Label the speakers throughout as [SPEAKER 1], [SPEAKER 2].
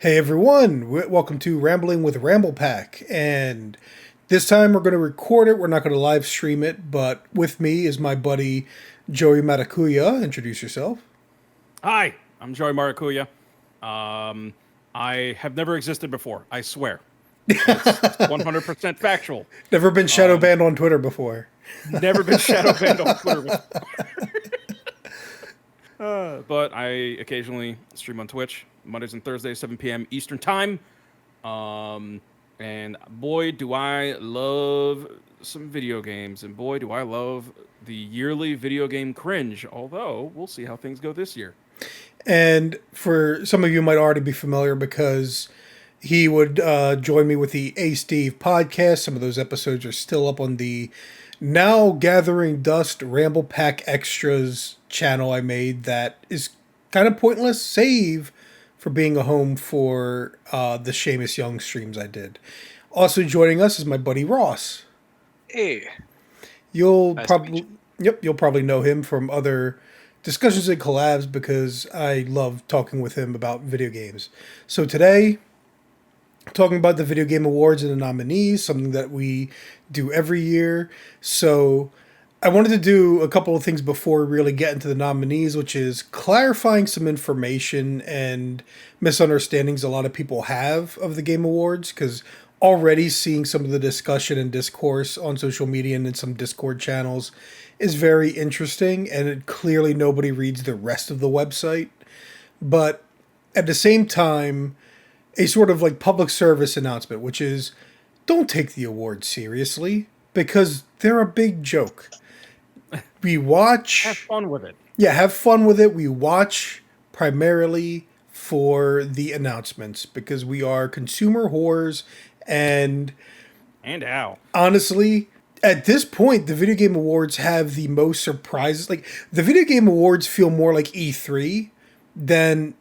[SPEAKER 1] Hey everyone, welcome to Rambling with RamblePak, and this time we're going to record it. We're not going to live stream it, but with me is my buddy JoeyMaracuya. Introduce yourself.
[SPEAKER 2] Hi, I'm JoeyMaracuya. I have never existed before. I swear. It's 100% factual.
[SPEAKER 1] Never been shadow banned on Twitter before.
[SPEAKER 2] Never been shadow banned on Twitter before. But I occasionally stream on Twitch, Mondays and Thursdays, 7 p.m. Eastern Time. And boy, do I love some video games. And boy, do I love the yearly video game cringe. Although, we'll see how things go this year.
[SPEAKER 1] And for some of you might already be familiar because he would join me with the A Steve podcast. Some of those episodes are still up on the now gathering dust RamblePak Extras channel I made that is kind of pointless, save for being a home for the Seamus Young streams I did. Also joining us is my buddy Ross.
[SPEAKER 3] Hey.
[SPEAKER 1] You'll probably know him from other discussions and collabs because I love talking with him about video games. So today, talking about the Video Game Awards and the nominees, something that we do every year. So I wanted to do a couple of things before we really get into the nominees, which is clarifying some information and misunderstandings a lot of people have of the Game Awards, because already seeing some of the discussion and discourse on social media and in some Discord channels is very interesting, and clearly nobody reads the rest of the website. But at the same time, a sort of like public service announcement, which is don't take the awards seriously because they're a big joke. We watch.
[SPEAKER 2] Have fun with it.
[SPEAKER 1] Yeah, have fun with it. We watch primarily for the announcements because we are consumer whores, and
[SPEAKER 2] how.
[SPEAKER 1] Honestly, at this point, the Video Game Awards have the most surprises. Like, the Video Game Awards feel more like E3 than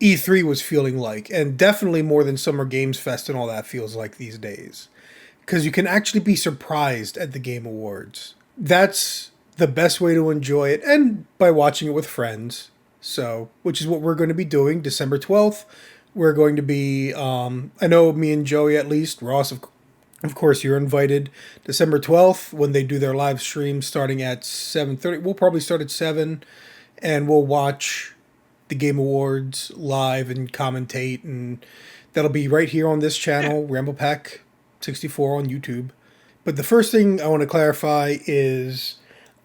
[SPEAKER 1] E3 was feeling like, and definitely more than Summer Games Fest and all that feels like these days. Because you can actually be surprised at the Game Awards. That's the best way to enjoy it, and by watching it with friends. So, which is what we're going to be doing December 12th. We're going to be, I know me and Joey at least, Ross, of course, you're invited December 12th when they do their live stream starting at 7:30. We'll probably start at 7, and we'll watch the Game Awards live and commentate, and that'll be right here on this channel, RamblePak 64 on YouTube. But the first thing I want to clarify is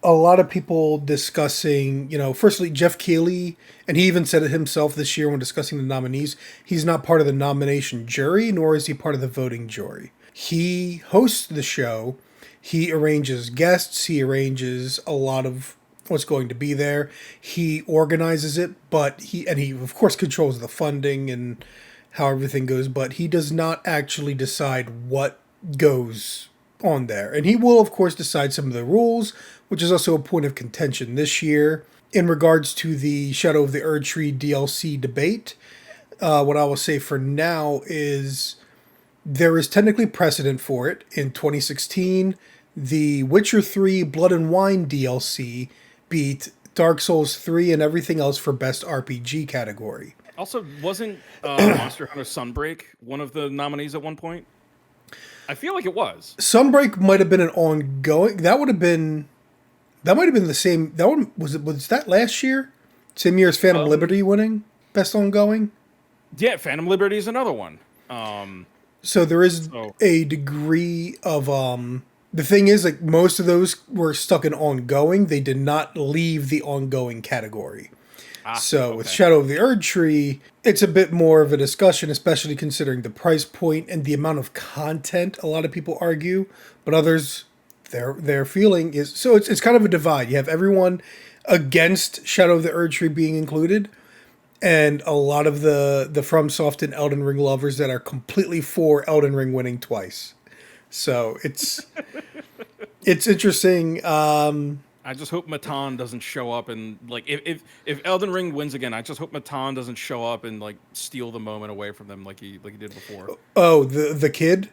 [SPEAKER 1] a lot of people discussing, firstly, Jeff Keighley, and he even said it himself this year when discussing the nominees, he's not part of the nomination jury, nor is he part of the voting jury. He hosts the show, he arranges guests, he arranges a lot of what's going to be there, he organizes it, but he of course controls the funding and how everything goes, but he does not actually decide what goes on there. And he will, of course, decide some of the rules, which is also a point of contention this year. In regards to the Shadow of the Erdtree DLC debate, what I will say for now is there is technically precedent for it. In 2016, the Witcher 3 Blood and Wine DLC beat Dark Souls 3 and everything else for Best RPG category.
[SPEAKER 2] Also, wasn't Monster Hunter Sunbreak one of the nominees at one point? I feel like it was.
[SPEAKER 1] Sunbreak might have been an ongoing. That might have been the same. That one was that last year? Same year as Phantom Liberty winning Best Ongoing?
[SPEAKER 2] Yeah, Phantom Liberty is another one.
[SPEAKER 1] So there is a degree of the thing is, like, most of those were stuck in ongoing. They did not leave the ongoing category. With Shadow of the Erdtree, it's a bit more of a discussion, especially considering the price point and the amount of content a lot of people argue, but others, their feeling is, so it's kind of a divide. You have everyone against Shadow of the Erdtree being included, and a lot of the FromSoft and Elden Ring lovers that are completely for Elden Ring winning twice. So it's interesting.
[SPEAKER 2] I just hope Matan doesn't show up and, like, if Elden Ring wins again, I just hope Matan doesn't show up and, like, steal the moment away from them like he did before.
[SPEAKER 1] Oh, the kid?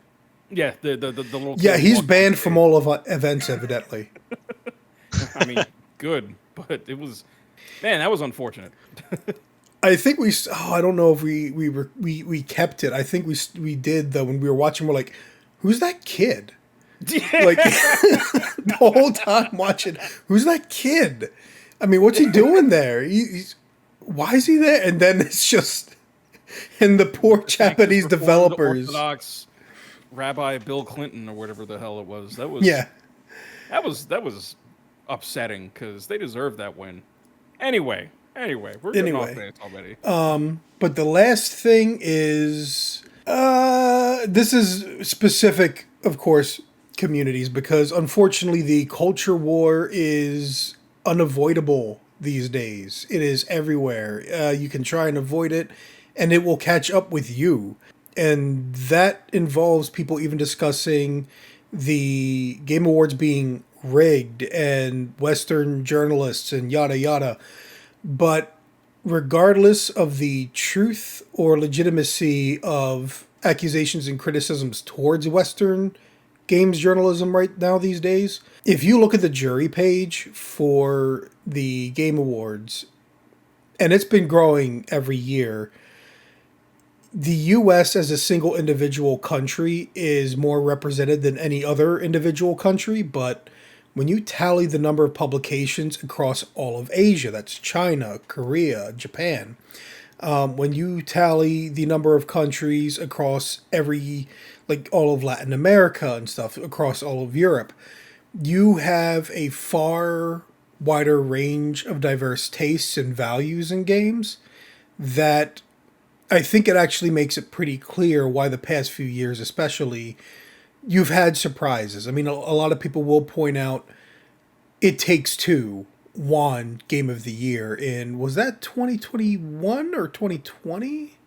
[SPEAKER 2] Yeah, the little kid.
[SPEAKER 1] Yeah, he's banned from all of events, evidently.
[SPEAKER 2] I mean, good, but it was, man, that was unfortunate.
[SPEAKER 1] I think I don't know if we kept it. I think we did though when we were watching. We're like, who's that kid? Like the whole time watching, who's that kid? I mean, what's he doing there? Why is he there? And then it's just, and the poor Japanese
[SPEAKER 2] Reformed
[SPEAKER 1] developers.
[SPEAKER 2] Orthodox Rabbi Bill Clinton or whatever the hell it was. That was upsetting because they deserved that win. Anyway, we're getting off base already.
[SPEAKER 1] But the last thing is, this is specific, of course, communities, because unfortunately the culture war is unavoidable these days. It is everywhere. You can try and avoid it, and it will catch up with you. And that involves people even discussing the Game Awards being rigged and Western journalists and yada yada. But regardless of the truth or legitimacy of accusations and criticisms towards Western games journalism right now these days, if you look at the jury page for the Game Awards, and it's been growing every year, the US as a single individual country is more represented than any other individual country, but when you tally the number of publications across all of Asia, that's China, Korea, Japan, when you tally the number of countries across all of Latin America and stuff, across all of Europe, you have a far wider range of diverse tastes and values in games that I think it actually makes it pretty clear why the past few years, especially, you've had surprises. I mean, a lot of people will point out It Takes Two won Game of the Year in, was that 2021 or 2020?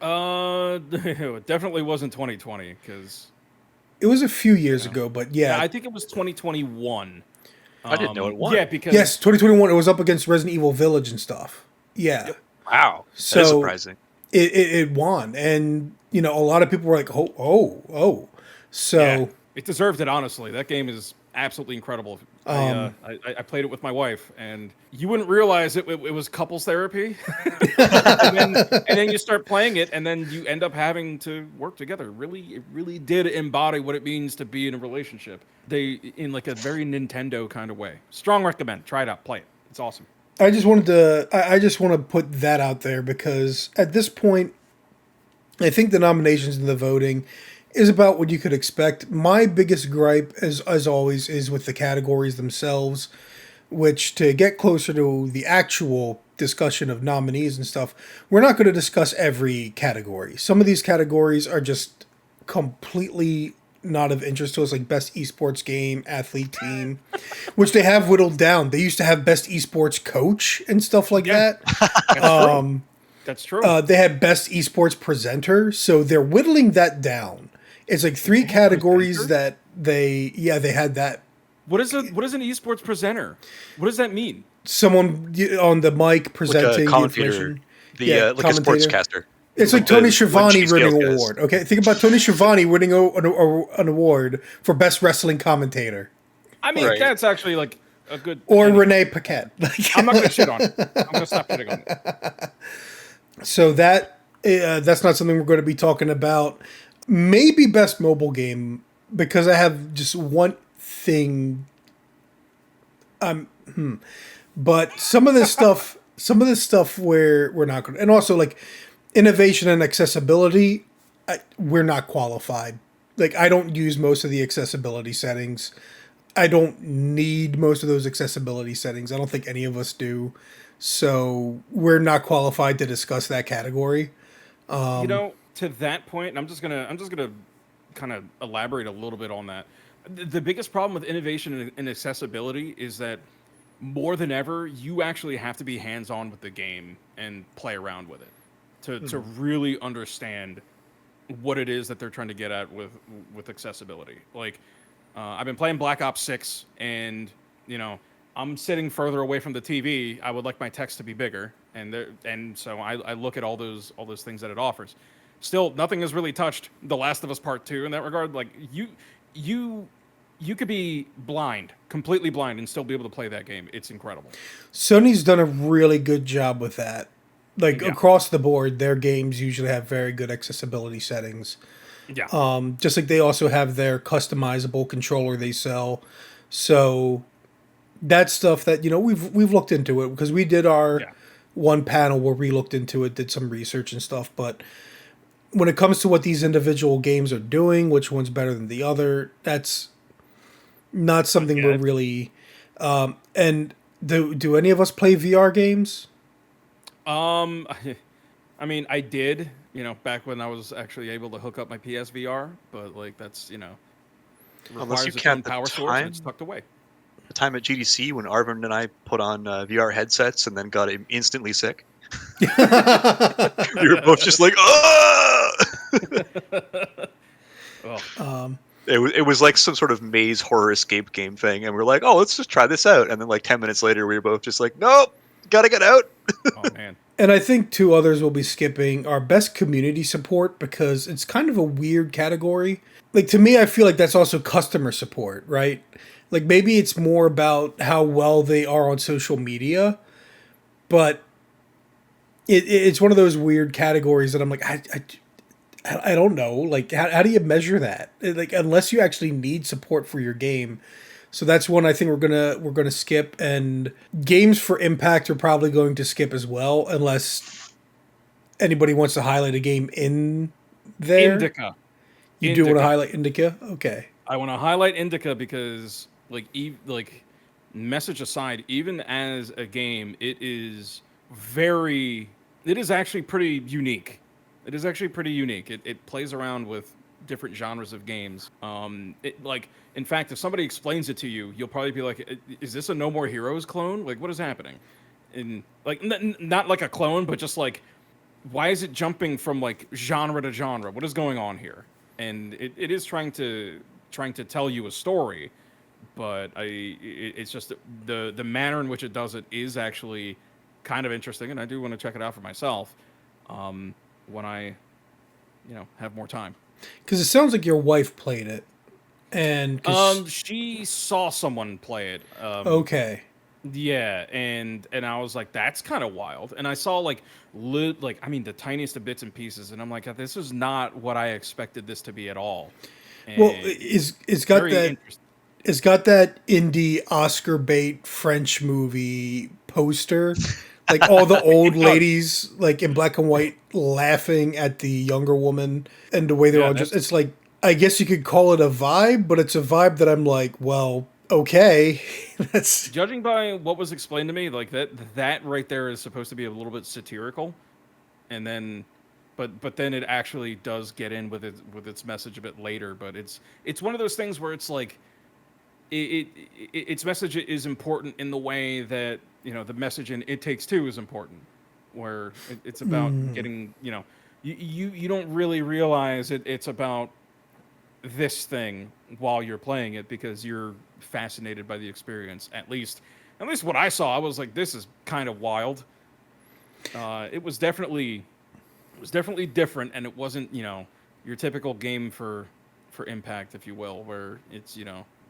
[SPEAKER 2] It definitely wasn't 2020 because
[SPEAKER 1] It was a few years ago, but yeah.
[SPEAKER 2] I think it was 2021.
[SPEAKER 3] I didn't know it won.
[SPEAKER 2] Yeah, because
[SPEAKER 1] Yes, 2021. It was up against Resident Evil Village and stuff. Yeah.
[SPEAKER 3] Yep. Wow.
[SPEAKER 1] So
[SPEAKER 3] that is surprising.
[SPEAKER 1] It won, and a lot of people were like, oh. So
[SPEAKER 2] yeah, it deserved it. Honestly, that game is absolutely incredible. I played it with my wife, and you wouldn't realize it was couples therapy. and then you start playing it, and then you end up having to work together. It really did embody what it means to be in a relationship. In like a very Nintendo kind of way. Strong recommend. Try it out. Play it. It's awesome.
[SPEAKER 1] I just want to put that out there because at this point, I think the nominations and the voting is about what you could expect. My biggest gripe, as always, is with the categories themselves, which, to get closer to the actual discussion of nominees and stuff, we're not going to discuss every category. Some of these categories are just completely not of interest to us, like best esports game, athlete team, which they have whittled down. They used to have best esports coach and stuff like that.
[SPEAKER 2] That's true.
[SPEAKER 1] They had best esports presenter, so they're whittling that down. It's like three categories that they had that.
[SPEAKER 2] What is an esports presenter? What does that mean?
[SPEAKER 1] Someone on the mic presenting
[SPEAKER 3] like a commentator,
[SPEAKER 1] the
[SPEAKER 3] like a sportscaster.
[SPEAKER 1] It's like Tony Schiavone winning an award. Okay, think about Tony Schiavone winning an award for best wrestling commentator.
[SPEAKER 2] I mean, that's actually like a good.
[SPEAKER 1] Or Renee Paquette.
[SPEAKER 2] I'm not gonna shit on it. I'm gonna stop shitting on it.
[SPEAKER 1] So that's not something we're going to be talking about. Maybe best mobile game, because I have just one thing. But some of this stuff where we're not going to, and also like innovation and accessibility, we're not qualified. Like, I don't use most of the accessibility settings. I don't need most of those accessibility settings. I don't think any of us do. So we're not qualified to discuss that category.
[SPEAKER 2] To that point, and I'm just gonna kind of elaborate a little bit on that. The biggest problem with innovation and accessibility is that more than ever, you actually have to be hands-on with the game and play around with it to really understand what it is that they're trying to get at with accessibility. Like, I've been playing Black Ops 6, and I'm sitting further away from the TV. I would like my text to be bigger, and so I look at all those things that it offers. Still, nothing has really touched The Last of Us Part 2 in that regard. Like, you could be completely blind, and still be able to play that game. It's incredible.
[SPEAKER 1] Sony's done a really good job with that. Like,
[SPEAKER 2] Yeah.
[SPEAKER 1] across the board, their games usually have very good accessibility settings.
[SPEAKER 2] Yeah.
[SPEAKER 1] Just like they also have their customizable controller they sell. So that's stuff that, we've looked into it because we did our
[SPEAKER 2] Yeah.
[SPEAKER 1] one panel where we looked into it, did some research and stuff. But when it comes to what these individual games are doing, which one's better than the other, that's not something we're really. And do any of us play VR games?
[SPEAKER 2] I mean, I did, back when I was actually able to hook up my PSVR, but like that's,
[SPEAKER 3] Unless you
[SPEAKER 2] requires its
[SPEAKER 3] count
[SPEAKER 2] own
[SPEAKER 3] the
[SPEAKER 2] power source and it's
[SPEAKER 3] time.
[SPEAKER 2] tucked away.
[SPEAKER 3] The time at GDC when Arvin and I put on VR headsets and then got instantly sick. We were both just like, oh!
[SPEAKER 2] Oh.
[SPEAKER 3] It was like some sort of maze horror escape game thing, and we were like, oh, let's just try this out. And then like 10 minutes later, we were both just like, nope, gotta get out.
[SPEAKER 2] Oh man.
[SPEAKER 1] And I think two others will be skipping our best community support because it's kind of a weird category. Like, to me, I feel like that's also customer support, right? Like, maybe it's more about how well they are on social media, but it's one of those weird categories that I'm like, I don't know. Like, how do you measure that? Like, unless you actually need support for your game. So that's one I think we're gonna skip, and games for Impact are probably going to skip as well, unless anybody wants to highlight a game in there.
[SPEAKER 2] Indica.
[SPEAKER 1] You do want to highlight Indica? Okay.
[SPEAKER 2] I want to highlight Indica because, like, message aside, even as a game, it is actually pretty unique. It is actually pretty unique. It plays around with different genres of games. In fact, if somebody explains it to you, you'll probably be like, "Is this a No More Heroes clone? Like, what is happening?" And like, not like a clone, but just like, why is it jumping from like genre to genre? What is going on here? And it is trying to tell you a story, but it's just the manner in which it does it is actually kind of interesting, and I do want to check it out for myself when I have more time.
[SPEAKER 1] Because it sounds like your wife played it, and
[SPEAKER 2] she saw someone play it.
[SPEAKER 1] Okay.
[SPEAKER 2] Yeah, and I was like, that's kind of wild. And I saw like the tiniest of bits and pieces, and I'm like, this is not what I expected this to be at all. And
[SPEAKER 1] well, it's got that indie Oscar bait French movie poster, like all the old ladies like in black and white laughing at the younger woman, and the way they're all just, it's like, I guess you could call it a vibe, but it's a vibe that I'm like, well, okay. That's
[SPEAKER 2] judging by what was explained to me, like that right there is supposed to be a little bit satirical, and then but then it actually does get in with its message a bit later. But it's one of those things where it's like its message is important in the way that the message in It Takes Two is important, where it's about getting you don't really realize it's about this thing while you're playing it because you're fascinated by the experience. At least what I saw, I was like, this is kind of wild. It was definitely different, and it wasn't your typical game for Impact, if you will, where it's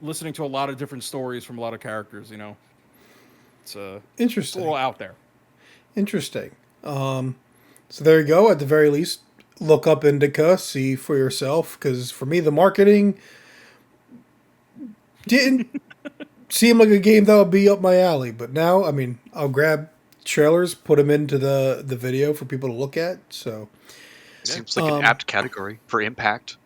[SPEAKER 2] listening to a lot of different stories from a lot of characters. It's
[SPEAKER 1] interesting.
[SPEAKER 2] A little out there.
[SPEAKER 1] Interesting. So there you go. At the very least, look up Indica, see for yourself, because for me, the marketing didn't seem like a game that would be up my alley. But now, I mean, I'll grab trailers, put them into the video for people to look at. So
[SPEAKER 3] seems like an apt category for Impact.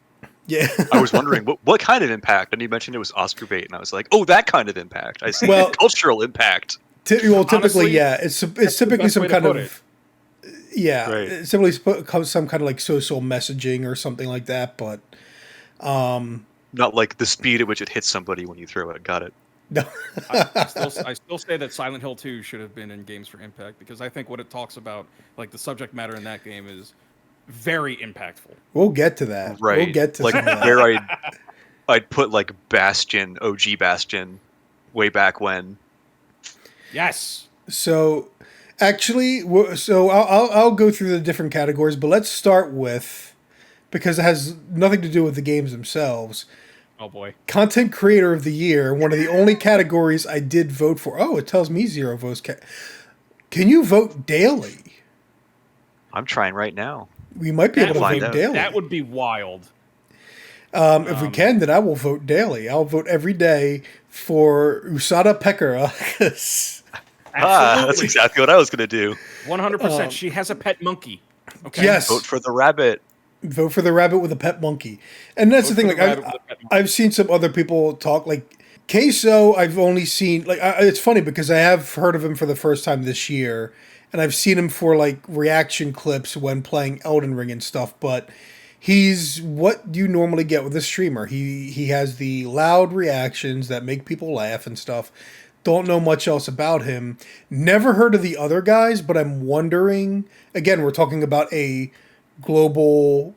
[SPEAKER 1] Yeah.
[SPEAKER 3] I was wondering what kind of impact, and you mentioned it was Oscar bait, and I was like, oh, that kind of impact. I see. Well, cultural impact.
[SPEAKER 1] Typically,
[SPEAKER 2] honestly,
[SPEAKER 1] yeah, it's typically some kind of. Yeah,
[SPEAKER 3] right.
[SPEAKER 1] It's simply some kind of like social messaging or something like that, but
[SPEAKER 3] not like the speed at which it hits somebody when you throw it. Got it.
[SPEAKER 1] No.
[SPEAKER 2] I still say that Silent Hill 2 should have been in Games for Impact, because I think what it talks about, like the subject matter in that game, is very impactful.
[SPEAKER 1] We'll get to that.
[SPEAKER 3] Right.
[SPEAKER 1] We'll get to
[SPEAKER 3] like
[SPEAKER 1] that.
[SPEAKER 3] where I'd put like Bastion, OG Bastion, way back when.
[SPEAKER 2] Yes.
[SPEAKER 1] So, actually, I'll go through the different categories, but let's start with, because it has nothing to do with the games themselves.
[SPEAKER 2] Oh boy.
[SPEAKER 1] Content Creator of the Year, one of the only categories I did vote for. Oh, it tells me 0 votes. Can you vote daily?
[SPEAKER 3] I'm trying right now.
[SPEAKER 1] We might be able to
[SPEAKER 3] Find
[SPEAKER 1] vote
[SPEAKER 3] out.
[SPEAKER 1] daily.
[SPEAKER 2] That would be wild.
[SPEAKER 1] If we can, then I will vote daily. I'll vote every day for Usada Pekara.
[SPEAKER 3] That's exactly what I was going to do.
[SPEAKER 2] 100%. She has a pet monkey. Okay.
[SPEAKER 1] Yes.
[SPEAKER 3] Vote for the rabbit.
[SPEAKER 1] Vote for the rabbit with a pet monkey. And that's the thing. Like I've seen some other people talk. Like Queso, I've only seen. Like it's funny because I have heard of him for the first time this year, and I've seen him for like reaction clips when playing Elden Ring and stuff. But he's what you normally get with a streamer. He has the loud reactions that make people laugh and stuff. Don't know much else about him. Never heard of the other guys, but I'm wondering. Again, we're talking about a global,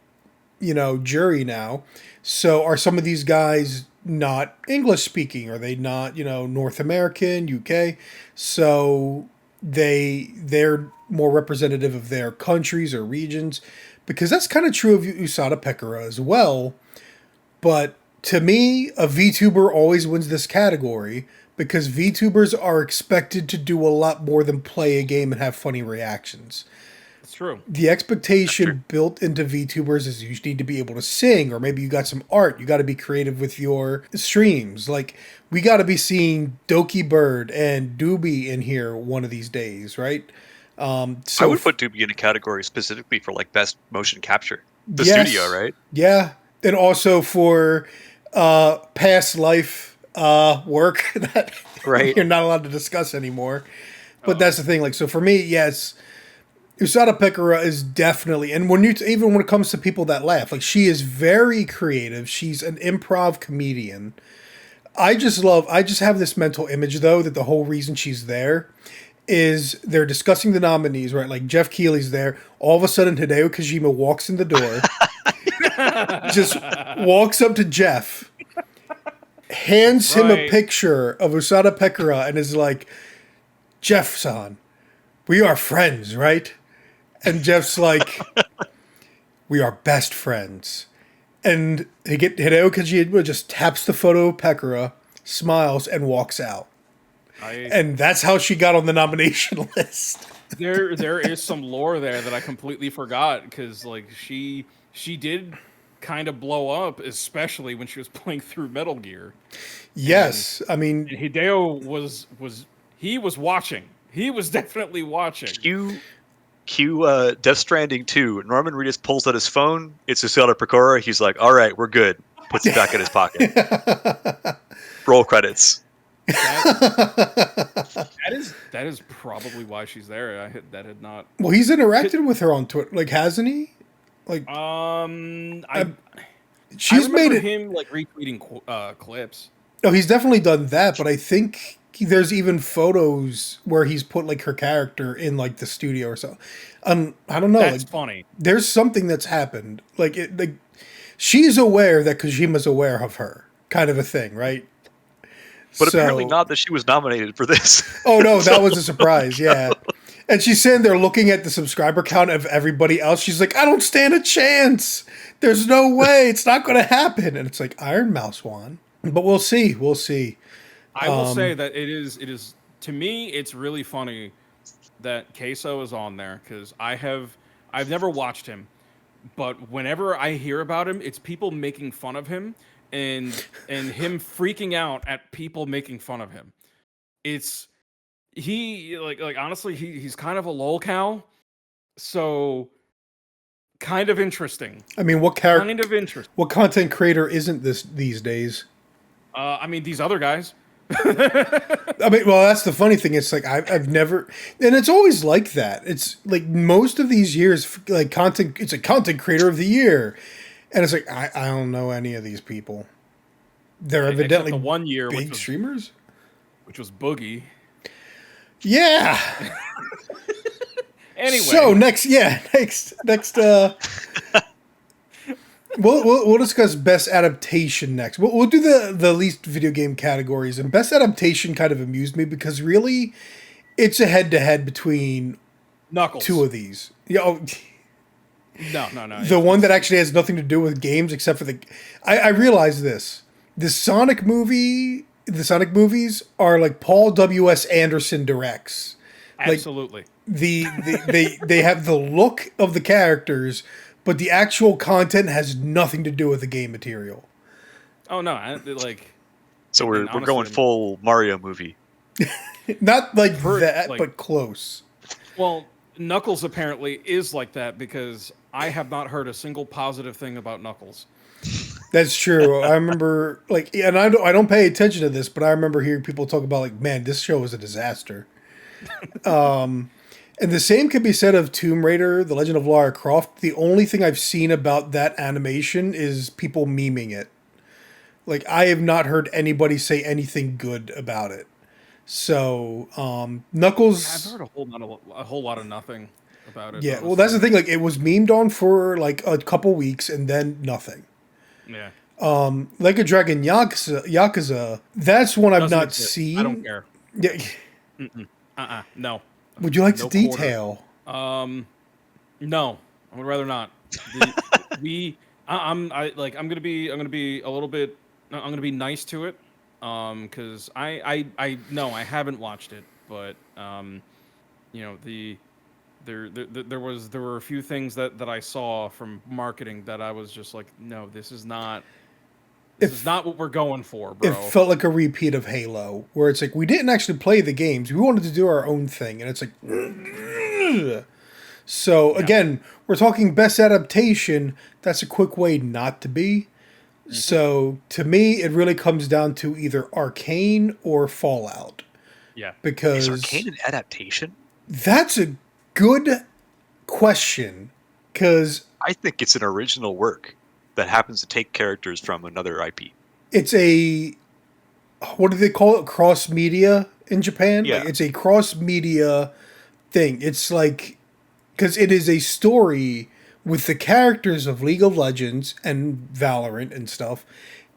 [SPEAKER 1] jury now. So are some of these guys not English speaking? Are they not, North American, UK? So they're more representative of their countries or regions, because that's kind of true of Usada Pekara as well. But to me, a VTuber always wins this category because VTubers are expected to do a lot more than play a game and have funny reactions.
[SPEAKER 2] It's true.
[SPEAKER 1] The expectation built into VTubers is you need to be able to sing, or maybe you got some art. You got to be creative with your streams. Like, we got to be seeing Doki Bird and Doobie in here one of these days, right?
[SPEAKER 3] I would put Doobie in a category specifically for like best motion capture. The studio, right?
[SPEAKER 1] Yeah. And also for past life work that you're not allowed to discuss anymore. But that's the thing. Like, so for me, yes, Usada Pekara is definitely, and even when it comes to people that laugh, like, she is very creative. She's an improv comedian. I just have this mental image though that the whole reason she's there is they're discussing the nominees, right? Like, Jeff Keighley's there. All of a sudden, Hideo Kojima walks in the door, just walks up to Jeff, hands him a picture of Usada Pekara, and is like, "Jeff-san, we are friends, right?" And Jeff's like, "We are best friends." And Hideo Kojima just taps the photo of Pekara, smiles, and walks out. And that's how she got on the nomination list.
[SPEAKER 2] There is some lore there that I completely forgot, because like she did kind of blow up, especially when she was playing through Metal Gear.
[SPEAKER 1] Yes,
[SPEAKER 2] and Hideo was watching. He was definitely watching.
[SPEAKER 3] Cue Death Stranding 2. Norman Reedus pulls out his phone. It's Usada Pekara. He's like, "All right, we're good." Puts it back in his pocket. Roll credits.
[SPEAKER 2] That is probably why she's there. That had not.
[SPEAKER 1] Well, he's interacted with her on Twitter, like, hasn't he? Like, she's made it.
[SPEAKER 2] Him like retweeting clips.
[SPEAKER 1] Oh, he's definitely done that, but I think there's even photos where he's put like her character in like the studio or so. I don't know.
[SPEAKER 2] That's
[SPEAKER 1] like,
[SPEAKER 2] funny.
[SPEAKER 1] There's something that's happened. Like, she's aware that Kojima's aware of her, kind of a thing, right?
[SPEAKER 3] But apparently not that she was nominated for this.
[SPEAKER 1] Oh, no, that was a surprise, yeah. And she's sitting there looking at the subscriber count of everybody else. She's like, "I don't stand a chance. There's no way. It's not going to happen." And it's like, Iron Mouse won. But we'll see. We'll see.
[SPEAKER 2] I will say that it is, to me, it's really funny that Queso is on there, because I've never watched him. But whenever I hear about him, it's people making fun of him. And him freaking out at people making fun of him. It's honestly, he's kind of a lolcow, so kind of interesting.
[SPEAKER 1] I mean, what character?
[SPEAKER 2] Kind of interesting.
[SPEAKER 1] What content creator isn't this these days?
[SPEAKER 2] I mean, these other guys.
[SPEAKER 1] I mean, well, that's the funny thing. It's like I've never, and it's always like that. It's like most of these years, like content. It's a content creator of the year. And it's like, I don't know any of these people. They're evidently
[SPEAKER 2] the 1 year
[SPEAKER 1] big streamers.
[SPEAKER 2] Which was Boogie.
[SPEAKER 1] Yeah.
[SPEAKER 2] Anyway.
[SPEAKER 1] So next, we'll discuss best adaptation next. We'll do the least video game categories. And best adaptation kind of amused me because really it's a head-to-head between
[SPEAKER 2] Knuckles.
[SPEAKER 1] Two of these. No. The one that actually has nothing to do with games except for I realize this. The Sonic movies are like Paul W.S. Anderson directs.
[SPEAKER 2] Absolutely.
[SPEAKER 1] They have the look of the characters, but the actual content has nothing to do with the game material.
[SPEAKER 2] Oh no,
[SPEAKER 3] So we're
[SPEAKER 2] honestly,
[SPEAKER 3] going full Mario movie.
[SPEAKER 1] Not like that, but close.
[SPEAKER 2] Well, Knuckles apparently is like that because I have not heard a single positive thing about Knuckles.
[SPEAKER 1] That's true. I remember and I don't pay attention to this, but I remember hearing people talk about like, man, this show is a disaster. And the same could be said of Tomb Raider, The Legend of Lara Croft. The only thing I've seen about that animation is people memeing it. Like, I have not heard anybody say anything good about it. So, Knuckles...
[SPEAKER 2] I've heard a whole lot of nothing about it.
[SPEAKER 1] Yeah,
[SPEAKER 2] honestly.
[SPEAKER 1] well, that's the thing. Like, it was memed on for, like, a couple weeks, and then nothing.
[SPEAKER 2] Yeah.
[SPEAKER 1] Like a Dragon Yakuza, that's one I've not
[SPEAKER 2] exist.
[SPEAKER 1] seen.
[SPEAKER 2] I don't care.
[SPEAKER 1] Yeah.
[SPEAKER 2] No.
[SPEAKER 1] Would you like
[SPEAKER 2] No
[SPEAKER 1] to detail?
[SPEAKER 2] No. I would rather not. I'm gonna be a little bit. I'm gonna be nice to it, because I no, I haven't watched it, but you know, there were a few things that I saw from marketing that I was just like, no, this is not what we're going for, bro.
[SPEAKER 1] It felt like a repeat of Halo, where it's like, we didn't actually play the games. We wanted to do our own thing. And it's like... So, again, we're talking best adaptation. That's a quick way not to be. Mm-hmm. So, to me, it really comes down to either Arcane or Fallout.
[SPEAKER 2] Yeah.
[SPEAKER 3] Is
[SPEAKER 1] Because...
[SPEAKER 3] Arcane an adaptation?
[SPEAKER 1] That's a good question. Because...
[SPEAKER 3] I think it's an original work that happens to take characters from another IP.
[SPEAKER 1] It's a... What do they call it? Cross-media in Japan?
[SPEAKER 3] Yeah.
[SPEAKER 1] Like, it's a cross-media thing. It's like... Because it is a story with the characters of League of Legends and Valorant and stuff,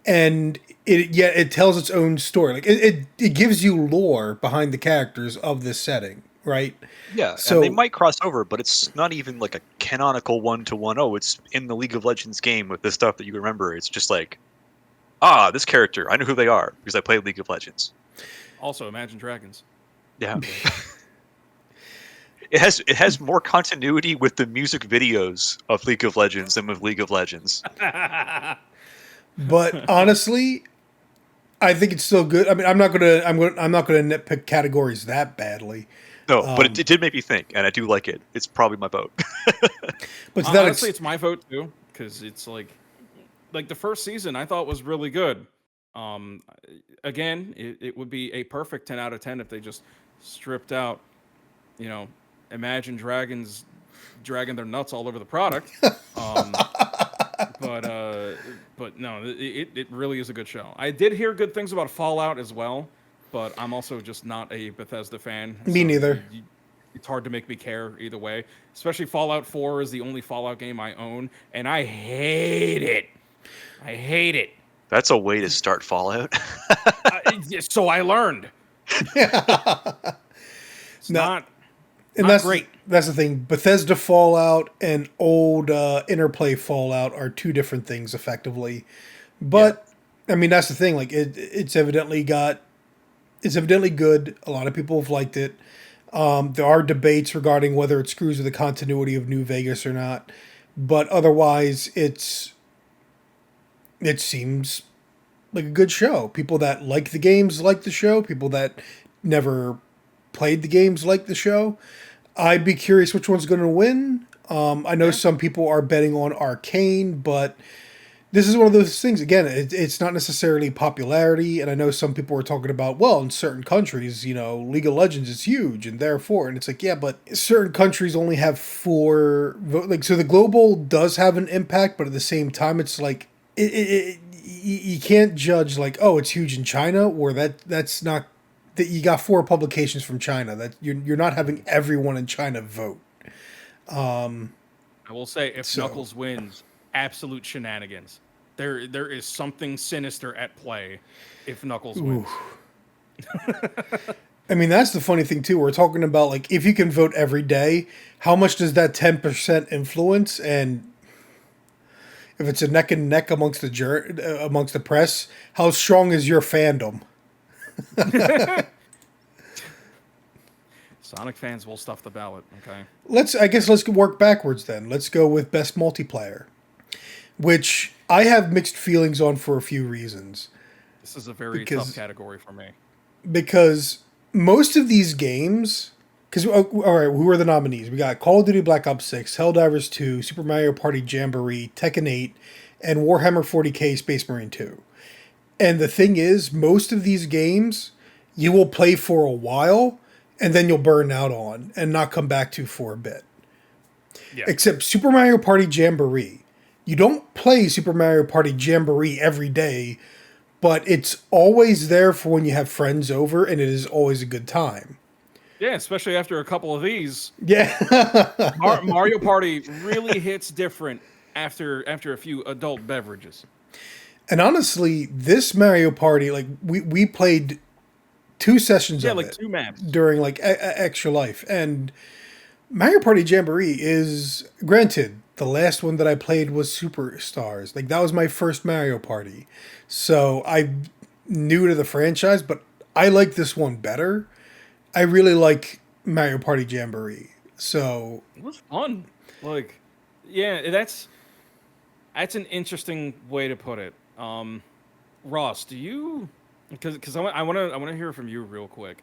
[SPEAKER 1] and it tells its own story. Like it gives you lore behind the characters of this setting, right?
[SPEAKER 3] Yeah,
[SPEAKER 1] so
[SPEAKER 3] and they might cross over, but it's not even like a canonical 1-to-1. Oh, it's in the League of Legends game with the stuff that you remember. It's just like, this character, I know who they are because I played League of Legends.
[SPEAKER 2] Also, Imagine Dragons.
[SPEAKER 3] Yeah. It has more continuity with the music videos of League of Legends than with League of Legends.
[SPEAKER 1] But honestly, I think it's still good. I mean, I'm not gonna nitpick categories that badly.
[SPEAKER 3] No, but it did make me think, and I do like it. It's probably my vote.
[SPEAKER 1] But
[SPEAKER 2] honestly, it's my vote too, because it's like the first season I thought was really good. Again, it would be a perfect 10 out of 10 if they just stripped out, Imagine Dragons dragging their nuts all over the product. But no, it really is a good show. I did hear good things about Fallout as well, but I'm also just not a Bethesda fan.
[SPEAKER 1] Me neither.
[SPEAKER 2] It's hard to make me care either way. Especially Fallout 4 is the only Fallout game I own, and I hate it. I hate it.
[SPEAKER 3] That's a way to start Fallout.
[SPEAKER 2] So I learned. It's not...
[SPEAKER 1] And that's great. That's the thing. Bethesda Fallout and old Interplay Fallout are two different things, effectively. But I mean, that's the thing. Like, it's evidently good. A lot of people have liked it. There are debates regarding whether it screws with the continuity of New Vegas or not. But otherwise, it seems like a good show. People that like the games like the show. People that never played the games like the show. I'd be curious which one's going to win. I know some people are betting on Arcane, but this is one of those things. Again, it's not necessarily popularity, and I know some people are talking about, well, in certain countries, League of Legends is huge, and therefore, and it's like, yeah, but certain countries only have 4 votes. So the global does have an impact, but at the same time, it's like you can't judge like, oh, it's huge in China, or that's not. That you got 4 publications from China. That you're not having everyone in China vote.
[SPEAKER 2] I will say, if Knuckles wins, absolute shenanigans. There is something sinister at play if Knuckles wins.
[SPEAKER 1] I mean, that's the funny thing too. We're talking about like if you can vote every day, how much does that 10% influence? And if it's a neck and neck amongst the press, how strong is your fandom?
[SPEAKER 2] Sonic fans will stuff the ballot. Okay.
[SPEAKER 1] I guess let's work backwards then. Let's go with best multiplayer, which I have mixed feelings on for a few reasons.
[SPEAKER 2] This is a very tough category for me.
[SPEAKER 1] Because most of these games, all right, who are the nominees? We got Call of Duty Black Ops 6, Helldivers 2, Super Mario Party Jamboree, Tekken 8, and Warhammer 40k Space Marine 2. And the thing is, most of these games you will play for a while and then you'll burn out on and not come back to for a bit.
[SPEAKER 2] Yeah.
[SPEAKER 1] Except Super Mario Party Jamboree. You don't play Super Mario Party Jamboree every day, but it's always there for when you have friends over, and it is always a good time.
[SPEAKER 2] Yeah, especially after a couple of these.
[SPEAKER 1] Yeah.
[SPEAKER 2] Mario Party really hits different after a few adult beverages.
[SPEAKER 1] And honestly, this Mario Party, like we played 2 sessions of
[SPEAKER 2] like
[SPEAKER 1] it
[SPEAKER 2] 2 maps
[SPEAKER 1] during like Extra Life, and Mario Party Jamboree is, granted, the last one that I played was Superstars. Like that was my first Mario Party, so I'm new to the franchise, but I like this one better. I really like Mario Party Jamboree. So
[SPEAKER 2] it was fun. Like, yeah, that's an interesting way to put it. Ross, do you? Because I want to hear from you real quick.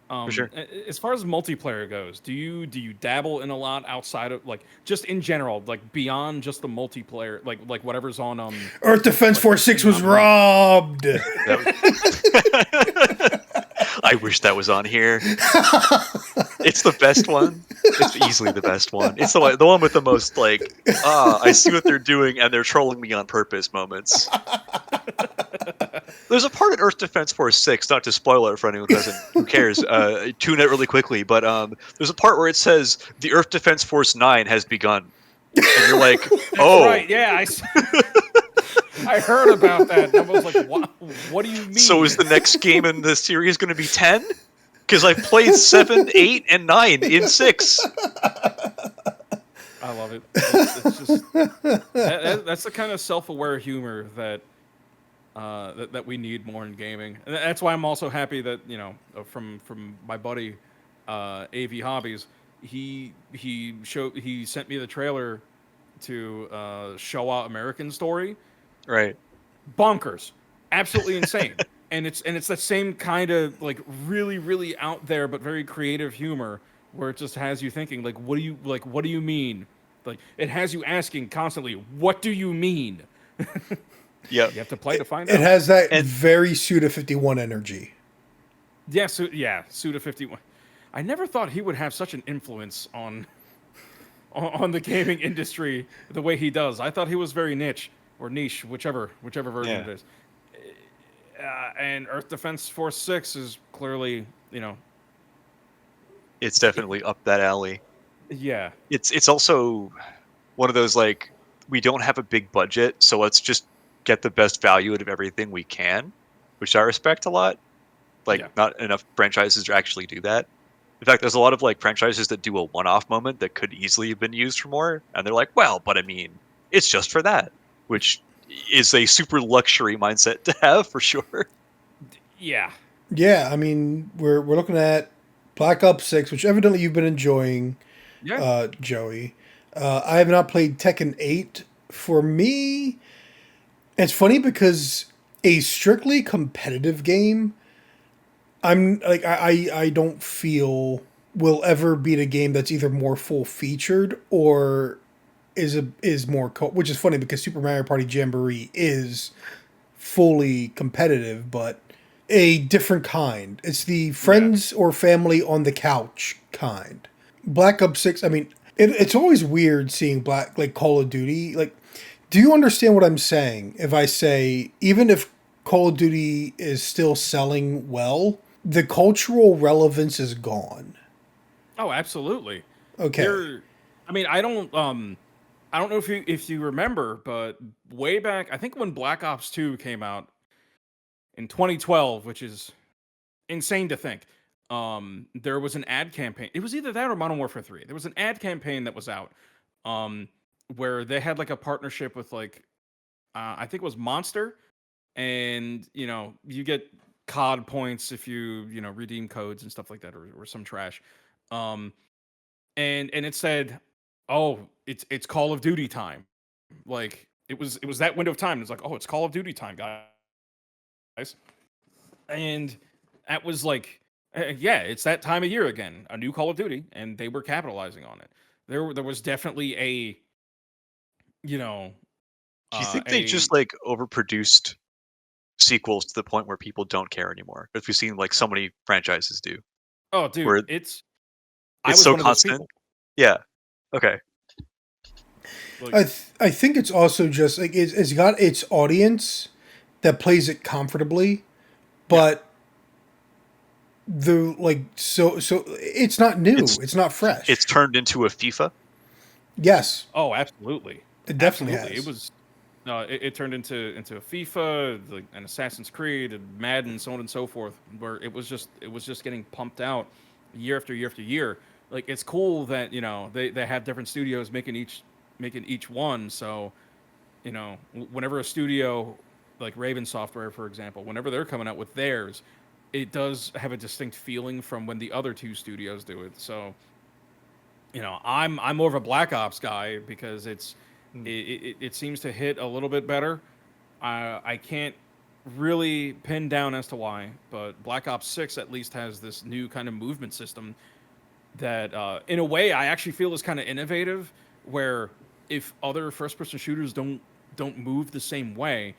[SPEAKER 3] For sure.
[SPEAKER 2] As far as multiplayer goes, do you dabble in a lot outside of, like, just in general, like beyond just the multiplayer, like whatever's on
[SPEAKER 1] Earth Defense
[SPEAKER 2] like,
[SPEAKER 1] Force 6 was robbed.
[SPEAKER 3] I wish that was on here. It's the best one. It's easily the best one. It's the one with the most, like, I see what they're doing and they're trolling me on purpose moments. There's a part in Earth Defense Force 6, not to spoil it for anyone who cares, tune it really quickly, but there's a part where it says, the Earth Defense Force 9 has begun. And you're like, oh.
[SPEAKER 2] Right, yeah, I heard about that. And I was like, what do you mean?
[SPEAKER 3] So is the next game in the series going to be 10? Because I've played 7, 8, and 9 in 6.
[SPEAKER 2] I love it. It's just that's the kind of self-aware humor that that we need more in gaming, and that's why I'm also happy that, you know, from my buddy AV Hobbies, he sent me the trailer to Showa American Story.
[SPEAKER 3] Right.
[SPEAKER 2] Bonkers, absolutely insane. And it's the same kind of, like, really, really out there but very creative humor where it just has you thinking, like, what do you mean? Like, it has you asking constantly, what do you mean?
[SPEAKER 3] Yeah.
[SPEAKER 2] You have to play to find out.
[SPEAKER 1] It has that very Suda 51 energy.
[SPEAKER 2] Yeah, Suda 51. I never thought he would have such an influence on the gaming industry the way he does. I thought he was very niche, whichever version it is. And Earth Defense Force 6 is clearly, you know,
[SPEAKER 3] it's definitely up that alley.
[SPEAKER 2] Yeah.
[SPEAKER 3] It's also one of those, like, we don't have a big budget, so let's just get the best value out of everything we can, which I respect a lot. Like, not enough franchises actually do that. In fact, there's a lot of, like, franchises that do a one-off moment that could easily have been used for more, and they're like, well, but I mean, it's just for that, which is a super luxury mindset to have, for sure.
[SPEAKER 2] Yeah.
[SPEAKER 1] Yeah, I mean, we're looking at Black Ops 6, which evidently you've been enjoying, Joey. I have not played Tekken 8. For me, it's funny because a strictly competitive game, I'm like, I don't feel will ever beat a game that's either more full featured or is more which is funny because Super Mario Party Jamboree is fully competitive, but a different kind. It's the friends or family on the couch kind. Black Ops 6, I mean, it's always weird seeing Call of Duty. Like, do you understand what I'm saying if I say, even if Call of Duty is still selling well, the cultural relevance is gone?
[SPEAKER 2] Oh, absolutely.
[SPEAKER 1] Okay.
[SPEAKER 2] I mean, I don't know if you remember, but way back, I think when Black Ops 2 came out in 2012, which is insane to think, there was an ad campaign. It was either that or Modern Warfare 3. There was an ad campaign that was out, where they had, like, a partnership with, like, I think it was Monster, and, you know, you get COD points if you know, redeem codes and stuff like that, or some trash. Um, and it said, "Oh, it's Call of Duty time." Like it was that window of time. It's like, "Oh, it's Call of Duty time, guys." And that was like, yeah, it's that time of year again, a new Call of Duty, and they were capitalizing on it. There was definitely a, you know,
[SPEAKER 3] Do you think they
[SPEAKER 2] a
[SPEAKER 3] just like overproduced sequels to the point where people don't care anymore? As we've seen like so many franchises do,
[SPEAKER 2] oh, dude,
[SPEAKER 3] where
[SPEAKER 2] I
[SPEAKER 3] it's
[SPEAKER 2] was
[SPEAKER 3] so
[SPEAKER 2] one of those
[SPEAKER 3] constant.
[SPEAKER 2] people.
[SPEAKER 3] Yeah. Okay.
[SPEAKER 2] Like,
[SPEAKER 1] I think it's also just like it's got its audience that plays it comfortably,
[SPEAKER 2] yeah.
[SPEAKER 1] but the like so it's not new.
[SPEAKER 3] It's
[SPEAKER 1] It's not
[SPEAKER 3] it's
[SPEAKER 1] fresh.
[SPEAKER 3] turned into a FIFA.
[SPEAKER 1] Yes,
[SPEAKER 2] Oh, absolutely,
[SPEAKER 1] it definitely
[SPEAKER 2] absolutely. It
[SPEAKER 1] has.
[SPEAKER 2] was. No, it turned into a FIFA, like an Assassin's Creed, and Madden, so on and so forth, where it was just getting pumped out year after year after year. Like it's cool that they have different studios making each one. So whenever a studio like Raven Software, for example, whenever they're coming out with theirs, it does have a distinct feeling from when the other two studios do it. So I'm more of a Black Ops guy because it seems to hit a little bit better. I can't really pin down as to why, but Black Ops 6 at least has this new kind of movement system that, in a way, I actually feel is kind of innovative. Where if other first-person shooters don't move the same way,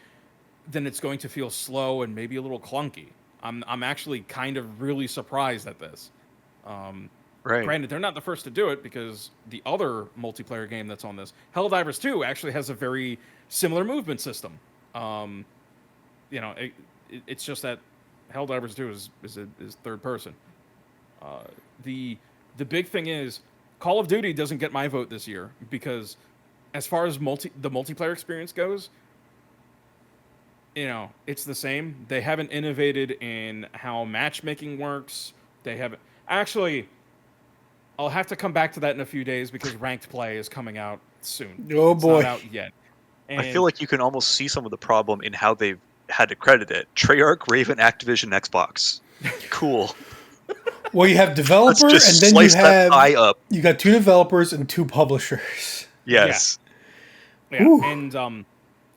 [SPEAKER 2] then it's going to feel slow and maybe a little clunky. I'm actually kind of really surprised at this. Um,
[SPEAKER 3] Right.
[SPEAKER 2] Granted, they're not the first to do it because the other multiplayer game that's on this, Helldivers 2, actually has a very similar movement system. Um, it's just that Helldivers 2 is third person. Uh, the the big thing is Call of Duty doesn't get my vote this year because as far as the multiplayer experience goes, it's the same. They haven't innovated in how matchmaking works. They haven't actually. I'll have to come back to that in a few days because ranked play is coming out soon.
[SPEAKER 1] Oh
[SPEAKER 2] It's not
[SPEAKER 1] boy.
[SPEAKER 2] out yet.
[SPEAKER 3] I feel
[SPEAKER 2] And
[SPEAKER 3] like you can almost see some of the problem in how they've had to credit it. Treyarch, Raven, Activision, Xbox. Cool.
[SPEAKER 1] Well, you have
[SPEAKER 3] Let's
[SPEAKER 1] developer, and
[SPEAKER 3] just
[SPEAKER 1] then you
[SPEAKER 3] slice that
[SPEAKER 1] have
[SPEAKER 3] pie up.
[SPEAKER 1] you got two developers and two publishers.
[SPEAKER 2] yeah,
[SPEAKER 3] Yes.
[SPEAKER 2] yeah,
[SPEAKER 1] Whew.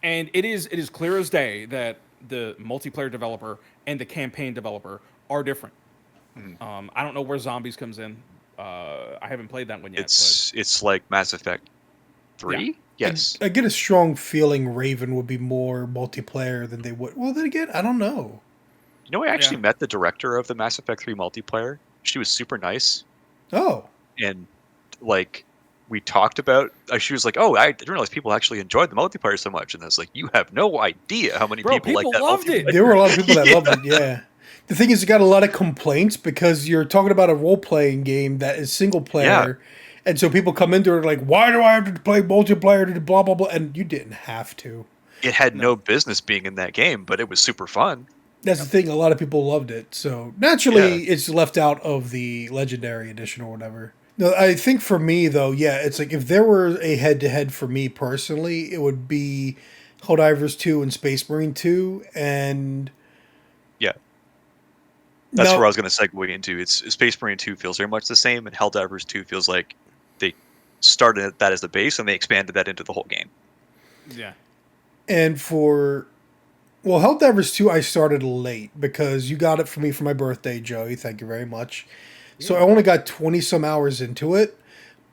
[SPEAKER 2] and it is clear as day that the multiplayer developer and the campaign developer are different.
[SPEAKER 3] Mhm.
[SPEAKER 2] I don't know where Zombies comes in. I haven't played that one yet,
[SPEAKER 3] It's like Mass Effect
[SPEAKER 2] but yeah,
[SPEAKER 3] 3? Yes.
[SPEAKER 1] I get a strong feeling Raven would be more multiplayer than they would. Well, then again, I don't know.
[SPEAKER 3] You know, I actually
[SPEAKER 2] yeah.
[SPEAKER 3] met the director of the Mass Effect 3 multiplayer. She was super nice.
[SPEAKER 1] Oh,
[SPEAKER 3] And, like, we talked about, she was like, oh, I didn't realize people actually enjoyed the multiplayer so much. And I was like, you have no idea how many
[SPEAKER 2] Bro,
[SPEAKER 3] people like
[SPEAKER 2] people
[SPEAKER 3] that
[SPEAKER 2] loved it.
[SPEAKER 3] multiplayer.
[SPEAKER 1] there were a lot of people that
[SPEAKER 3] Yeah.
[SPEAKER 1] loved it. Yeah. The thing is, it got a lot of complaints because you're talking about a role playing game that is single player. And so people come into it like, why do I have to play multiplayer to blah, blah, blah? And you didn't have to.
[SPEAKER 3] It had
[SPEAKER 2] No.
[SPEAKER 3] no business being in that game, but it was super fun.
[SPEAKER 1] That's the thing. A lot of people loved it. So naturally, it's left out of the Legendary Edition or whatever. No, I think for me, though, yeah, it's like if there were a head to head for me personally, it would be Helldivers 2 and Space Marine 2. And
[SPEAKER 3] Yeah. That's
[SPEAKER 1] no,
[SPEAKER 3] where I was going to segue into. It's Space Marine 2 feels very much the same, and Helldivers 2 feels like they started that as the base and they expanded that into the whole game.
[SPEAKER 2] Yeah.
[SPEAKER 1] and for well, Helldivers 2, I started late because you got it for me for my birthday, Joey. Thank you very much. So I only got 20 some hours into it,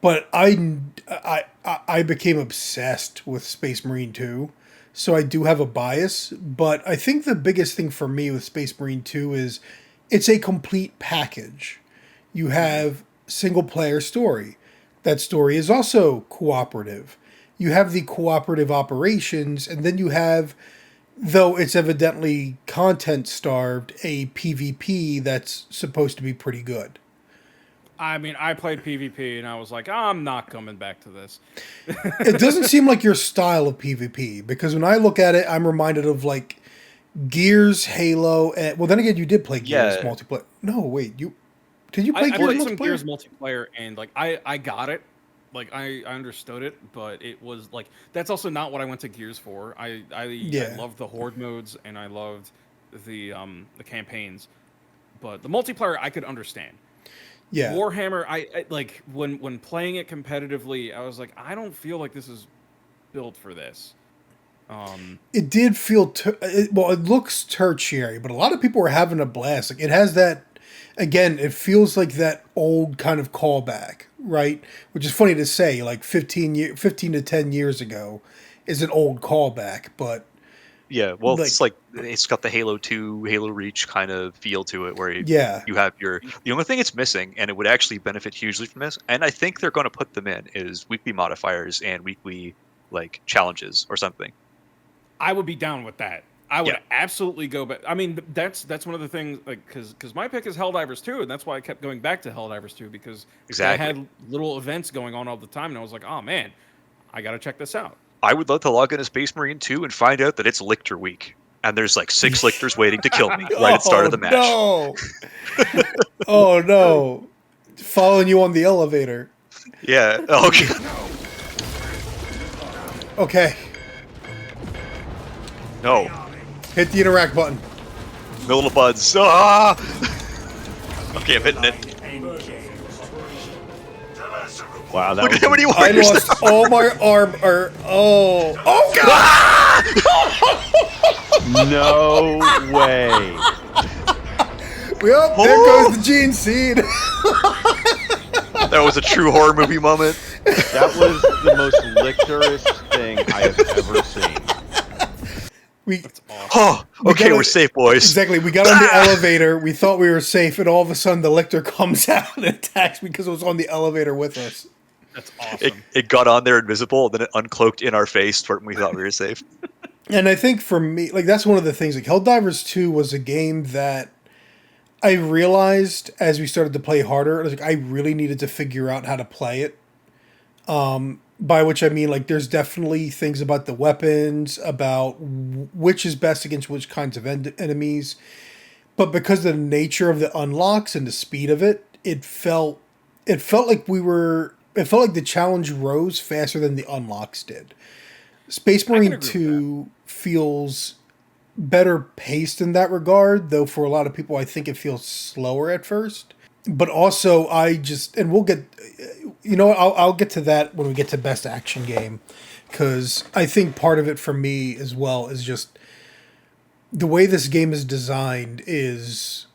[SPEAKER 1] but I became obsessed with Space Marine 2. So I do have a bias, but I think the biggest thing for me with Space Marine 2 is it's a complete package. You have single player story. That story is also cooperative. You have the cooperative operations, and then you have, though it's evidently content starved, a PvP that's supposed to be pretty good.
[SPEAKER 2] I mean, I played PvP and I was like, I'm not coming back to this.
[SPEAKER 1] It doesn't seem like your style of PvP because when I look at it, I'm reminded of like Gears, Halo, and well, then again, you did play Gears
[SPEAKER 3] Yeah.
[SPEAKER 1] multiplayer. No, wait, you did you play
[SPEAKER 2] I
[SPEAKER 1] Gears
[SPEAKER 2] played some
[SPEAKER 1] multiplayer?
[SPEAKER 2] Gears multiplayer and like I got it. Like I understood it, but it was like that's also not what I went to Gears for. I
[SPEAKER 1] Yeah.
[SPEAKER 2] loved the horde modes and I loved the campaigns. But the multiplayer I could understand.
[SPEAKER 1] Yeah.
[SPEAKER 2] Warhammer, I like when playing it competitively, I was like, I don't feel like this is built for this.
[SPEAKER 1] It did feel well. It looks tertiary, but a lot of people were having a blast. Like it has that. Again, it feels like that old kind of callback, right? Which is funny to say. Like 15 to 10 years ago, is an old callback, but
[SPEAKER 3] Yeah, well,
[SPEAKER 1] like
[SPEAKER 3] it's got the Halo 2, Halo Reach kind of feel to it, where
[SPEAKER 1] yeah,
[SPEAKER 3] you have the only thing it's missing, and it would actually benefit hugely from this, and I think they're going to put them in, is weekly modifiers and weekly like challenges or something.
[SPEAKER 2] I would be down with that. I would
[SPEAKER 3] Yeah.
[SPEAKER 2] absolutely go back. I mean, that's one of the things, like, because my pick is Helldivers 2, and that's why I kept going back to Helldivers 2, because
[SPEAKER 3] Exactly.
[SPEAKER 2] they had little events going on all the time, and I was like, oh man, I got to check this out.
[SPEAKER 3] I would love to log into Space Marine 2 and find out that it's Lictor week, and there's like 6 Lictors waiting to kill me right at the start of the match.
[SPEAKER 1] No. Oh no! Following you on the elevator.
[SPEAKER 3] Yeah. Okay.
[SPEAKER 1] Okay.
[SPEAKER 3] No.
[SPEAKER 1] Hit the interact button.
[SPEAKER 3] Middle of buds. Ah! Okay, I'm hitting it.
[SPEAKER 4] Wow, that
[SPEAKER 3] Look
[SPEAKER 4] was
[SPEAKER 3] at how many
[SPEAKER 1] I
[SPEAKER 3] warriors.
[SPEAKER 1] lost all my arm. Oh god!
[SPEAKER 4] no way.
[SPEAKER 1] Well, there goes the gene seed.
[SPEAKER 3] That was a true horror movie moment.
[SPEAKER 4] That was the most lictorous thing I have ever seen.
[SPEAKER 3] Oh, okay, we're safe, boys.
[SPEAKER 1] Exactly. We got on the elevator. We thought we were safe, and all of a sudden, the lictor comes out and attacks because it was on the elevator with us.
[SPEAKER 2] That's awesome.
[SPEAKER 3] It got on there invisible, and then it uncloaked in our face when we thought we were safe.
[SPEAKER 1] And I think for me, like that's one of the things. Like Helldivers 2 was a game that I realized as we started to play harder, like I really needed to figure out how to play it. By which I mean, like, there's definitely things about the weapons, about which is best against which kinds of enemies. But because of the nature of the unlocks and the speed of it, it felt like the challenge rose faster than the unlocks did. Space Marine 2 feels better paced in that regard, though for a lot of people, I think it feels slower at first. But also, we'll get, I'll get to that when we get to best action game, because I think part of it for me as well is just the way this game is designed is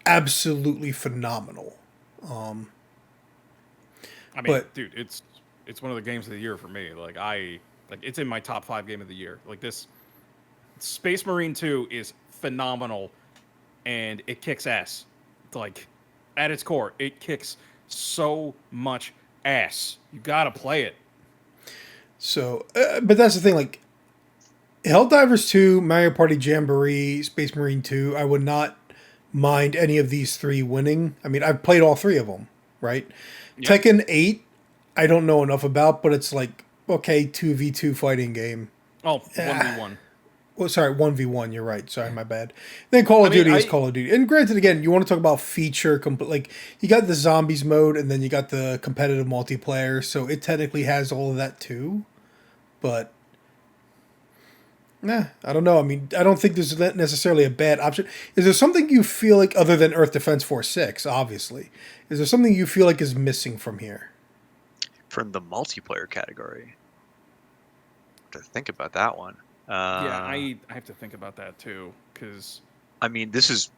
[SPEAKER 1] absolutely phenomenal.
[SPEAKER 2] I mean,
[SPEAKER 1] but-
[SPEAKER 2] dude, it's one of the games of the year for me. Like it's in my top 5 game of the year. Like this, Space Marine 2 is phenomenal, and it kicks ass. Like at its core, it kicks so much ass. You gotta play it.
[SPEAKER 1] So, but that's the thing, like, Helldivers 2, Mario Party Jamboree, Space Marine 2, I would not mind any of these 3 winning. I mean, I've played all 3 of them, right? Yep. Tekken 8, I don't know enough about, but it's like, okay, 2v2 fighting game.
[SPEAKER 2] Oh, 1v1.
[SPEAKER 1] Well, sorry, 1v1, you're right. Sorry, my bad. Then Call of Duty is Call of Duty. And granted, again, you want to talk about feature, like, you got the zombies mode, and then you got the competitive multiplayer, so it technically has all of that too. But, I don't know. I mean, I don't think there's necessarily a bad option. Is there something you feel like, other than Earth Defense Force 6, obviously, is there something you feel like is missing from here?
[SPEAKER 3] From the multiplayer category? To think about that one.
[SPEAKER 2] Yeah, I have to think about that too, because
[SPEAKER 3] I mean, there's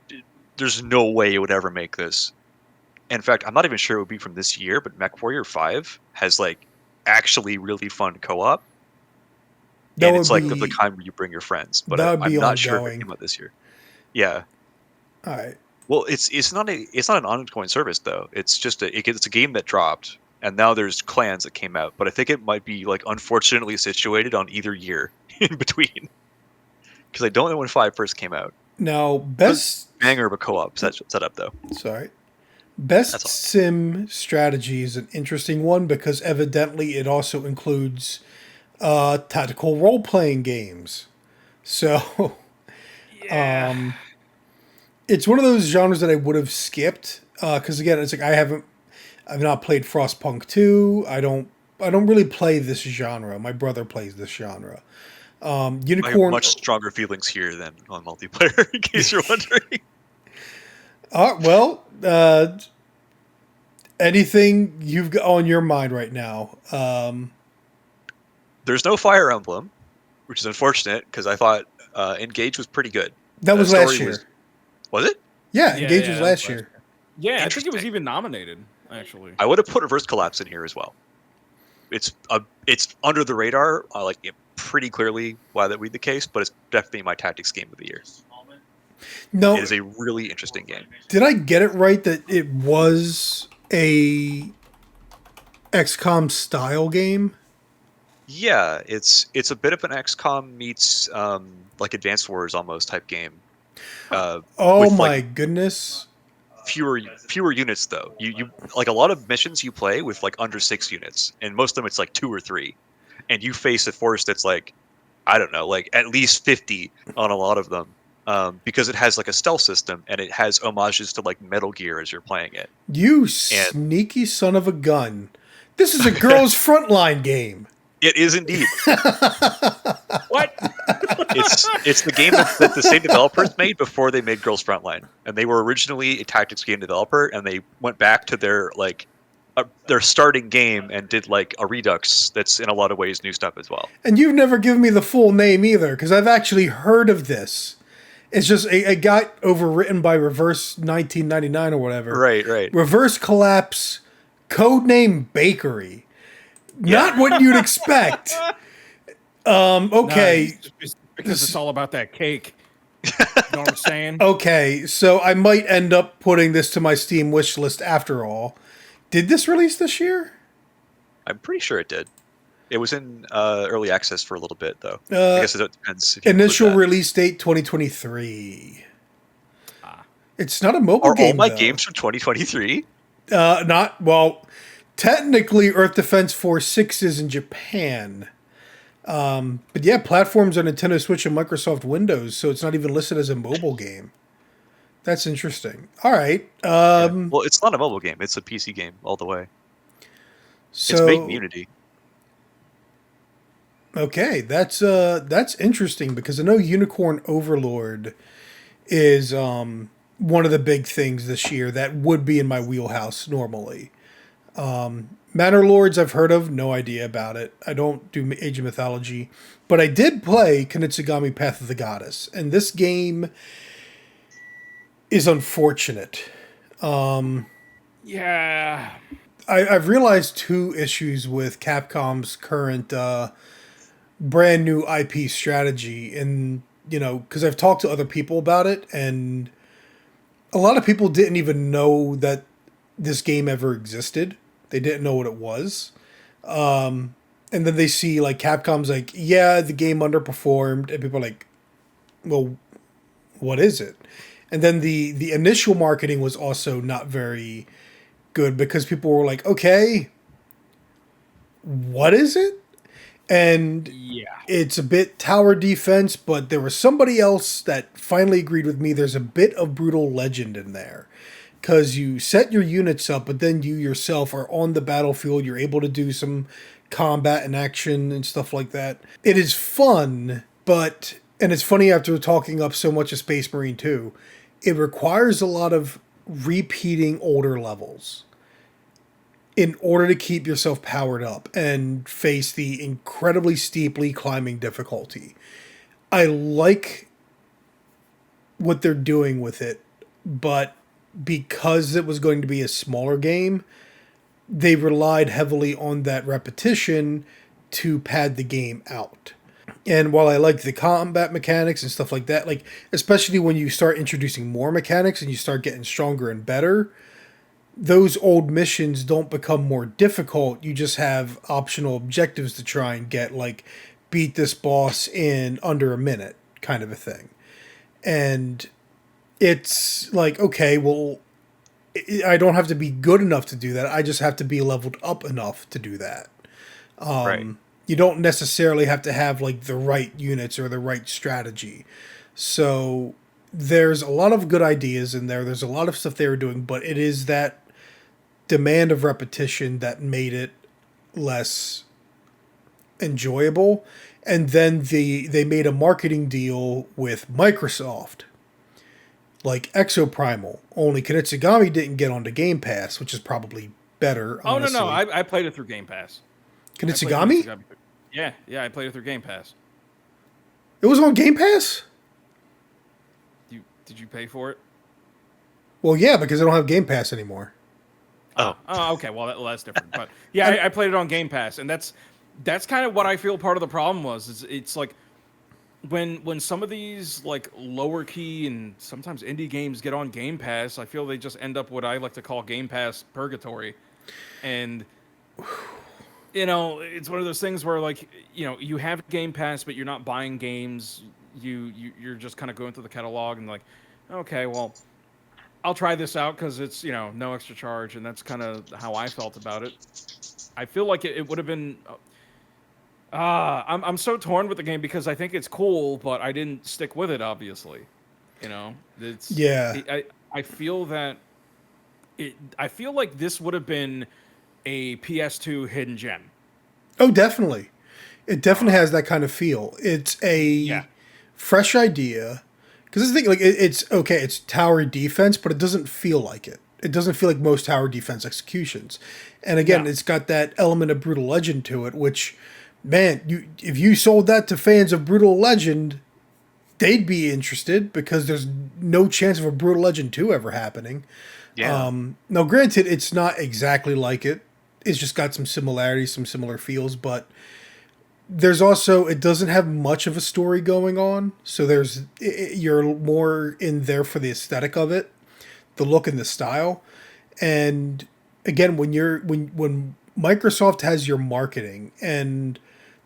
[SPEAKER 3] no way it would ever make this. In fact, I'm not even sure it would be from this year, but MechWarrior 5 has like actually really fun co-op. And it's like the kind where you bring your friends, but I'm not sure if it came out this year. Yeah.
[SPEAKER 1] All right.
[SPEAKER 3] Well, it's not an ongoing service though. It's just it's a game that dropped, and now there's clans that came out. But I think it might be like unfortunately situated on either year in between, because I don't know when 5 first came out.
[SPEAKER 1] Now, best
[SPEAKER 3] banger of a co-op set up though.
[SPEAKER 1] Sorry. Best sim strategy is an interesting one because evidently it also includes tactical role-playing games. So,
[SPEAKER 2] yeah.
[SPEAKER 1] It's one of those genres that I would have skipped because again, it's like I've not played Frostpunk 2. I don't really play this genre. My brother plays this genre. Unicorn.
[SPEAKER 3] I have much stronger feelings here than on multiplayer, in case you're wondering.
[SPEAKER 1] anything you've got on your mind right now?
[SPEAKER 3] There's no Fire Emblem, which is unfortunate because I thought Engage was pretty good.
[SPEAKER 1] That was
[SPEAKER 3] Story
[SPEAKER 1] last year.
[SPEAKER 3] Was it?
[SPEAKER 1] Yeah, Engage was
[SPEAKER 2] that
[SPEAKER 1] last year.
[SPEAKER 2] Yeah, I think it was
[SPEAKER 3] Interesting.
[SPEAKER 2] even nominated, actually.
[SPEAKER 3] I would have put Reverse Collapse in here as well. It's under the radar, pretty clearly why that would be the case, but it's definitely my tactics game of the year.
[SPEAKER 1] No,
[SPEAKER 3] It is a really interesting game.
[SPEAKER 1] did I get it right that it was a XCOM style game?
[SPEAKER 3] Yeah, it's a bit of an XCOM meets like Advanced Wars almost type game.
[SPEAKER 1] Oh
[SPEAKER 3] with,
[SPEAKER 1] my goodness.
[SPEAKER 3] Fewer units though. You like a lot of missions you play with like under 6 units, and most of them it's like 2 or 3, and you face a force that's like, I don't know, like at least 50 on a lot of them, because it has like a stealth system and it has homages to like Metal Gear as you're playing it.
[SPEAKER 1] You sneaky son of a gun. This is a girl's frontline game.
[SPEAKER 3] It is indeed.
[SPEAKER 2] What?
[SPEAKER 3] It's the game that the same developers made before they made Girls Frontline, and they were originally a tactics game developer, and they went back to their starting game and did like a redux that's in a lot of ways new stuff as well.
[SPEAKER 1] And you've never given me the full name either, because I've actually heard of this. It's just it got overwritten by Reverse 1999 or whatever.
[SPEAKER 3] Right.
[SPEAKER 1] Reverse Collapse, codename Bakery. Not what you'd expect. Okay.
[SPEAKER 2] No, it's because it's all about that cake. You know what I'm saying?
[SPEAKER 1] Okay, so I might end up putting this to my Steam wish list after all. Did this release this year?
[SPEAKER 3] I'm pretty sure it did. It was in early access for a little bit, though. I guess it depends. If you
[SPEAKER 1] Initial
[SPEAKER 3] include that.
[SPEAKER 1] release date 2023. It's not a mobile
[SPEAKER 3] Are
[SPEAKER 1] game.
[SPEAKER 3] all my
[SPEAKER 1] though.
[SPEAKER 3] games from 2023?
[SPEAKER 1] Not well. Technically, Earth Defense Force 6 is in Japan. But yeah, platforms are Nintendo Switch and Microsoft Windows, so it's not even listed as a mobile game. That's interesting. All right.
[SPEAKER 3] Well, it's not a mobile game; it's a PC game all the way.
[SPEAKER 1] So
[SPEAKER 3] It's made in Unity.
[SPEAKER 1] okay, that's interesting because I know Unicorn Overlord is one of the big things this year that would be in my wheelhouse normally. Manor Lords I've heard of, no idea about it. I don't do Age of Mythology, but I did play Kunitsugami Path of the Goddess, and this game is unfortunate.
[SPEAKER 2] Yeah.
[SPEAKER 1] I've realized 2 issues with Capcom's current brand new IP strategy, and because I've talked to other people about it, and a lot of people didn't even know that this game ever existed. They didn't know what it was. And then they see like Capcom's like, yeah, the game underperformed, and people are like, well, what is it? And then the initial marketing was also not very good because people were like, okay, what is it? And
[SPEAKER 2] Yeah.
[SPEAKER 1] it's a bit tower defense, but there was somebody else that finally agreed with me. There's a bit of brutal legend in there. Because you set your units up, but then you yourself are on the battlefield. You're able to do some combat and action and stuff like that. It is fun, and it's funny after talking up so much of Space Marine 2, it requires a lot of repeating older levels in order to keep yourself powered up and face the incredibly steeply climbing difficulty. I like what they're doing with it, but because it was going to be a smaller game, they relied heavily on that repetition to pad the game out. And while I like the combat mechanics and stuff like that, like especially when you start introducing more mechanics and you start getting stronger and better, those old missions don't become more difficult. You just have optional objectives to try and get, like beat this boss in under a minute kind of a thing. And it's like, okay, well, I don't have to be good enough to do that. I just have to be leveled up enough to do that.
[SPEAKER 3] Right.
[SPEAKER 1] You don't necessarily have to have like the right units or the right strategy. So there's a lot of good ideas in there. There's a lot of stuff they were doing, but it is that demand of repetition that made it less enjoyable. And then they made a marketing deal with Microsoft, like Exoprimal. Only Kunitsugami didn't get onto Game Pass, which is probably better.
[SPEAKER 2] Oh
[SPEAKER 1] Honestly.
[SPEAKER 2] no, I played it through Game Pass.
[SPEAKER 1] Kunitsugami?
[SPEAKER 2] Yeah, I played it through Game Pass.
[SPEAKER 1] It was on Game Pass?
[SPEAKER 2] Did you pay for it?
[SPEAKER 1] Well, yeah, because I don't have Game Pass anymore.
[SPEAKER 3] Oh.
[SPEAKER 2] Okay. Well, that's different. But yeah, I played it on Game Pass, and that's kind of what I feel part of the problem was. Is it's like when some of these like lower key and sometimes indie games get on Game Pass, I feel they just end up what I like to call Game Pass purgatory, and it's one of those things where like you have Game Pass, but you're not buying games. You're just kind of going through the catalog and like, okay, well, I'll try this out because it's no extra charge, and that's kind of how I felt about it. I feel like it would have been. I'm so torn with the game because I think it's cool, but I didn't stick with it. Obviously, it's I feel that I feel like this would have been a PS2 hidden gem.
[SPEAKER 1] Oh, definitely. It definitely has that kind of feel. It's a fresh idea. Because this thing, like, it's okay, it's tower defense, but it doesn't feel like it. It doesn't feel like most tower defense executions. And again, it's got that element of Brutal Legend to it, which, man, if you sold that to fans of Brutal Legend, they'd be interested because there's no chance of a Brutal Legend 2 ever happening.
[SPEAKER 3] Yeah.
[SPEAKER 1] Now, granted, it's not exactly like it. It's just got some similarities, some similar feels, but there's also, it doesn't have much of a story going on, so you're more in there for the aesthetic of it, the look and the style. And again, when Microsoft has your marketing, and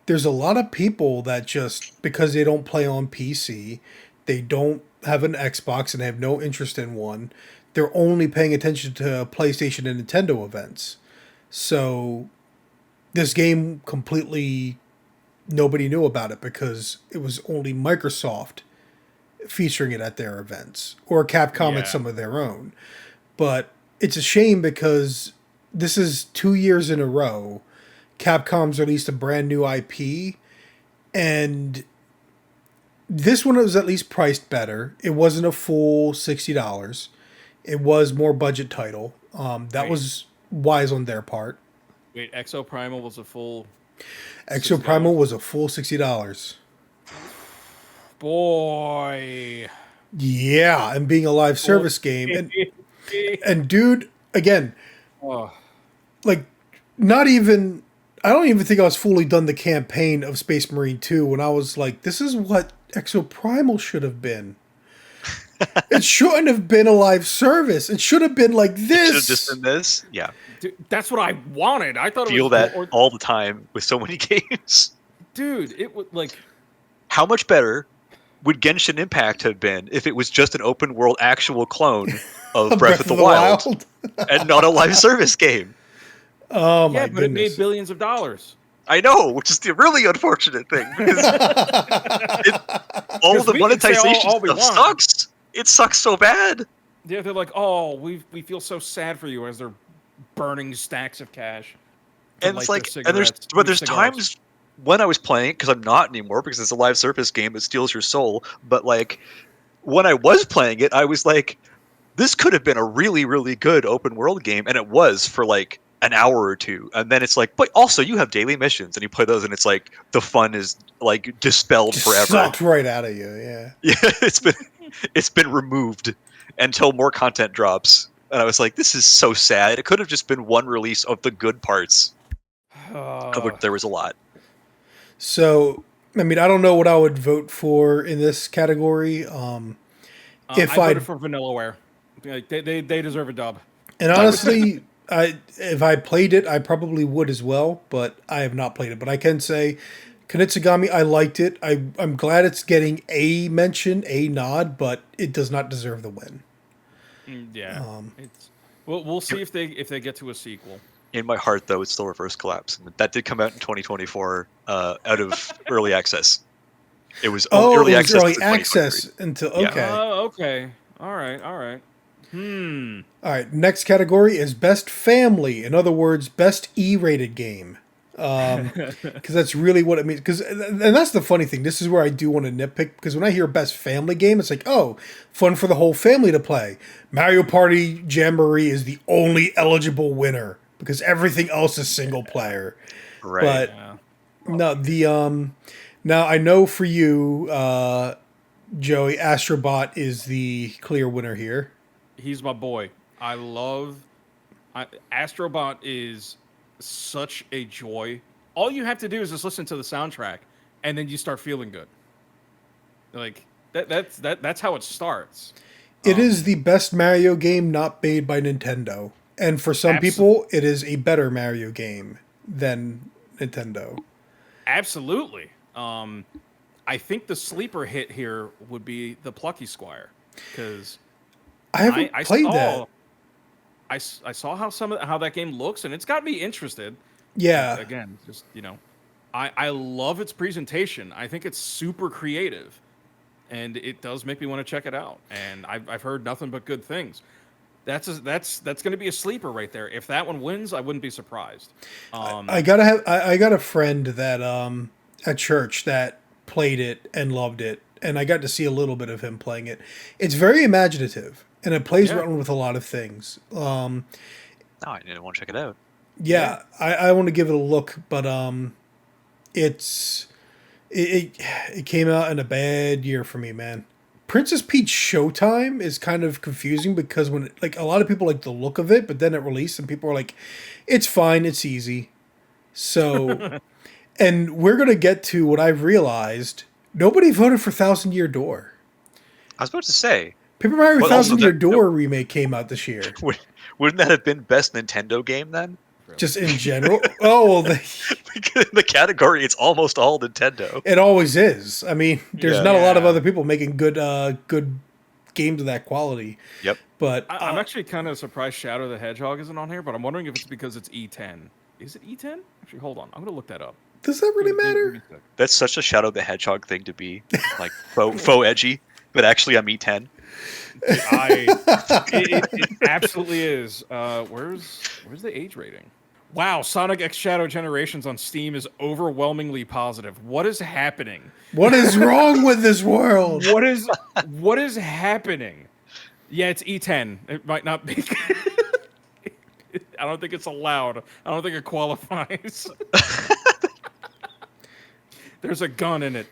[SPEAKER 1] there's a lot of people that just because they don't play on PC, they don't have an Xbox and they have no interest in one, they're only paying attention to PlayStation and Nintendo events. So this game completely, nobody knew about it because it was only Microsoft featuring it at their events or Capcom at some of their own. But it's a shame because this is 2 years in a row Capcom's released a brand new IP, and this one was at least priced better. It wasn't a full $60. It was more budget title. That was wise on their part.
[SPEAKER 2] Wait, Exo Primal was a full
[SPEAKER 1] Exo
[SPEAKER 2] $60?
[SPEAKER 1] Primal was a full $60.
[SPEAKER 2] Boy.
[SPEAKER 1] Yeah, and being a live service game. And dude, again, like, not even, I don't even think I was fully done the campaign of Space Marine 2 when I was like, this is what Exo Primal should have been. It shouldn't have been a live service. It should have been like this. It should have
[SPEAKER 3] just been this. Yeah.
[SPEAKER 2] Dude, that's what I wanted. I thought
[SPEAKER 3] feel that all the time with so many games.
[SPEAKER 2] Dude, it would like.
[SPEAKER 3] How much better would Genshin Impact have been if it was just an open world actual clone of Breath of the Wild and not a live service game?
[SPEAKER 1] Oh my
[SPEAKER 2] goodness. But it made billions of dollars.
[SPEAKER 3] I know, which is the really unfortunate thing because all the monetization stuff sucks. It sucks so bad.
[SPEAKER 2] Yeah, they're like, oh, we feel so sad for you as they're burning stacks of cash.
[SPEAKER 3] And it's like, and there's times when I was playing, because I'm not anymore because it's a live service game that steals your soul. But like, when I was playing it, I was like, this could have been a really, really good open world game, and it was for like an hour or two. And then it's like, but also you have daily missions, and you play those, and it's like the fun is like dispelled forever.
[SPEAKER 1] Sucked right out of you, yeah.
[SPEAKER 3] Yeah, it's been removed until more content drops. And I was like, this is so sad. It could have just been one release of the good parts, of which there was a lot.
[SPEAKER 1] So, I mean, I don't know what I would vote for in this category.
[SPEAKER 2] I voted for Vanillaware. Like, they deserve a dub.
[SPEAKER 1] And honestly, if I played it, I probably would as well, but I have not played it. But I can say, Kunitsugami, I liked it. I'm glad it's getting a mention, a nod, but it does not deserve the win.
[SPEAKER 2] Yeah, we'll see if they get to a sequel.
[SPEAKER 3] In my heart, though, it's still Reverse Collapse. That did come out in 2024 out of early access. It was early access.
[SPEAKER 1] Early access until okay.
[SPEAKER 2] Yeah. Okay. All right.
[SPEAKER 1] All right. Next category is Best Family. In other words, Best E-rated game. Because that's really what it means. And that's the funny thing. This is where I do want to nitpick, because when I hear Best Family Game, it's like, oh, fun for the whole family to play. Mario Party Jamboree is the only eligible winner because everything else is single player.
[SPEAKER 3] Right.
[SPEAKER 1] But
[SPEAKER 2] Yeah.
[SPEAKER 1] no, now I know for you, Joey, Astrobot is the clear winner here.
[SPEAKER 2] He's my boy. Astrobot is such a joy. All you have to do is just listen to the soundtrack, and then you start feeling good. Like that's how it starts.
[SPEAKER 1] It is the best Mario game not made by Nintendo. And for some people, it is a better Mario game than Nintendo.
[SPEAKER 2] Absolutely. I think the sleeper hit here would be the Plucky Squire, because
[SPEAKER 1] I haven't played that.
[SPEAKER 2] I saw how that game looks, and it's got me interested.
[SPEAKER 1] Yeah.
[SPEAKER 2] Again, just I love its presentation. I think it's super creative, and it does make me want to check it out. And I've heard nothing but good things. That's going to be a sleeper right there. If that one wins, I wouldn't be surprised.
[SPEAKER 1] I got a friend that at church that played it and loved it, and I got to see a little bit of him playing it. It's very imaginative, and it plays around with a lot of things.
[SPEAKER 3] I didn't want to check it out.
[SPEAKER 1] Yeah. I want to give it a look, but it came out in a bad year for me, man. Princess Peach Showtime is kind of confusing because when a lot of people like the look of it, but then it released and people are like, it's fine, it's easy. So, and we're going to get to what I've realized. Nobody voted for Thousand Year Door.
[SPEAKER 3] I was about to say.
[SPEAKER 1] Paper Mario Thousand Year Door remake came out this year.
[SPEAKER 3] Wouldn't that have been best Nintendo game then?
[SPEAKER 1] Just in general? Oh, well,
[SPEAKER 3] because in the category, it's almost all Nintendo.
[SPEAKER 1] It always is. I mean, there's not a lot of other people making good games of that quality.
[SPEAKER 3] Yep.
[SPEAKER 2] But I'm actually kind of surprised Shadow the Hedgehog isn't on here, but I'm wondering if it's because it's E10. Is it E10? Actually, hold on. I'm going to look that up.
[SPEAKER 1] Does that really matter?
[SPEAKER 3] That's such a Shadow the Hedgehog thing to be. Like, faux edgy, but actually I'm E10.
[SPEAKER 2] It absolutely is. Where's the age rating? Wow, Sonic X Shadow Generations on Steam is overwhelmingly positive. What is happening?
[SPEAKER 1] What is wrong with this world?
[SPEAKER 2] What is happening? Yeah, it's E10. It might not be. I don't think it's allowed. I don't think it qualifies. There's a gun in it.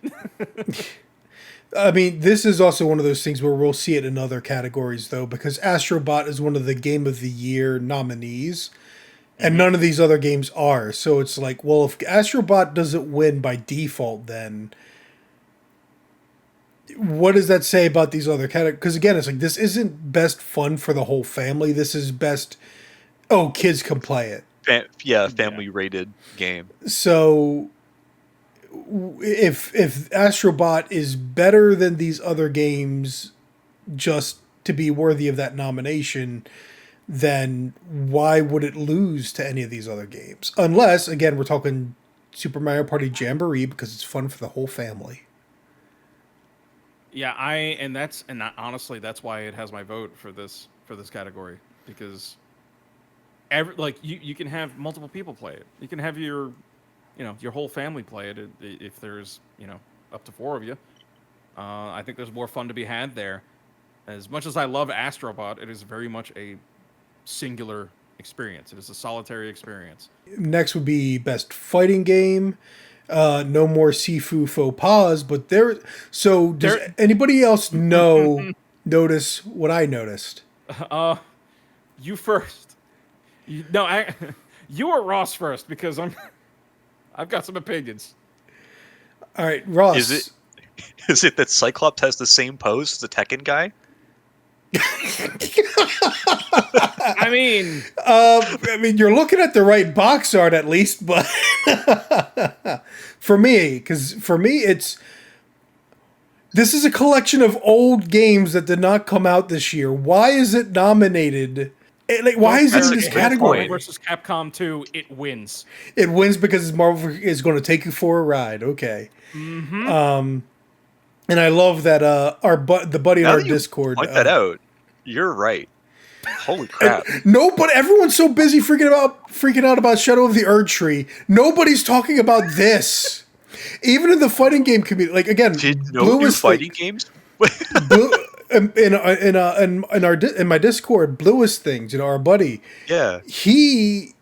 [SPEAKER 1] I mean, this is also one of those things where we'll see it in other categories, though, because Astrobot is one of the Game of the Year nominees, and none of these other games are. So it's like, well, if Astrobot doesn't win by default, then what does that say about these other categories? Because again, it's like, this isn't best fun for the whole family. This is best, kids can play it.
[SPEAKER 3] Family rated game.
[SPEAKER 1] So if Astrobot is better than these other games just to be worthy of that nomination, then why would it lose to any of these other games? Unless, again, we're talking Super Mario Party Jamboree because it's fun for the whole family.
[SPEAKER 2] Yeah, honestly, that's why it has my vote for this category, because you can have multiple people play it. You can have your whole family play it if there's, up to 4 of you. I think there's more fun to be had there. As much as I love Astrobot, it is very much a singular experience. It is a solitary experience. Next
[SPEAKER 1] would be Best Fighting Game. No more Sifu faux pas, but does anybody else notice what I noticed?
[SPEAKER 2] You first. You or Ross first, because I've got some opinions.
[SPEAKER 1] All right, Ross.
[SPEAKER 3] Is it that Cyclops has the same pose as the Tekken guy?
[SPEAKER 2] I mean,
[SPEAKER 1] you're looking at the right box art at least, but for me, this is a collection of old games that did not come out this year. Why is it nominated? Why is it in this category?
[SPEAKER 2] Marvel vs. Capcom 2, it wins.
[SPEAKER 1] It wins because Marvel is going to take you for a ride. Okay.
[SPEAKER 2] Mm-hmm.
[SPEAKER 1] And I love that the buddy in our Discord
[SPEAKER 3] point that out. You're right. Holy crap!
[SPEAKER 1] But everyone's so busy freaking out about Shadow of the Erdtree. Nobody's talking about this. Even in the fighting game community, like again,
[SPEAKER 3] fighting games.
[SPEAKER 1] In my Discord, Bluest Things, our buddy.
[SPEAKER 3] Yeah.
[SPEAKER 1] He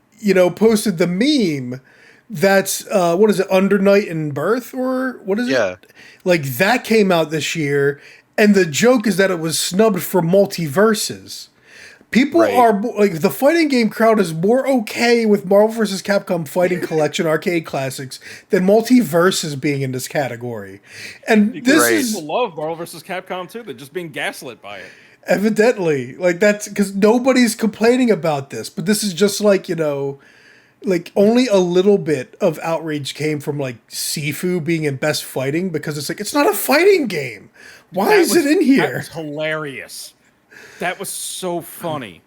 [SPEAKER 1] posted the meme that's what is it, Under Night and Birth, or what is
[SPEAKER 3] Yeah.
[SPEAKER 1] it? Like that came out this year, and the joke is that it was snubbed for multiverses. People
[SPEAKER 3] Right.
[SPEAKER 1] are like, the fighting game crowd is more okay with Marvel vs. Capcom Fighting Collection arcade classics than multiverses being in this category. And this
[SPEAKER 3] Right.
[SPEAKER 1] is
[SPEAKER 2] People love Marvel vs. Capcom too. They're just being gaslit by it.
[SPEAKER 1] evidently like that's because nobody's complaining about this, but this is just like like only a little bit of outrage came from like Sifu being in Best Fighting, because it's like, it's not a fighting game. Why is it in
[SPEAKER 2] That
[SPEAKER 1] here?
[SPEAKER 2] was hilarious. That was so funny.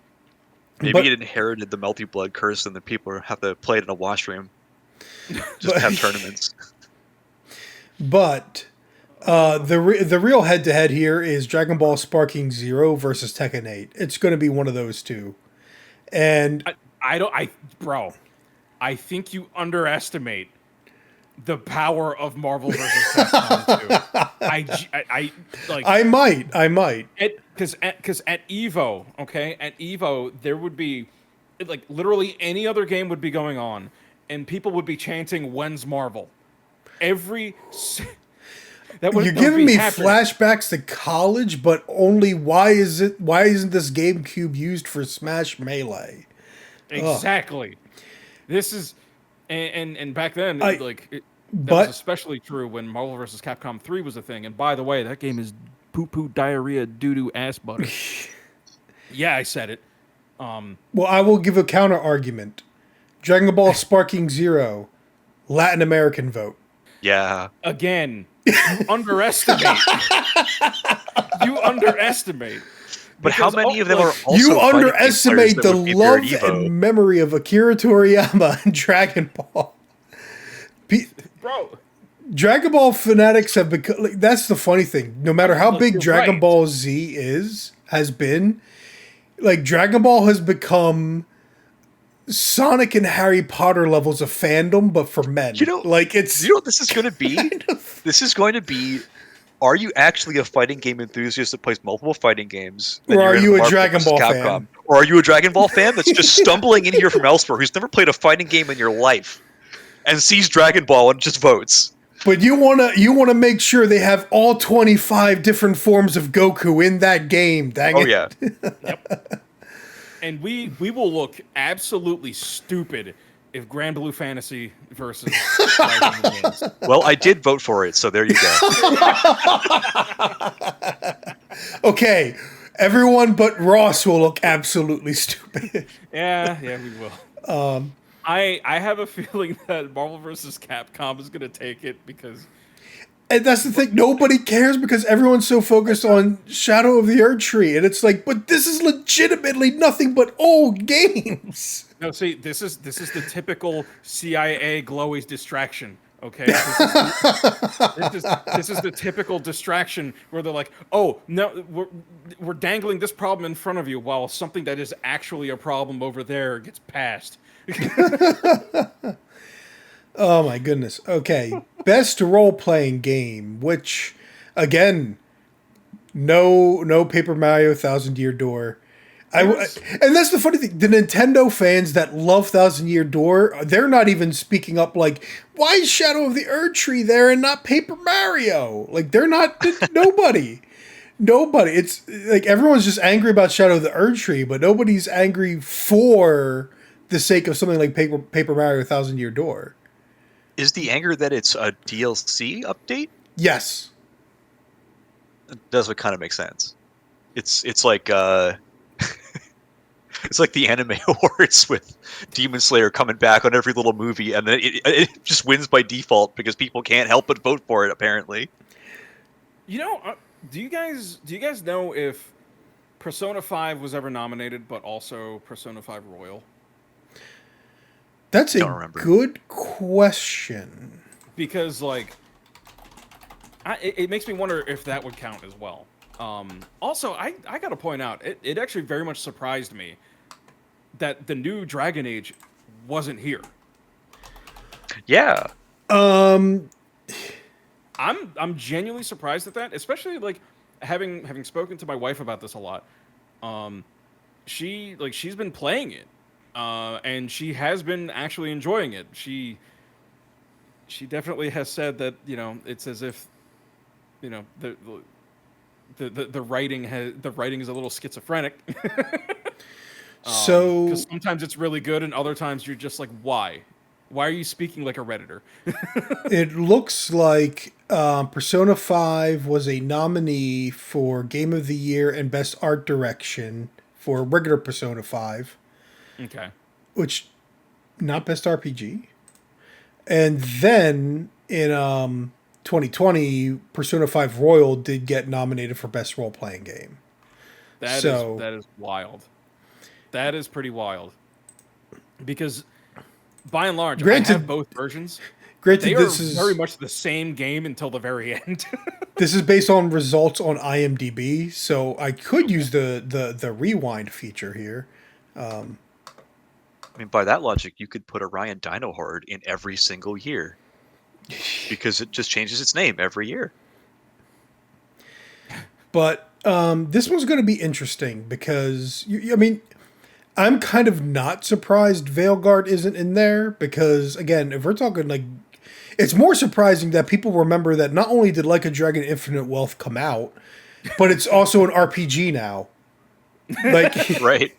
[SPEAKER 3] Maybe
[SPEAKER 1] But-
[SPEAKER 3] it inherited the Melty Blood curse, and the people have to play it in a washroom. Just have tournaments.
[SPEAKER 1] But the real head to head here is Dragon Ball Sparking Zero versus Tekken 8. It's going to be one of those two. And
[SPEAKER 2] Bro, I think you underestimate the power of Marvel vs. Capcom 2.
[SPEAKER 1] I might.
[SPEAKER 2] Because at Evo, okay, at Evo there would be like literally any other game would be going on, and people would be chanting "When's Marvel?" That would,
[SPEAKER 1] You're
[SPEAKER 2] that would
[SPEAKER 1] giving
[SPEAKER 2] be
[SPEAKER 1] me
[SPEAKER 2] happening.
[SPEAKER 1] flashbacks to college, but only why isn't this GameCube used for Smash Melee?
[SPEAKER 2] Exactly. This is and back then that
[SPEAKER 1] but-
[SPEAKER 2] was especially true when Marvel vs. Capcom 3 was a thing. And by the way, that game is poo-poo diarrhea doo-doo ass butter. Yeah, I said it.
[SPEAKER 1] Well, I will give a counter argument. Dragon Ball Sparking Zero, Latin American vote.
[SPEAKER 3] Yeah.
[SPEAKER 2] Again, you underestimate. You underestimate.
[SPEAKER 3] But how
[SPEAKER 2] Because,
[SPEAKER 3] many of them are also
[SPEAKER 1] You
[SPEAKER 3] fighting game
[SPEAKER 1] underestimate
[SPEAKER 3] players
[SPEAKER 1] the
[SPEAKER 3] that would be there at
[SPEAKER 1] love
[SPEAKER 3] Evo?
[SPEAKER 1] and memory of Akira Toriyama and Dragon Ball.
[SPEAKER 2] Bro,
[SPEAKER 1] Dragon Ball fanatics have become. Like, that's the funny thing. No matter how
[SPEAKER 2] Look,
[SPEAKER 1] big
[SPEAKER 2] you're
[SPEAKER 1] Dragon
[SPEAKER 2] right.
[SPEAKER 1] Ball Z has been, like Dragon Ball has become Sonic and Harry Potter levels of fandom, but for men. Like it's.
[SPEAKER 3] You know what this is going to be? This is going to be. Are you actually a fighting game enthusiast that plays multiple fighting games?
[SPEAKER 1] Or are
[SPEAKER 3] you're
[SPEAKER 1] you a
[SPEAKER 3] into Marvel
[SPEAKER 1] Dragon
[SPEAKER 3] vs.
[SPEAKER 1] Ball
[SPEAKER 3] Capcom?
[SPEAKER 1] fan?
[SPEAKER 3] Or are you a Dragon Ball fan that's just stumbling in here from elsewhere, who's never played a fighting game in your life, and sees Dragon Ball and just votes?
[SPEAKER 1] But you wanna make sure they have all 25 different forms of Goku in that game. Dang
[SPEAKER 3] Oh
[SPEAKER 1] it.
[SPEAKER 3] yeah.
[SPEAKER 2] and we will look absolutely stupid if Grand Blue Fantasy versus Rising Games.
[SPEAKER 3] Well, I did vote for it, so there you go.
[SPEAKER 1] Okay, everyone but Ross will look absolutely stupid.
[SPEAKER 2] Yeah, we will. I have a feeling that Marvel vs. Capcom is gonna take it because
[SPEAKER 1] And that's the thing, nobody cares because everyone's so focused on Shadow of the Erdtree, and it's like, but this is legitimately nothing but old games.
[SPEAKER 2] no, see, this is the typical CIA glowies distraction. Okay, this is the typical distraction where they're like, "Oh no, we're dangling this problem in front of you while something that is actually a problem over there gets passed."
[SPEAKER 1] Oh my goodness. Okay, best role-playing game, which, again, no Paper Mario Thousand Year Door. And that's the funny thing. The Nintendo fans that love Thousand Year Door, they're not even speaking up like, why is Shadow of the Erdtree there and not Paper Mario? Like, they're not, nobody. Nobody. It's like everyone's just angry about Shadow of the Erdtree, but nobody's angry for the sake of something like Paper Mario Thousand Year Door.
[SPEAKER 3] Is the anger that it's a DLC update?
[SPEAKER 1] Yes.
[SPEAKER 3] It does what kind of make sense. It's like it's like the anime awards with Demon Slayer coming back on every little movie, and then it just wins by default because people can't help but vote for it. Apparently,
[SPEAKER 2] You know, do you guys know if Persona 5 was ever nominated, but also Persona 5 Royal?
[SPEAKER 1] That's
[SPEAKER 3] Don't
[SPEAKER 1] a
[SPEAKER 3] remember.
[SPEAKER 1] good question.
[SPEAKER 2] Because like, it makes me wonder if that would count as well. Also, I got to point out, it actually very much surprised me that the new Dragon Age wasn't here.
[SPEAKER 3] yeah.
[SPEAKER 2] I'm genuinely surprised at that, especially like having spoken to my wife about this a lot. She's been playing it, and she has been actually enjoying it. She definitely has said that, you know, it's as if, you know, the writing is a little schizophrenic.
[SPEAKER 1] So
[SPEAKER 2] Because sometimes it's really good, and other times you're just like, why? Why are you speaking like a Redditor?
[SPEAKER 1] it looks like Persona 5 was a nominee for Game of the Year and Best Art Direction for regular Persona 5,
[SPEAKER 2] Okay.
[SPEAKER 1] which not Best RPG. And then in 2020, Persona 5 Royal did get nominated for Best Role Playing Game.
[SPEAKER 2] That is wild. That is pretty wild. Because by and large, I have both versions. They are very much the same game until the very end.
[SPEAKER 1] This is based on results on IMDb, so I could use the rewind feature here.
[SPEAKER 3] I mean, by that logic, you could put Orion Dino Horde in every single year because it just changes its name every year.
[SPEAKER 1] But this one's going to be interesting because, I mean, I'm kind of not surprised Veilguard isn't in there because, again, if we're talking like, it's more surprising that people remember that not only did Like a Dragon Infinite Wealth come out, but it's also an RPG now. Like,
[SPEAKER 3] right.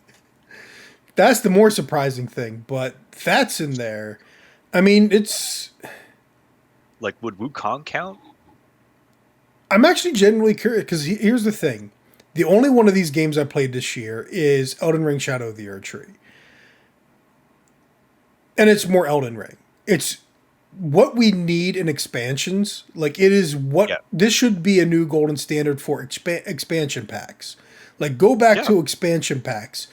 [SPEAKER 1] That's the more surprising thing, but that's in there. I mean, it's...
[SPEAKER 3] Like, would Wukong count?
[SPEAKER 1] I'm actually genuinely curious, because here's the thing. The only one of these games I played this year is Elden Ring Shadow of the Erdtree. And it's more Elden Ring. It's what we need in expansions. Like, it is what... Yeah. This should be a new golden standard for expansion packs. Like, go back to expansion packs.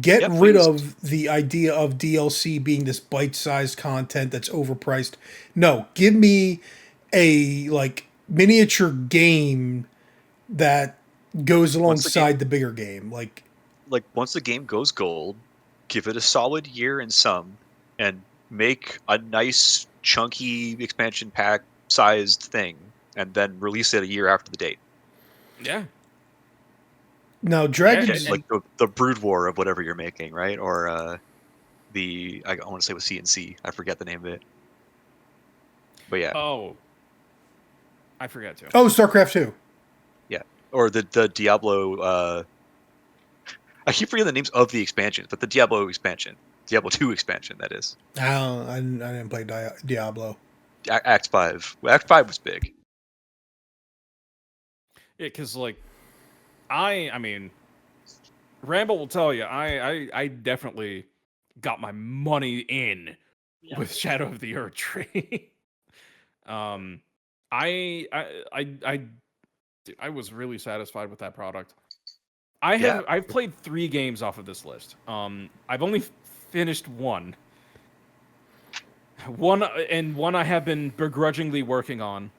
[SPEAKER 1] Get rid of the idea of DLC being this bite-sized content that's overpriced. No, give me a like miniature game that goes alongside the bigger game. Like
[SPEAKER 3] once the game goes gold, give it a solid year and some, and make a nice chunky expansion pack sized thing, and then release it a year after the date.
[SPEAKER 2] Yeah.
[SPEAKER 1] Now, Dragons...
[SPEAKER 3] like the Brood War of whatever you're making, right? Or I want to say with CNC. I forget the name of it. But yeah.
[SPEAKER 2] Oh. I forgot too.
[SPEAKER 1] Oh, StarCraft 2.
[SPEAKER 3] Yeah. Or the Diablo... I keep forgetting the names of the expansions, but the Diablo expansion. Diablo 2 expansion, that is.
[SPEAKER 1] I didn't play Diablo.
[SPEAKER 3] Act 5. Act 5 was big.
[SPEAKER 2] Yeah, because, like, I mean, Ramble will tell you, I definitely got my money in with Shadow of the Erdtree. I was really satisfied with that product. I've played 3 games off of this list. I've only finished one. One I have been begrudgingly working on.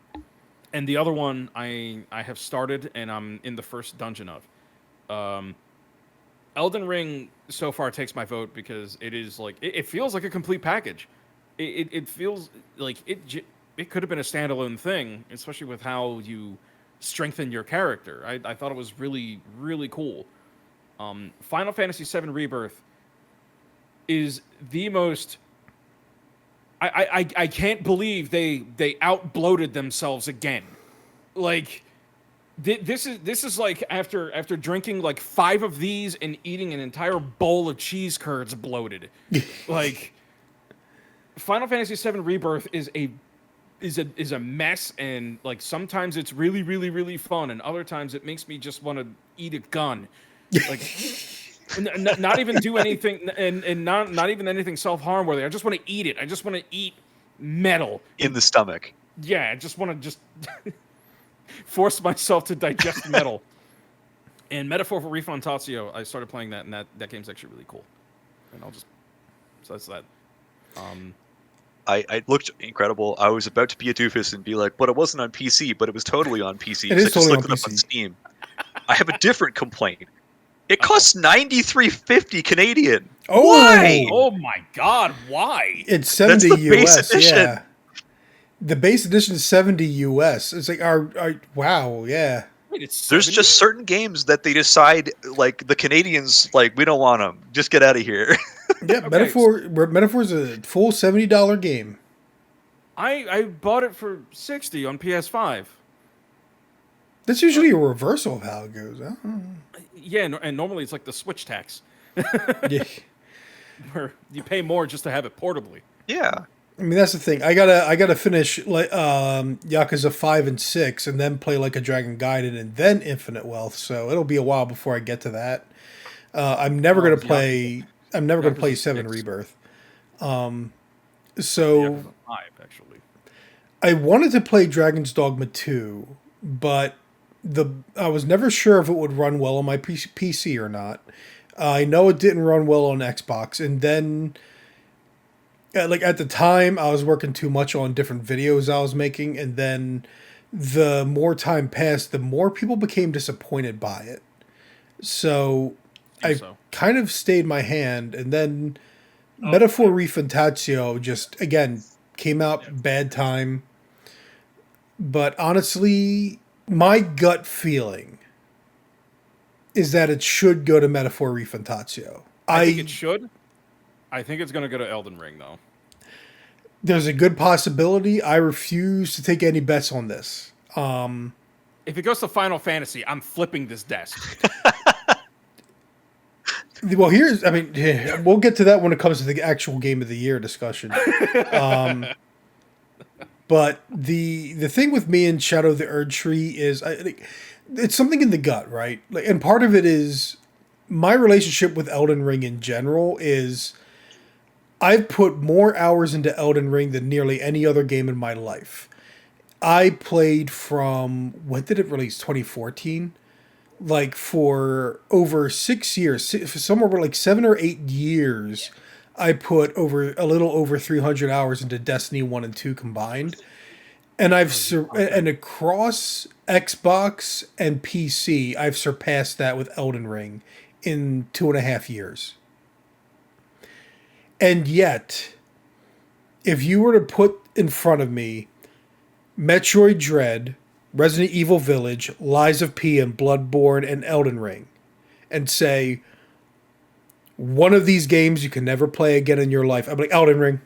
[SPEAKER 2] And the other one I have started, and I'm in the first dungeon of. Elden Ring so far takes my vote because it is like it feels like a complete package. It feels like it could have been a standalone thing, especially with how you strengthen your character. I thought it was really, really cool. Final Fantasy VII Rebirth is the most... I can't believe they out-bloated themselves again. Like, this is like after drinking like 5 of these and eating an entire bowl of cheese curds bloated. Like, Final Fantasy VII Rebirth is a mess, and like sometimes it's really, really, really fun, and other times it makes me just want to eat a gun. Like, not even do anything, and not even anything self-harm worthy. I just want to eat it. I just want to eat metal
[SPEAKER 3] in the stomach.
[SPEAKER 2] Yeah, I just want to force myself to digest metal. And Metaphor for Refund Tatsuo, I started playing that, and that game's actually really cool. And so that's that.
[SPEAKER 3] I looked incredible. I was about to be a doofus and be like, but it wasn't on PC, but it was totally on PC.
[SPEAKER 1] It is totally on
[SPEAKER 3] looked it
[SPEAKER 1] PC.
[SPEAKER 3] Up on Steam. I have a different complaint. It costs $93.50 Canadian.
[SPEAKER 1] Oh,
[SPEAKER 3] why?
[SPEAKER 2] Oh my God! Why?
[SPEAKER 1] It's $70
[SPEAKER 3] That's the
[SPEAKER 1] US.
[SPEAKER 3] base edition.
[SPEAKER 1] Yeah, the base edition is $70 US. It's like our wow, yeah.
[SPEAKER 2] Wait, it's
[SPEAKER 3] There's
[SPEAKER 2] $70?
[SPEAKER 3] just certain games that they decide, like the Canadians, like we don't want them. Just get out of here.
[SPEAKER 1] Yeah, Metaphor is a full $70 game.
[SPEAKER 2] I bought it for $60 on PS5.
[SPEAKER 1] That's usually a reversal of how it goes. Huh?
[SPEAKER 2] Yeah, and normally it's like the Switch tax,
[SPEAKER 1] Yeah.
[SPEAKER 2] where you pay more just to have it portably.
[SPEAKER 3] Yeah.
[SPEAKER 1] I mean, that's the thing. I gotta finish like Yakuza 5 and 6, and then play Like a Dragon Gaiden, and then Infinite Wealth. So it'll be a while before I get to that. I'm never gonna play. I'm never gonna play 7 Rebirth. So
[SPEAKER 2] Yakuza 5, actually.
[SPEAKER 1] I wanted to play Dragon's Dogma 2, but I was never sure if it would run well on my PC or not. I know it didn't run well on Xbox, and then like at the time I was working too much on different videos I was making, and then the more time passed, the more people became disappointed by it. So I kind of stayed my hand, and then Metaphor Refantatio just again came out bad time. But honestly, my gut feeling is that it should go to Metaphor Refantatio.
[SPEAKER 2] I think it should. I think it's going to go to Elden Ring, though.
[SPEAKER 1] There's a good possibility. I refuse to take any bets on this.
[SPEAKER 2] If it goes to Final Fantasy, I'm flipping this desk.
[SPEAKER 1] Well, we'll get to that when it comes to the actual Game of the Year discussion. But the thing with me and Shadow of the Erdtree is it's something in the gut, right? Like, and part of it is my relationship with Elden Ring in general is I've put more hours into Elden Ring than nearly any other game in my life. I played from, when did it release? 2014? Like for over 6 years, somewhere like 7 or 8 years, I put a little over 300 hours into Destiny 1 and 2 combined. And and across Xbox and PC, I've surpassed that with Elden Ring in 2.5 years. And yet, if you were to put in front of me Metroid Dread, Resident Evil Village, Lies of P, and Bloodborne, and Elden Ring, and say, one of these games you can never play again in your life, I'm like, Elden Ring.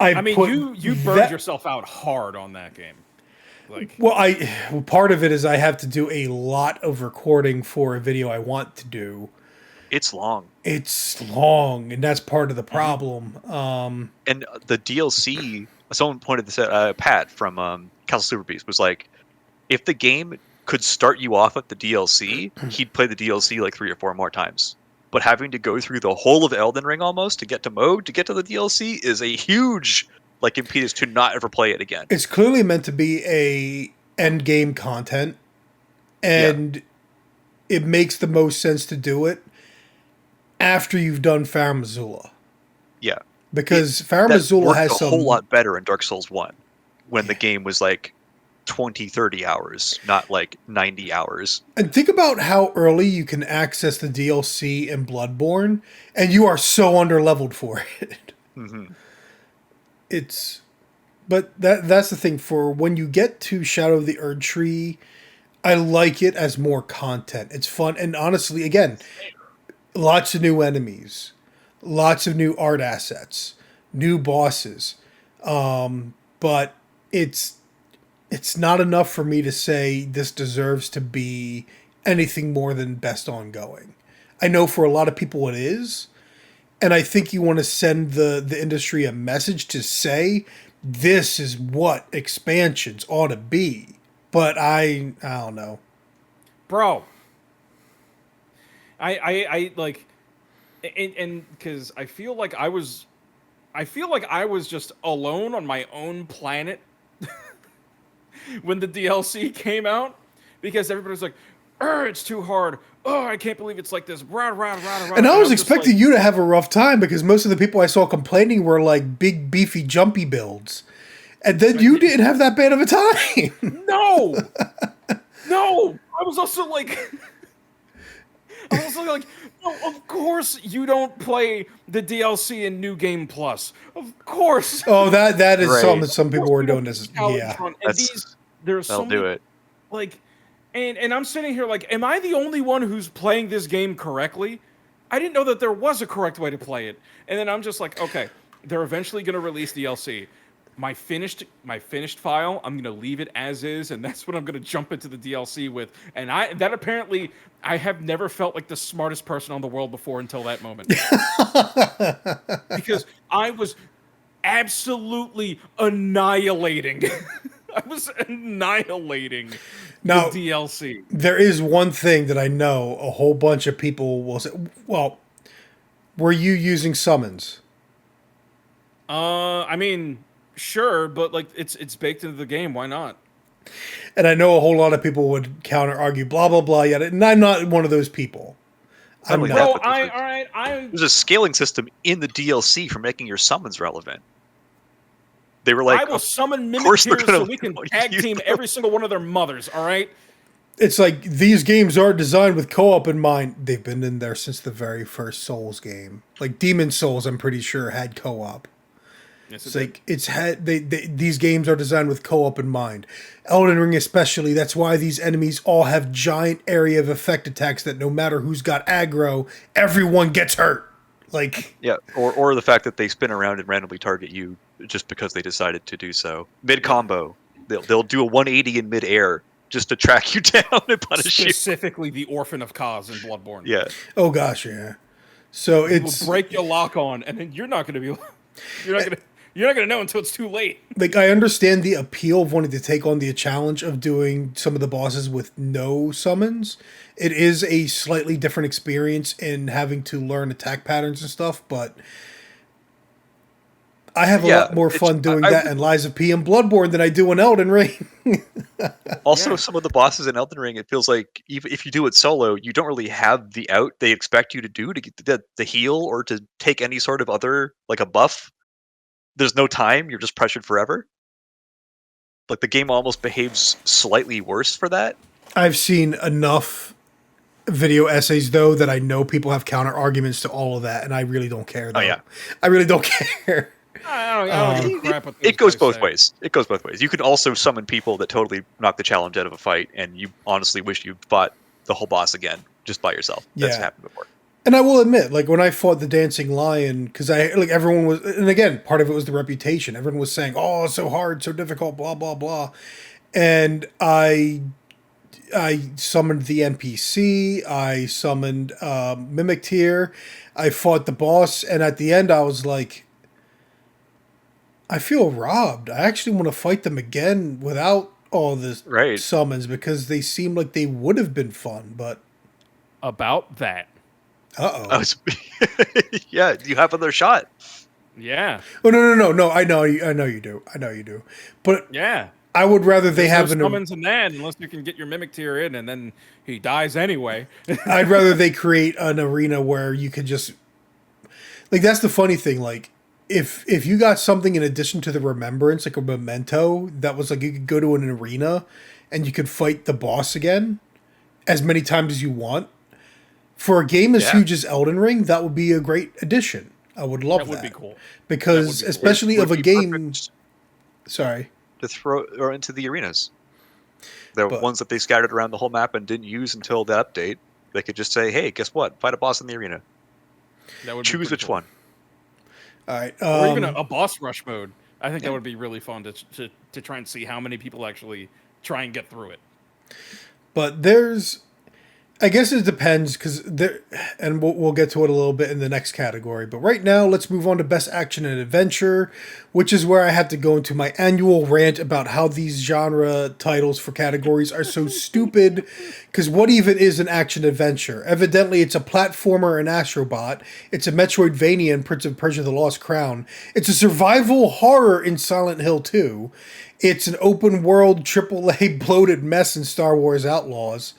[SPEAKER 2] You burned yourself out hard on that game.
[SPEAKER 1] Part of it is I have to do a lot of recording for a video I want to do.
[SPEAKER 3] It's long.
[SPEAKER 1] And that's part of the problem.
[SPEAKER 3] And the DLC, someone pointed this out, Pat from Castle Super Beast was like, if the game could start you off at the DLC, he'd play the DLC like 3 or 4 more times. But having to go through the whole of Elden Ring almost to get to the DLC is a huge impetus to not ever play it again.
[SPEAKER 1] It's clearly meant to be a end game content, and it makes the most sense to do it after you've done Farum Azula.
[SPEAKER 3] Yeah.
[SPEAKER 1] Because Farum Azula has
[SPEAKER 3] a whole lot better in Dark Souls 1 when the game was like 20, 30 hours, not like 90 hours. And
[SPEAKER 1] think about how early you can access the DLC in Bloodborne, and you are so underleveled for it.
[SPEAKER 3] Mm-hmm.
[SPEAKER 1] But that's the thing. For when you get to Shadow of the Erdtree, I like it as more content. It's fun, and honestly, again, lots of new enemies, lots of new art assets, new bosses. But it's not enough for me to say this deserves to be anything more than best ongoing. I know for a lot of people it is, and I think you want to send the industry a message to say this is what expansions ought to be. But I don't know.
[SPEAKER 2] Bro. I like, and because I feel like I was just alone on my own planet when the DLC came out, because everybody's like, it's too hard. Oh, I can't believe it's like this.
[SPEAKER 1] And I was expecting you to have a rough time, because most of the people I saw complaining were like big, beefy, jumpy builds. And then you didn't have that bad of a time.
[SPEAKER 2] No! No! I was also like, no, of course you don't play the DLC in New Game Plus. Of course.
[SPEAKER 1] Oh, that is something some people were doing this. Yeah.
[SPEAKER 2] And there's so many,
[SPEAKER 3] do it.
[SPEAKER 2] And I'm sitting here like, am I the only one who's playing this game correctly? I didn't know that there was a correct way to play it. And then I'm just like, okay, they're eventually going to release DLC. My finished file, I'm going to leave it as is, and that's what I'm going to jump into the DLC with. And that apparently, I have never felt like the smartest person on the world before until that moment. Because I was absolutely annihilating. I was annihilating
[SPEAKER 1] Now,
[SPEAKER 2] the DLC.
[SPEAKER 1] there is one thing that I know a whole bunch of people will say. Well, were you using summons?
[SPEAKER 2] I mean, sure, but like it's baked into the game. Why not?
[SPEAKER 1] And I know a whole lot of people would counter argue, blah blah blah. Yet, and I'm not one of those people. I'm
[SPEAKER 3] Not only
[SPEAKER 1] not.
[SPEAKER 3] that,
[SPEAKER 2] Bro,
[SPEAKER 3] but there's a scaling system in the DLC for making your summons relevant. They were like,
[SPEAKER 2] I will summon
[SPEAKER 3] course they're
[SPEAKER 2] Mimic
[SPEAKER 3] gonna
[SPEAKER 2] so we can
[SPEAKER 3] want
[SPEAKER 2] tag
[SPEAKER 3] you
[SPEAKER 2] team
[SPEAKER 3] to-
[SPEAKER 2] every single one of their mothers. All right.
[SPEAKER 1] It's like these games are designed with co-op in mind. They've been in there since the very first Souls game. Like Demon Souls, I'm pretty sure had co-op.
[SPEAKER 2] Yes,
[SPEAKER 1] It's like these games are designed with co-op in mind. Elden Ring especially, that's why these enemies all have giant area of effect attacks that no matter who's got aggro, everyone gets hurt. Like
[SPEAKER 3] yeah, or the fact that they spin around and randomly target you just because they decided to do so. Mid combo, they'll do a 180 in mid air just to track you down and punish you.
[SPEAKER 2] specifically the Orphan of Kaz in Bloodborne.
[SPEAKER 3] Yeah,
[SPEAKER 1] oh gosh, yeah. So
[SPEAKER 2] Will
[SPEAKER 1] it's
[SPEAKER 2] break your lock on, and then you're not going to be. You're not going to know until it's too late.
[SPEAKER 1] like I understand the appeal of wanting to take on the challenge of doing some of the bosses with no summons. It is a slightly different experience in having to learn attack patterns and stuff, but I have a lot more fun doing that in Lies of P and Bloodborne than I do in Elden Ring.
[SPEAKER 3] Also, some of the bosses in Elden Ring, it feels like even if you do it solo, you don't really have the out they expect you to do to get the heal or to take any sort of other, like a buff. There's no time. You're just pressured forever. Like the game almost behaves slightly worse for that.
[SPEAKER 1] I've seen enough video essays though that I know people have counter arguments to all of that, and I really don't care. Though.
[SPEAKER 3] Oh yeah,
[SPEAKER 1] I really don't care.
[SPEAKER 2] I don't give a crap what
[SPEAKER 3] it goes
[SPEAKER 2] those guys
[SPEAKER 3] both
[SPEAKER 2] say.
[SPEAKER 3] ways. It goes both ways. You can also summon people that totally knock the challenge out of a fight, and you honestly wish you fought the whole boss again just by yourself. That's
[SPEAKER 1] Yeah.
[SPEAKER 3] happened before.
[SPEAKER 1] And I will admit, like when I fought the Dancing Lion, because everyone was, and again, part of it was the reputation. Everyone was saying, "Oh, it's so hard, so difficult, blah blah blah," and I summoned the NPC. I summoned Mimic Tier. I fought the boss, and at the end, I was like, I feel robbed. I actually want to fight them again without all the
[SPEAKER 3] Right.
[SPEAKER 1] summons because they seem like they would have been fun, but
[SPEAKER 2] About that.
[SPEAKER 3] I was, yeah, you have another shot.
[SPEAKER 2] Yeah.
[SPEAKER 1] Oh no! I know you do. But
[SPEAKER 2] Yeah.
[SPEAKER 1] I would rather they have
[SPEAKER 2] no summons in that unless you can get your Mimic Tier in, and then he dies anyway.
[SPEAKER 1] I'd rather they create an arena where you could just like that's the funny thing. Like if you got something in addition to the remembrance, like a memento, that was like you could go to an arena and you could fight the boss again as many times as you want. For a game as huge as Elden Ring, that would be a great addition. I would love that.
[SPEAKER 2] That would be cool.
[SPEAKER 1] Because
[SPEAKER 2] cool.
[SPEAKER 1] especially
[SPEAKER 3] It
[SPEAKER 1] of
[SPEAKER 3] would
[SPEAKER 1] a
[SPEAKER 3] be
[SPEAKER 1] game.
[SPEAKER 3] perfect
[SPEAKER 1] Sorry.
[SPEAKER 3] to throw into the arenas. The
[SPEAKER 1] But-
[SPEAKER 3] ones that they scattered around the whole map and didn't use until the update. They could just say, "Hey, guess what? Fight a boss in the arena.
[SPEAKER 2] That would be
[SPEAKER 3] Choose
[SPEAKER 2] pretty
[SPEAKER 3] which
[SPEAKER 2] cool.
[SPEAKER 3] one."
[SPEAKER 1] All right.
[SPEAKER 2] Or even a boss rush mode. I think that would be really fun to try and see how many people actually try and get through it.
[SPEAKER 1] But there's, I guess it depends because there, and we'll get to it a little bit in the next category. But right now, let's move on to Best Action and Adventure, which is where I have to go into my annual rant about how these genre titles for categories are so stupid. Because what even is an action adventure? Evidently, it's a platformer in Astrobot. It's a Metroidvania in Prince of Persia: The Lost Crown. It's a survival horror in Silent Hill 2. It's an open world AAA bloated mess in Star Wars Outlaws.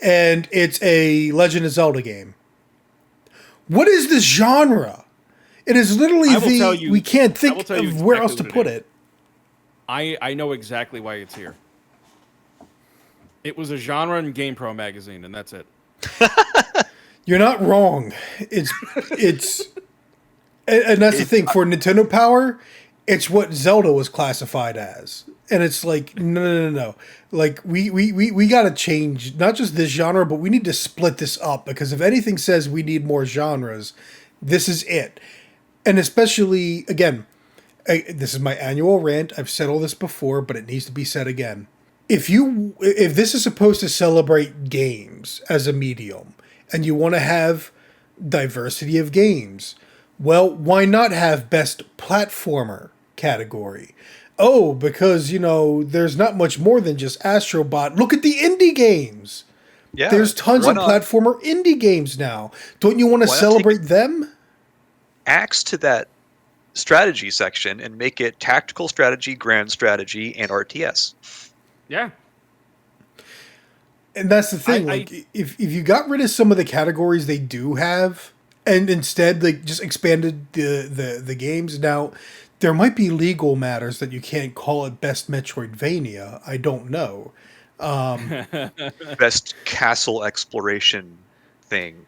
[SPEAKER 1] And it's a Legend of Zelda game. What is this genre? It is literally
[SPEAKER 2] I will tell you-
[SPEAKER 1] we can't
[SPEAKER 2] I will
[SPEAKER 1] think
[SPEAKER 2] tell you
[SPEAKER 1] of where else to
[SPEAKER 2] exactly what
[SPEAKER 1] put
[SPEAKER 2] it
[SPEAKER 1] it.
[SPEAKER 2] I know exactly why it's here. It was a genre in GamePro magazine, and that's it.
[SPEAKER 1] You're not wrong. It's and that's the thing for Nintendo Power. It's what Zelda was classified as, And it's like, no. Like, we got to change not just this genre, but we need to split this up, because if anything says we need more genres, this is it. And especially, again, this is my annual rant. I've said all this before, but it needs to be said again. If this is supposed to celebrate games as a medium, and you want to have diversity of games, well, why not have best platformer category? Oh, because, there's not much more than just Astrobot. Look at the indie games.
[SPEAKER 3] Yeah,
[SPEAKER 1] there's tons of
[SPEAKER 3] not?
[SPEAKER 1] platformer indie games now. Don't you want to celebrate them?
[SPEAKER 3] Axe to that strategy section and make it tactical strategy, grand strategy, and RTS.
[SPEAKER 2] Yeah.
[SPEAKER 1] And that's the thing. If you got rid of some of the categories they do have, and instead just expanded the games, now there might be legal matters that you can't call it best Metroidvania. I don't know.
[SPEAKER 3] Best castle exploration thing.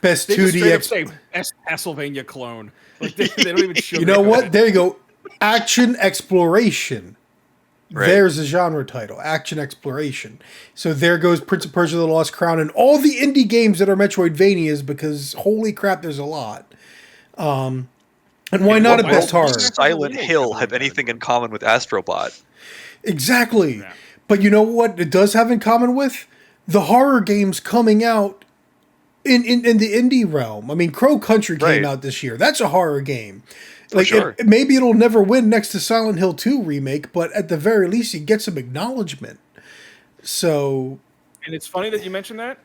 [SPEAKER 1] Best
[SPEAKER 2] they
[SPEAKER 1] 2D
[SPEAKER 2] just say best Castlevania clone. Like they don't even show.
[SPEAKER 1] You know what? There you go. Action exploration.
[SPEAKER 3] Right.
[SPEAKER 1] There's a genre title. Action exploration. So there goes Prince of Persia: The Lost Crown and all the indie games that are Metroidvanias, because holy crap, there's a lot. And why not a best horror?
[SPEAKER 3] Does Silent Hill have anything in common with Astrobot?
[SPEAKER 1] Exactly.
[SPEAKER 2] Yeah.
[SPEAKER 1] But you know what it does have in common with? The horror games coming out in the indie realm. I mean, Crow Country came out this year. That's a horror game. Like,
[SPEAKER 3] sure.
[SPEAKER 1] maybe it'll never win next to Silent Hill 2 remake, but at the very least, you get some acknowledgement. So...
[SPEAKER 2] And it's funny that you mentioned that.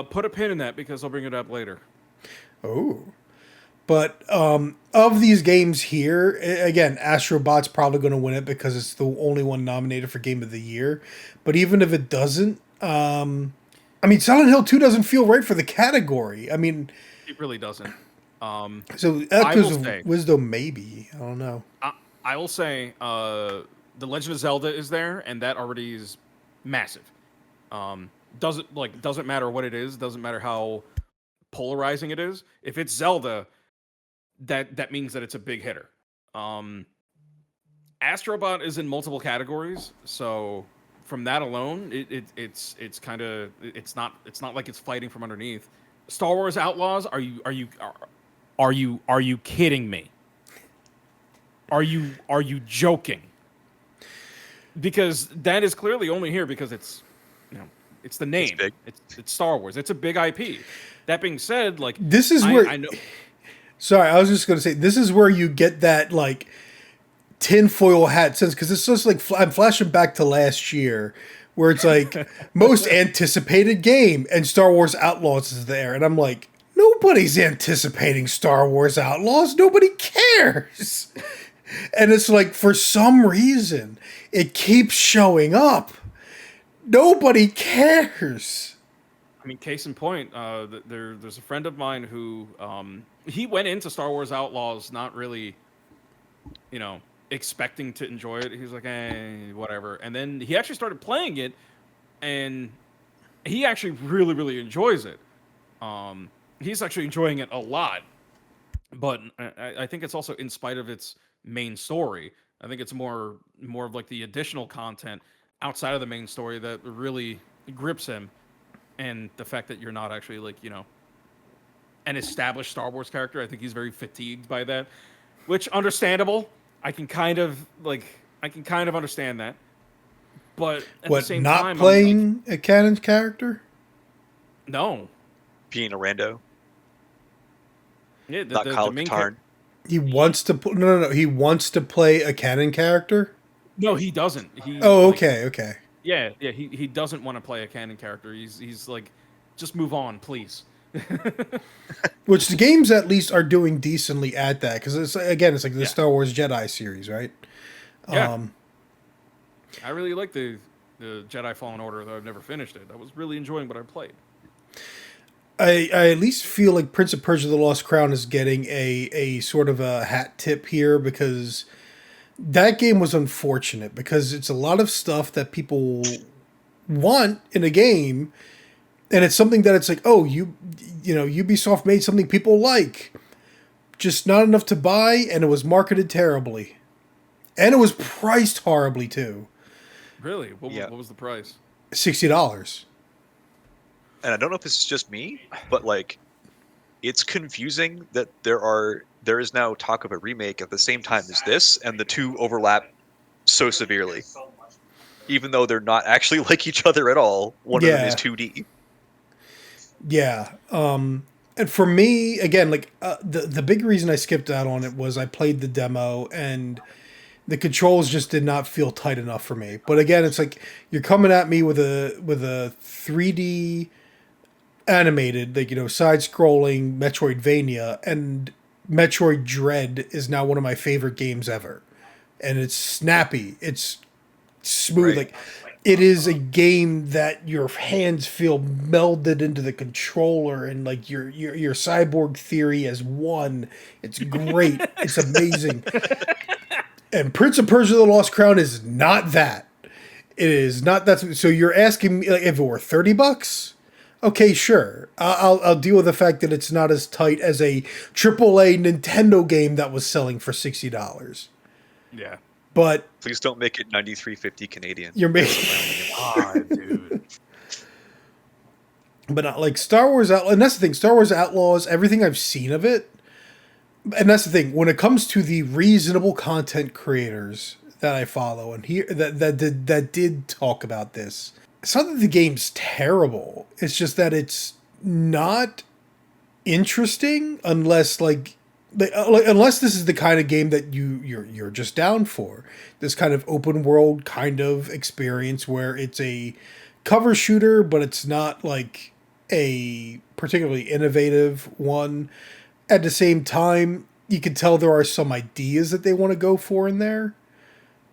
[SPEAKER 2] Put a pin in that, because I'll bring it up later.
[SPEAKER 1] Oh. But of these games here, again, Astrobot's probably going to win it because it's the only one nominated for Game of the Year. But even if it doesn't, Silent Hill 2 doesn't feel right for the category. I mean...
[SPEAKER 2] It really doesn't.
[SPEAKER 1] So Echoes of Wisdom, maybe. I don't know.
[SPEAKER 2] I will say The Legend of Zelda is there, and that already is massive. Doesn't matter what it is, doesn't matter how polarizing it is. If it's Zelda, that means that it's a big hitter. Astrobot is in multiple categories, so from that alone, it's not like it's fighting from underneath. Star Wars Outlaws, are you kidding me? Are you joking? Because that is clearly only here because it's the name. It's Star Wars. It's a big IP. That being said, like,
[SPEAKER 1] this is where
[SPEAKER 2] I know.
[SPEAKER 1] Sorry, I was just going to say, this is where you get that, like, tinfoil hat sense, because it's just like, I'm flashing back to last year, where it's like, most anticipated game, and Star Wars Outlaws is there, and I'm like, nobody's anticipating Star Wars Outlaws, nobody cares. And it's like, for some reason, it keeps showing up. Nobody cares.
[SPEAKER 2] I mean, case in point, there's a friend of mine who he went into Star Wars Outlaws not really, expecting to enjoy it. He was like, whatever. And then he actually started playing it, and he actually really, really enjoys it. He's actually enjoying it a lot. But I think it's also in spite of its main story. I think it's more of like the additional content outside of the main story that really grips him. And the fact that you're not actually like, an established Star Wars character, I think he's very fatigued by that, which understandable. I can kind of understand that. But at the same time,
[SPEAKER 1] not playing a canon character?
[SPEAKER 2] No.
[SPEAKER 3] Being a rando?
[SPEAKER 2] Yeah,
[SPEAKER 3] not Kyle Katarn.
[SPEAKER 1] He wants to no. He wants to play a canon character?
[SPEAKER 2] No, he doesn't.
[SPEAKER 1] Okay.
[SPEAKER 2] Yeah, he doesn't want to play a canon character. He's like, just move on, please.
[SPEAKER 1] Which the games at least are doing decently at that, because it's like the Star Wars Jedi series, right?
[SPEAKER 2] Yeah. I really like the Jedi Fallen Order, though I've never finished it. I was really enjoying what I played.
[SPEAKER 1] I at least feel like Prince of Persia: The Lost Crown is getting a sort of a hat tip here, because that game was unfortunate, because it's a lot of stuff that people want in a game, and it's something that it's like, oh, Ubisoft made something people like, just not enough to buy, and it was marketed terribly. And it was priced horribly too.
[SPEAKER 2] Really?
[SPEAKER 3] Yeah.
[SPEAKER 2] What was the price?
[SPEAKER 1] $60.
[SPEAKER 3] And I don't know if this is just me, but like, it's confusing that there is now talk of a remake at the same time as this, and the two overlap so severely, even though they're not actually like each other at all. One of them is 2D.
[SPEAKER 1] Yeah. And for me, again, like the big reason I skipped out on it was I played the demo and the controls just did not feel tight enough for me. But again, it's like you're coming at me with a 3D animated, like, side scrolling Metroidvania, and Metroid Dread is now one of my favorite games ever. And it's snappy. It's smooth.
[SPEAKER 3] Right.
[SPEAKER 1] Like, it is a game that your hands feel melded into the controller, and like your cyborg theory as one. It's great. It's amazing. And Prince of Persia: The Lost Crown is not that. It is not that. So you're asking me, like, if it were $30, okay, sure. I'll deal with the fact that it's not as tight as a AAA Nintendo game that was selling for $60.
[SPEAKER 2] Yeah.
[SPEAKER 1] But
[SPEAKER 3] Please don't make it 93.50 Canadian.
[SPEAKER 1] you're making.
[SPEAKER 2] God, dude.
[SPEAKER 1] But not like Star Wars Outlaws. And that's the thing. Star Wars Outlaws, everything I've seen of it. And that's the thing. When it comes to the reasonable content creators that I follow and here that did talk about this, it's not that the game's terrible. It's just that it's not interesting unless unless this is the kind of game that you're just down for. This kind of open world kind of experience where it's a cover shooter, but it's not like a particularly innovative one. At the same time, you can tell there are some ideas that they want to go for in there,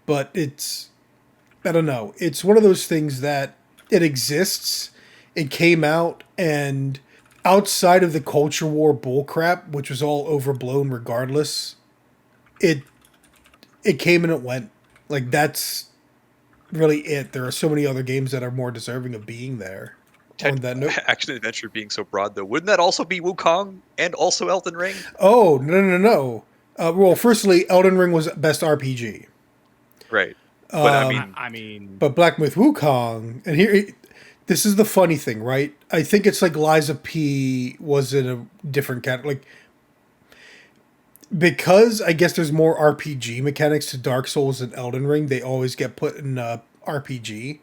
[SPEAKER 1] but I don't know. It's one of those things that it exists. It came out, and outside of the culture war bullcrap, which was all overblown regardless, it came and it went. Like, that's really it. There are so many other games that are more deserving of being there. On that note,
[SPEAKER 3] Action adventure being so broad, though, wouldn't that also be Wukong and also Elden Ring?
[SPEAKER 1] oh no. Well, firstly, Elden Ring was best RPG.
[SPEAKER 3] Right. But
[SPEAKER 2] I mean,
[SPEAKER 1] But Black Myth Wukong, and here, this is the funny thing, right? I think it's like Liza P was in a different category. Like, because I guess there's more RPG mechanics to Dark Souls and Elden Ring, they always get put in RPG.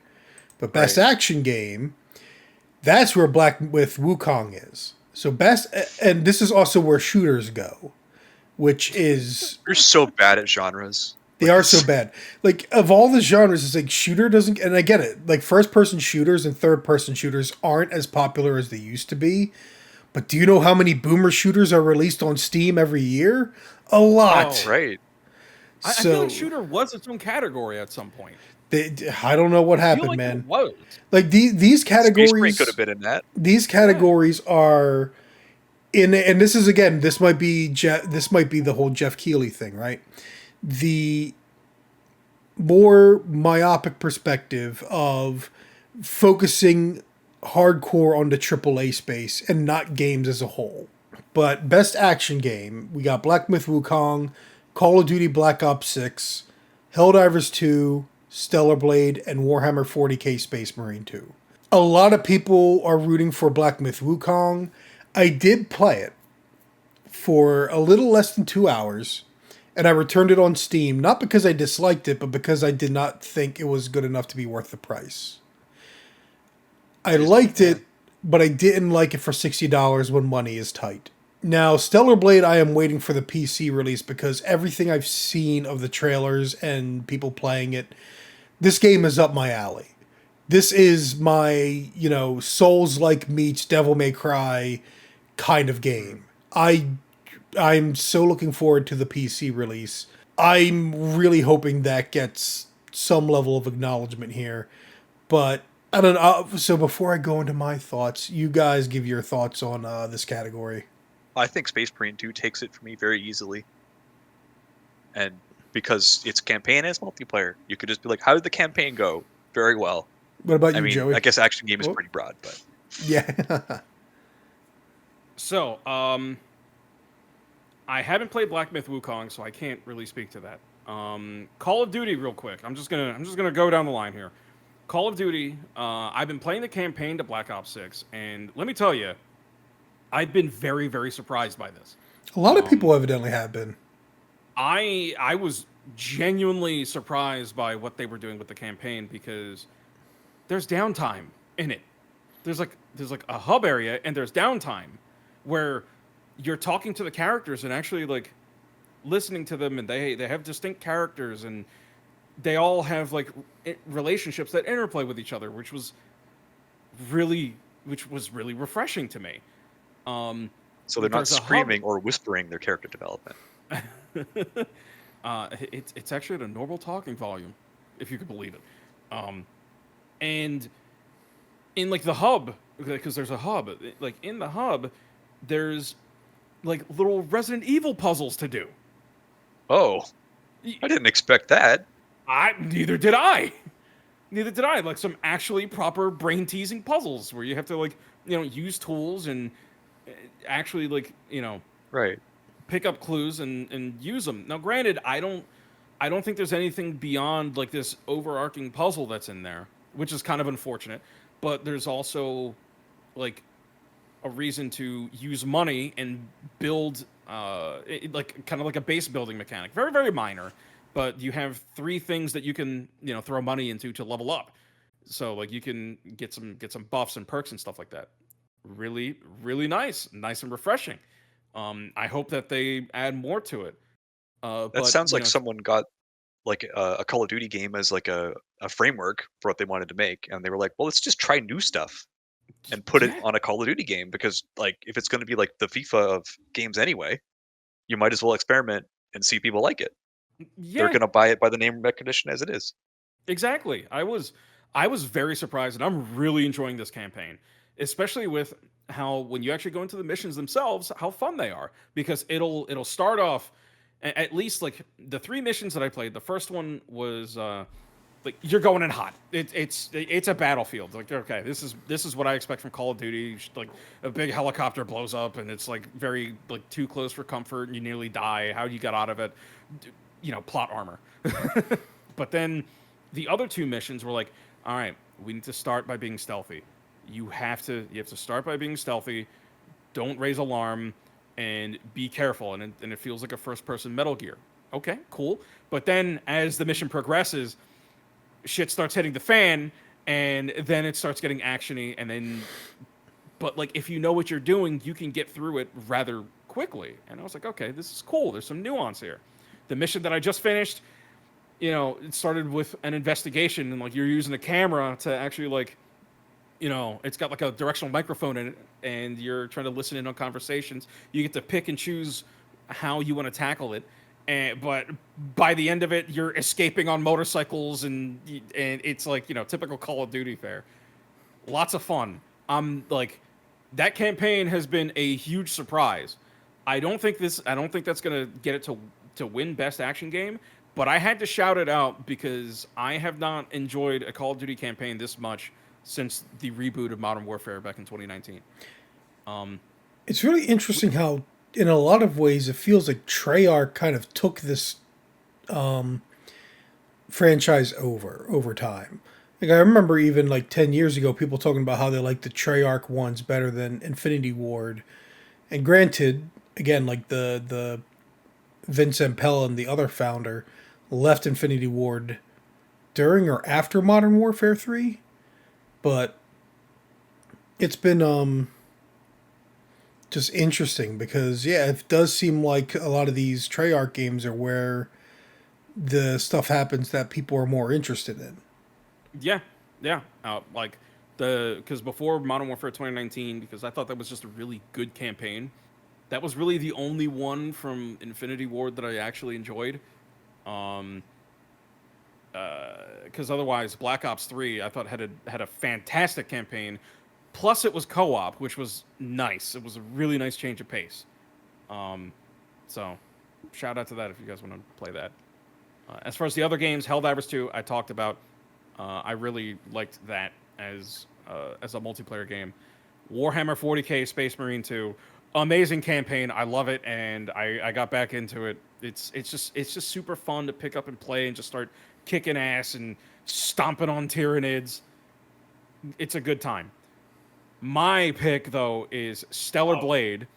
[SPEAKER 1] But best action game, that's where Black Myth Wukong is. So best, and this is also where shooters go, which is...
[SPEAKER 3] You're so bad at genres.
[SPEAKER 1] They are so bad. Like, of all the genres, it's like shooter doesn't... And I get it. Like, first-person shooters and third-person shooters aren't as popular as they used to be. But do you know how many boomer shooters are released on Steam every year? A lot.
[SPEAKER 3] Oh, right.
[SPEAKER 2] I feel like shooter was its own category at some point.
[SPEAKER 1] I don't know what happened,
[SPEAKER 2] like
[SPEAKER 1] man.
[SPEAKER 2] It was.
[SPEAKER 1] Like, these categories...
[SPEAKER 3] Space Marine could have been in that.
[SPEAKER 1] These categories are... And this is, again, this might be the whole Jeff Keighley thing, right? The more myopic perspective of focusing hardcore on the AAA space and not games as a whole. But best action game, we got Black Myth Wukong, Call of Duty Black Ops 6, Helldivers 2, Stellar Blade, and Warhammer 40k Space Marine 2. A lot of people are rooting for Black Myth Wukong. I did play it for a little less than 2 hours, and I returned it on Steam, not because I disliked it, but because I did not think it was good enough to be worth the price. I liked it, but I didn't like it for $60 when money is tight. Now, Stellar Blade, I am waiting for the PC release because everything I've seen of the trailers and people playing it, this game is up my alley. This is my, Souls-like meets Devil May Cry kind of game. I'm so looking forward to the PC release. I'm really hoping that gets some level of acknowledgement here. But I don't know. So before I go into my thoughts, you guys give your thoughts on this category.
[SPEAKER 3] I think Space Marine 2 takes it for me very easily. And because it's campaign and it's multiplayer, you could just be like, how did the campaign go? Very well.
[SPEAKER 1] What about you, Joey?
[SPEAKER 3] I guess action game is pretty broad, but...
[SPEAKER 1] Yeah.
[SPEAKER 2] So, I haven't played Black Myth Wukong, so I can't really speak to that. Call of Duty, real quick. I'm just gonna go down the line here. Call of Duty. I've been playing the campaign to Black Ops 6, and let me tell you, I've been very, very surprised by this.
[SPEAKER 1] A lot of people evidently have been.
[SPEAKER 2] I was genuinely surprised by what they were doing with the campaign because there's downtime in it. There's like a hub area and there's downtime where you're talking to the characters and actually like listening to them, and they have distinct characters and they all have like relationships that interplay with each other, which was really refreshing to me.
[SPEAKER 3] So they're not
[SPEAKER 2] there's a hub-
[SPEAKER 3] screaming or whispering their character development.
[SPEAKER 2] It's actually at a normal talking volume, if you could believe it. And in like the hub, because there's a hub, like in the hub, there's like little Resident Evil puzzles to do.
[SPEAKER 3] Oh, I didn't expect that.
[SPEAKER 2] Neither did I. Neither did I. Like some actually proper brain teasing puzzles where you have to like, use tools and actually like,
[SPEAKER 3] Right.
[SPEAKER 2] pick up clues and use them. Now, granted, I don't think there's anything beyond like this overarching puzzle that's in there, which is kind of unfortunate. But there's also like a reason to use money and build like kind of like a base building mechanic. Very, very minor, but you have 3 things that you can throw money into to level up. So like you can get some buffs and perks and stuff like that. Really, really nice and refreshing. I hope that they add more to it.
[SPEAKER 3] That sounds like someone got like a Call of Duty game as like a framework for what they wanted to make, and they were like, well, let's just try new stuff and put it on a Call of Duty game, because like if it's going to be like the FIFA of games anyway, you might as well experiment and see if people like it.
[SPEAKER 2] Yeah,
[SPEAKER 3] They're going to buy it by the name recognition as it is.
[SPEAKER 2] exactly. I was very surprised, and I'm really enjoying this campaign, especially with how when you actually go into the missions themselves, how fun they are. Because it'll start off, at least like the 3 missions that I played. The first one was like you're going in hot. It's a battlefield. Like, okay, this is what I expect from Call of Duty. Like a big helicopter blows up, and it's like very like too close for comfort, and you nearly die. How you got out of it? Plot armor. But then the other 2 missions were like, all right, we need to start by being stealthy. You have to start by being stealthy. Don't raise alarm and be careful. And it feels like a first-person Metal Gear. Okay, cool. But then as the mission progresses, shit starts hitting the fan, and then it starts getting actiony. And then, but like if you know what you're doing, you can get through it rather quickly. And I was like, okay, this is cool. There's some nuance here. The mission that I just finished, it started with an investigation, and like you're using a camera to actually like, it's got like a directional microphone in it, and you're trying to listen in on conversations. You get to pick and choose how you want to tackle it, but by the end of it, you're escaping on motorcycles, and it's like typical Call of Duty fare. Lots of fun. Like that campaign has been a huge surprise. I don't think that's gonna get it to win Best Action Game, but I had to shout it out because I have not enjoyed a Call of Duty campaign this much since the reboot of Modern Warfare back in 2019.
[SPEAKER 1] It's really interesting how, in a lot of ways, it feels like Treyarch kind of took this franchise over time. Like I remember even like 10 years ago, people talking about how they like the Treyarch ones better than Infinity Ward. And granted, again, like the Vince Zampella and the other founder left Infinity Ward during or after Modern Warfare 3, but it's been just interesting because it does seem like a lot of these Treyarch games are where the stuff happens that people are more interested in.
[SPEAKER 2] Yeah. Like because before Modern Warfare 2019, because I thought that was just a really good campaign. That was really the only one from Infinity Ward that I actually enjoyed. Because otherwise, Black Ops 3 I thought had a fantastic campaign. Plus, it was co-op, which was nice. It was a really nice change of pace. So, shout out to that if you guys want to play that. As far as the other games, Helldivers 2, I talked about. I really liked that as a multiplayer game. Warhammer 40k Space Marine 2. amazing campaign. I love it, and I got back into it. It's just super fun to pick up and play and just start kicking ass and stomping on Tyranids. It's a good time. My pick though is Stellar Blade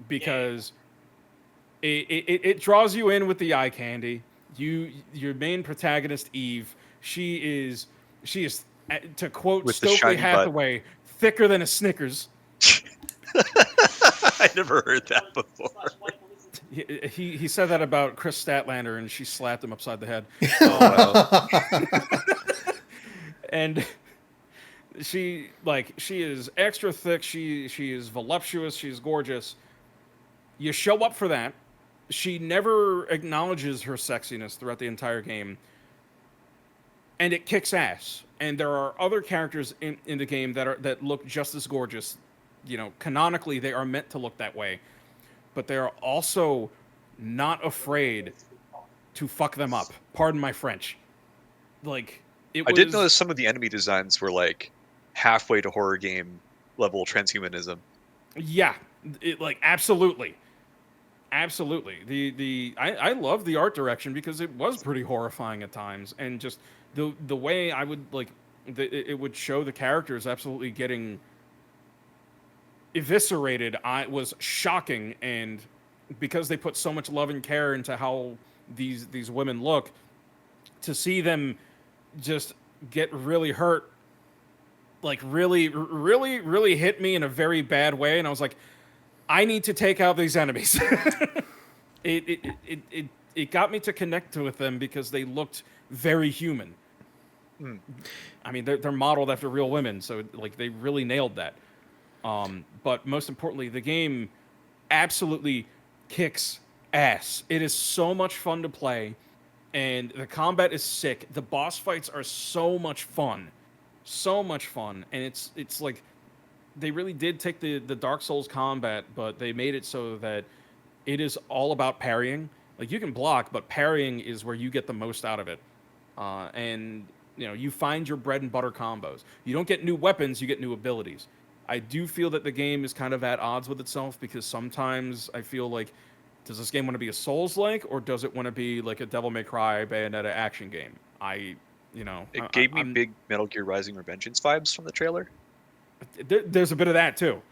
[SPEAKER 2] because it draws you in with the eye candy. Your main protagonist Eve, she is to quote
[SPEAKER 3] With the
[SPEAKER 2] Stokely
[SPEAKER 3] shiny butt.
[SPEAKER 2] Hathaway, thicker than a Snickers.
[SPEAKER 3] I never heard that before.
[SPEAKER 2] He said that about Chris Statlander, and she slapped him upside the head. And she is extra thick. She is voluptuous. She's gorgeous. You show up for that. She never acknowledges her sexiness throughout the entire game, and it kicks ass. And there are other characters in the game that look just as gorgeous. You know, canonically, they are meant to look that way, but they are also not afraid to fuck them up. Pardon my French. Like,
[SPEAKER 3] I did notice some of the enemy designs were like halfway to horror game level transhumanism.
[SPEAKER 2] Yeah, absolutely. Absolutely. I love the art direction because it was pretty horrifying at times, and just the way I would it would show the characters absolutely getting eviscerated. I was shocking, and because they put so much love and care into how these women look, to see them just get really hurt, like really hit me in a very bad way, and I was like, I need to take out these enemies. It got me to connect with them because they looked very human. I mean, they're modeled after real women, so they really nailed that. But most importantly, the game absolutely kicks ass. It is so much fun to play, and the combat is sick. The boss fights are so much fun, and it's like they really did take the Dark Souls combat, but they made it so that it is all about parrying. Like, you can block, but parrying is where you get the most out of it. And you find your bread and butter combos. You don't get new weapons, you get new abilities. I do feel that the game is kind of at odds with itself, because sometimes I feel like, does this game want to be a Souls-like, or does it want to be like a Devil May Cry Bayonetta action game?
[SPEAKER 3] It gave me big Metal Gear Rising Revengeance vibes from the trailer.
[SPEAKER 2] There's a bit of that too.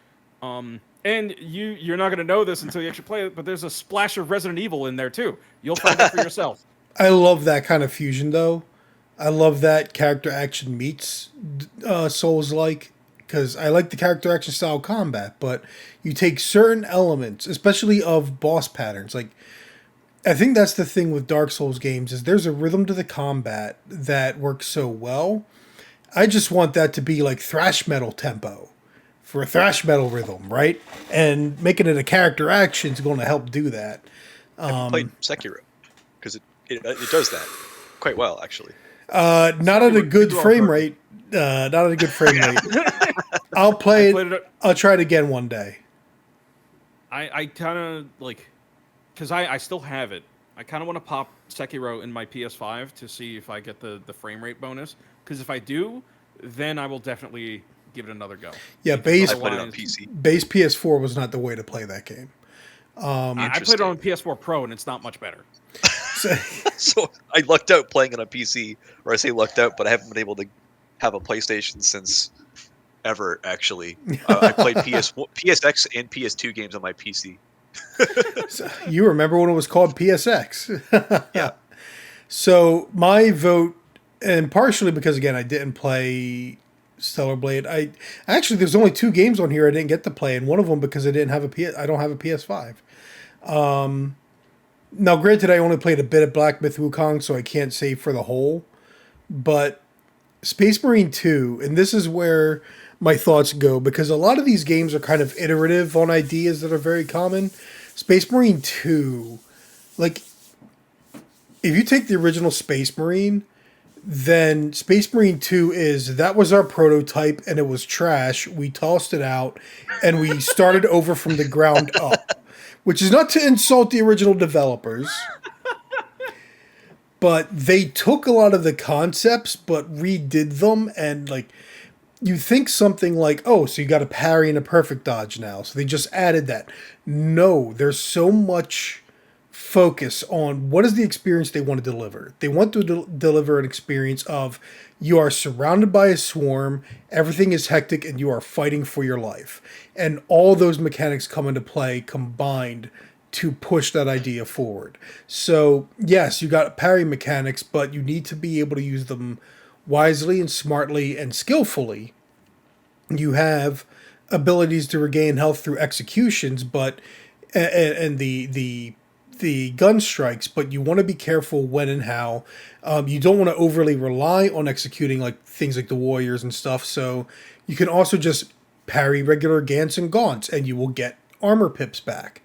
[SPEAKER 2] And you're not going to know this until you actually play it, but there's a splash of Resident Evil in there too. You'll find out for yourself.
[SPEAKER 1] I love that kind of fusion, though. I love that character action meets Souls-like, because I like the character action style combat, but you take certain elements, especially of boss patterns. Like, I think that's the thing with Dark Souls games, is there's a rhythm to the combat that works so well. I just want that to be like thrash metal tempo for a thrash metal rhythm, right? And making it a character action is going to help do that.
[SPEAKER 3] Have you played Sekiro? Because it does that quite well, actually.
[SPEAKER 1] Not at a good frame rate. Not at a good frame rate. I'll play it. I'll try it again one day.
[SPEAKER 2] I kind of because I still have it. I kind of want to pop Sekiro in my PS5 to see if I get the frame rate bonus. Because if I do, then I will definitely give it another go.
[SPEAKER 1] Yeah, base PS4 was not the way to play that game.
[SPEAKER 2] I played it on PS4 Pro, and it's not much better.
[SPEAKER 3] So I lucked out playing it on PC, or I say lucked out, but I haven't been able to have a PlayStation since ever, actually. I played PSX and PS2 games on my PC.
[SPEAKER 1] So you remember when it was called PSX?
[SPEAKER 3] Yeah.
[SPEAKER 1] So my vote, and partially because, again, I didn't play Stellar Blade. Actually, there's only 2 games on here I didn't get to play, and one of them because I don't have a PS5. Now, granted, I only played a bit of Black Myth Wukong, so I can't say for the whole, but Space Marine 2, and this is where my thoughts go, because a lot of these games are kind of iterative on ideas that are very common. Space Marine 2, like, if you take the original Space Marine, then Space Marine 2 that was our prototype, and it was trash. We tossed it out, and we started over from the ground up, which is not to insult the original developers, but they took a lot of the concepts, but redid them, and you think something like, oh, so you got a parry and a perfect dodge now. So they just added that. No, there's so much focus on what is the experience they want to deliver. They want to deliver an experience of you are surrounded by a swarm, everything is hectic, and you are fighting for your life. And all those mechanics come into play combined to push that idea forward. So, yes, you got parry mechanics, but you need to be able to use them wisely and smartly and skillfully. You have abilities to regain health through executions, but and the gun strikes, but you want to be careful when and how. You don't want to overly rely on executing like things like the warriors and stuff. So you can also just parry regular Gants and Gaunts, and you will get armor pips back.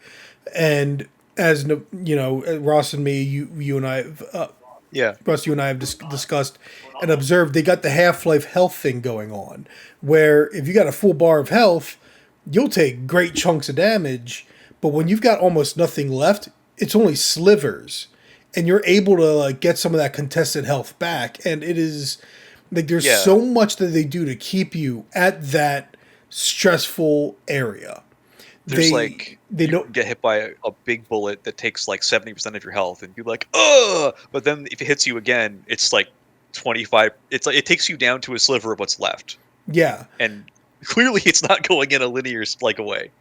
[SPEAKER 1] And as you know, Ross and me, you and I have
[SPEAKER 3] Yeah.
[SPEAKER 1] Russ, you and I have discussed and observed, they got the Half-Life health thing going on, where if you got a full bar of health, you'll take great chunks of damage, but when you've got almost nothing left, it's only slivers, and you're able to like get some of that contested health back, and it is like there's
[SPEAKER 3] Yeah.
[SPEAKER 1] so much that they do to keep you at that stressful area.
[SPEAKER 3] There's
[SPEAKER 1] they
[SPEAKER 3] you
[SPEAKER 1] don't
[SPEAKER 3] get hit by a big bullet that takes like 70% of your health, and you're like, ugh! But then if it hits you again, it's like 25. It's like it takes you down to a sliver of what's left,
[SPEAKER 1] yeah.
[SPEAKER 3] and clearly it's not going in a linear away.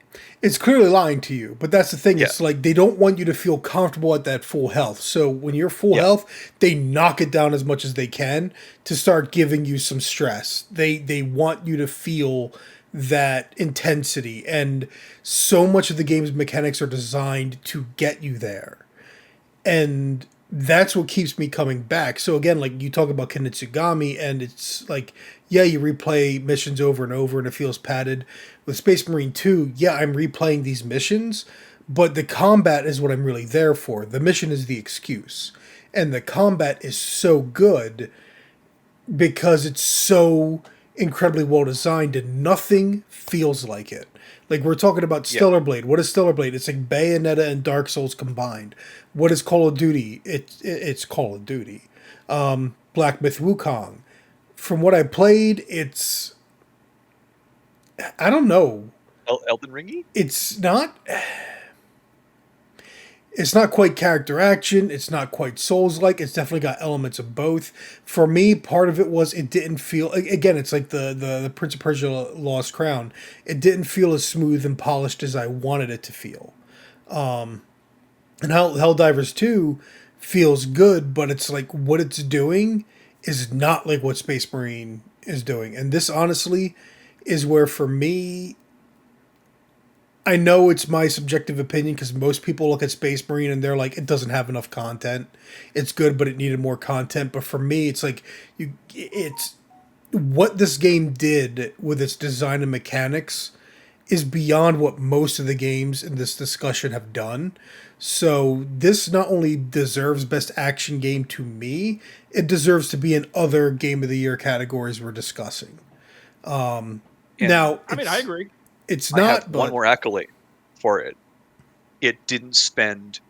[SPEAKER 1] It's clearly lying to you, but that's the thing.
[SPEAKER 3] Yeah.
[SPEAKER 1] It's like they don't want you to feel comfortable at that full health. So when you're full
[SPEAKER 3] Yeah.
[SPEAKER 1] health, they knock it down as much as they can to start giving you some stress. They want you to feel that intensity, and so much of the game's mechanics are designed to get you there. And that's what keeps me coming back. So again, like you talk about Kinetsugami, and it's like, yeah, you replay missions over and over and it feels padded. With Space Marine 2, yeah, I'm replaying these missions, but the combat is what I'm really there for. The mission is the excuse. And the combat is so good because it's so incredibly well designed and nothing feels like it. Like we're talking about Stellar Blade. What is Stellar Blade? It's like Bayonetta and Dark Souls combined. What is Call of Duty? It's Call of Duty. Black Myth Wukong. From what I played, it's I don't know.
[SPEAKER 3] Elden Ringy?
[SPEAKER 1] It's not quite character action. It's not quite Souls-like. It's definitely got elements of both. For me, part of it was it didn't feel... Again, it's like the Prince of Persia Lost Crown. It didn't feel as smooth and polished as I wanted it to feel. And Helldivers 2 feels good, but it's like what it's doing is not like what Space Marine is doing. And this, honestly, is where, for me... I know it's my subjective opinion because most people look at Space Marine and they're like, it doesn't have enough content. It's good, but it needed more content. But for me, it's like it's what this game did with its design and mechanics is beyond what most of the games in this discussion have done. So this not only deserves Best Action Game to me, it deserves to be in other Game of the Year categories we're discussing. Now,
[SPEAKER 2] I mean, I agree.
[SPEAKER 1] It's
[SPEAKER 3] I
[SPEAKER 1] not,
[SPEAKER 3] have
[SPEAKER 1] but
[SPEAKER 3] one more accolade for it. It didn't spend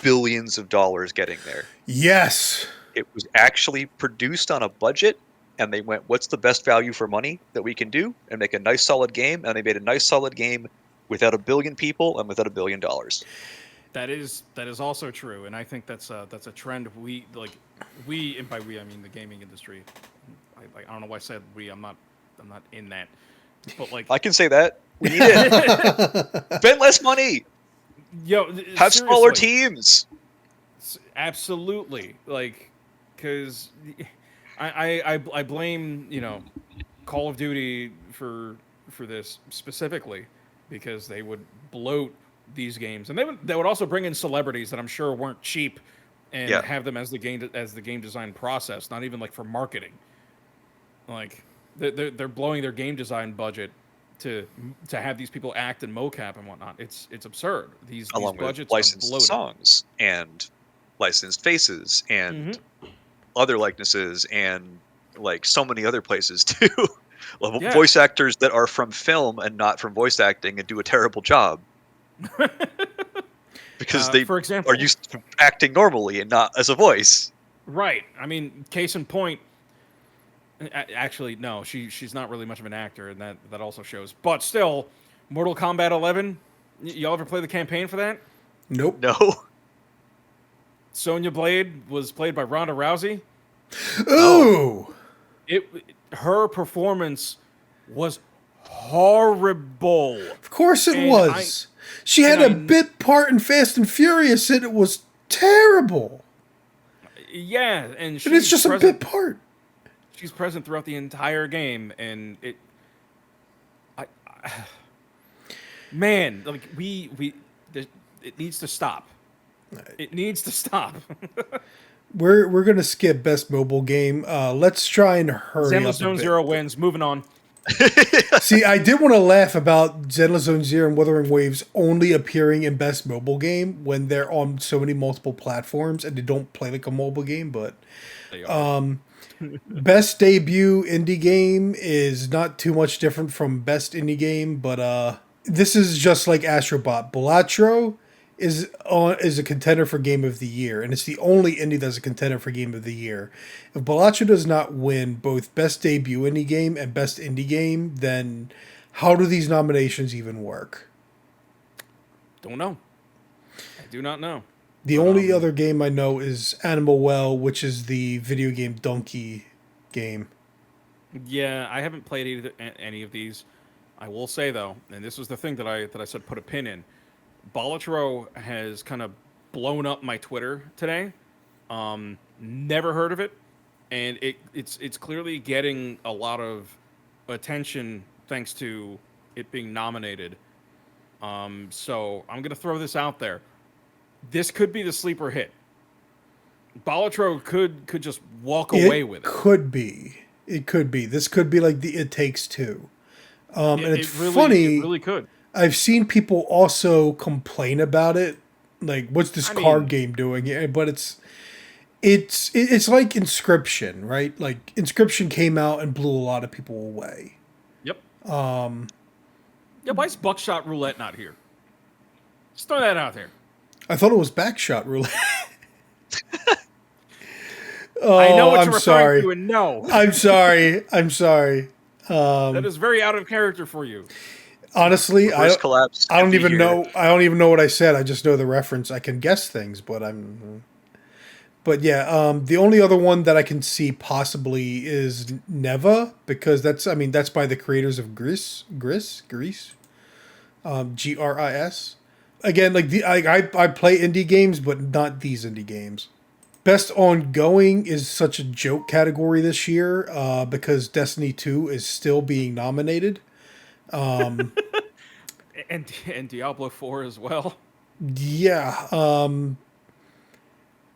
[SPEAKER 3] billions of dollars getting there.
[SPEAKER 1] yes.
[SPEAKER 3] It was actually produced on a budget, and they went, what's the best value for money that we can do and make a nice solid game? And they made a nice solid game without a billion people and without $1 billion.
[SPEAKER 2] That is also true, and I think that's a trend we, and by we I mean the gaming industry. I don't know why I said we. I'm not in that, but like
[SPEAKER 3] I can say that. We need it. Spend less money. Have smaller teams.
[SPEAKER 2] Absolutely, like, because I blame Call of Duty for this specifically because they would bloat these games, and they would also bring in celebrities that I'm sure weren't cheap and have them as the game design process, not even like for marketing. Like they're blowing their game design budget to have these people act in mocap and whatnot. It's absurd. These budgets
[SPEAKER 3] with licensed
[SPEAKER 2] are bloated.
[SPEAKER 3] songs and licensed faces and other likenesses and like so many other places too. Voice actors that are from film and not from voice acting and do a terrible job because they
[SPEAKER 2] for example,
[SPEAKER 3] are used to acting normally and not as a voice.
[SPEAKER 2] Right. I mean, case in point, Actually, no, she's not really much of an actor, and that also shows. But still, Mortal Kombat 11. Y'all ever play the campaign for that?
[SPEAKER 1] Nope.
[SPEAKER 3] No.
[SPEAKER 2] Sonya Blade was played by Ronda Rousey.
[SPEAKER 1] Ooh.
[SPEAKER 2] Her performance was horrible.
[SPEAKER 1] Of course it
[SPEAKER 2] And
[SPEAKER 1] was. She had a bit part in Fast and Furious, and it was terrible.
[SPEAKER 2] Yeah, and
[SPEAKER 1] it's just a bit part.
[SPEAKER 2] She's present throughout the entire game, and man, like it needs to stop. It needs to stop.
[SPEAKER 1] We're gonna skip best mobile game. Let's try and hurry
[SPEAKER 2] Zenless
[SPEAKER 1] up.
[SPEAKER 2] Zone Zero wins. Moving on.
[SPEAKER 1] See, I did want to laugh about Zenless Zone Zero and Wuthering Waves only appearing in best mobile game when they're on so many multiple platforms and they don't play like a mobile game. But best debut indie game is not too much different from best indie game, but this is just like Astrobot. Balatro is a contender for Game of the Year, and it's the only indie that's a contender for Game of the Year. If Balatro does not win both Best Debut Indie Game and Best Indie Game, then how do these nominations even work?
[SPEAKER 2] Don't know. I do not know.
[SPEAKER 1] The only other game I know is Animal Well, which is the video game donkey game.
[SPEAKER 2] Yeah, I haven't played any of these. I will say though, and this was the thing that I said put a pin in. Balatro has kind of blown up my Twitter today. Never heard of it, and it's clearly getting a lot of attention thanks to it being nominated. So I'm gonna throw this out there. This could be the sleeper hit. Balatro could just walk away with it.
[SPEAKER 1] Could be. It could be. This could be like the It Takes Two. And it's
[SPEAKER 2] really,
[SPEAKER 1] funny.
[SPEAKER 2] It really could.
[SPEAKER 1] I've seen people also complain about it, like what's this card game doing? Yeah, but it's like Inscription, right? Like Inscription came out and blew a lot of people away.
[SPEAKER 2] Yep. Yeah, why is Buckshot Roulette not here? Just throw that out there.
[SPEAKER 1] I thought it was Backshot Roulette.
[SPEAKER 2] I know what you're referring
[SPEAKER 1] sorry.
[SPEAKER 2] to, and no.
[SPEAKER 1] I'm sorry.
[SPEAKER 2] That is very out of character for you.
[SPEAKER 1] Honestly, I don't even know. I don't even know what I said. I just know the reference. I can guess things, but yeah. The only other one that I can see possibly is Neva, because that's by the creators of Gris, Gris, GRIS. Again, like I play indie games, but not these indie games. Best ongoing is such a joke category this year because Destiny 2 is still being nominated.
[SPEAKER 2] And Diablo 4 as well.
[SPEAKER 1] Yeah.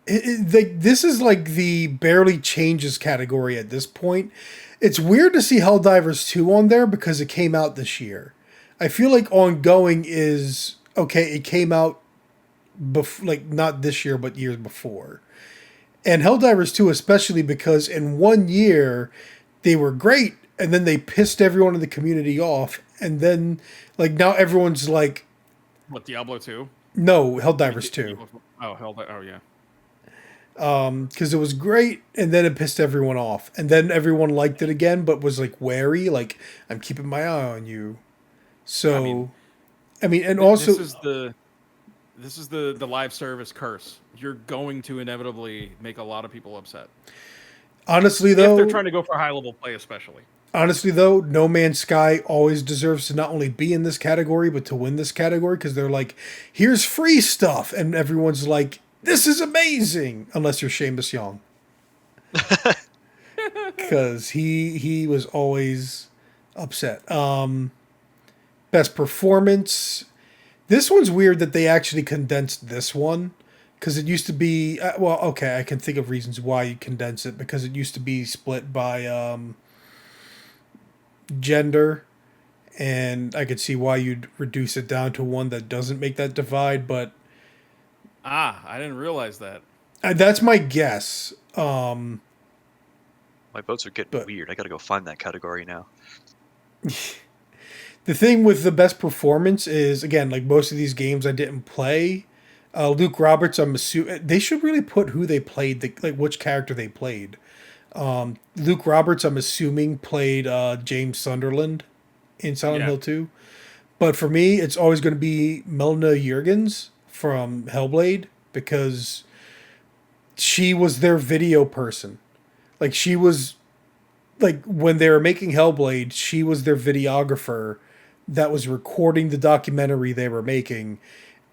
[SPEAKER 1] This is like the barely changes category at this point. It's weird to see Helldivers 2 on there because it came out this year. I feel like ongoing is okay. It came out like not this year, but years before. And Helldivers 2 especially because in 1 year they were great and then they pissed everyone in the community off. And then like now everyone's like,
[SPEAKER 2] what, Diablo 2?
[SPEAKER 1] No, Helldivers 2.
[SPEAKER 2] Oh yeah.
[SPEAKER 1] Because it was great and then it pissed everyone off. And then everyone liked it again, but was like wary, like I'm keeping my eye on you. So I mean and also
[SPEAKER 2] This is the live service curse. You're going to inevitably make a lot of people upset.
[SPEAKER 1] Honestly, though,
[SPEAKER 2] if they're trying to go for high level play, especially.
[SPEAKER 1] Honestly, though, No Man's Sky always deserves to not only be in this category, but to win this category because they're like, here's free stuff. And everyone's like, this is amazing. Unless you're Seamus Young. Because he was always upset. Best performance. This one's weird that they actually condensed this one. Because it used to be... well, okay, I can think of reasons why you condense it. Because it used to be split by... gender, and I could see why you'd reduce it down to one that doesn't make that divide, but
[SPEAKER 2] I didn't realize that.
[SPEAKER 1] That's my guess.
[SPEAKER 3] My votes are getting weird. I gotta go find that category now.
[SPEAKER 1] The thing with the best performance is, again, like most of these games I didn't play. Luke Roberts, I'm assuming they should really put who they played, like which character they played. Luke Roberts, I'm assuming, played James Sunderland in Silent
[SPEAKER 2] Yeah.
[SPEAKER 1] Hill 2. But for me, it's always going to be Melina Jurgens from Hellblade because she was their video person. Like, she was, like, when they were making Hellblade, she was their videographer that was recording the documentary they were making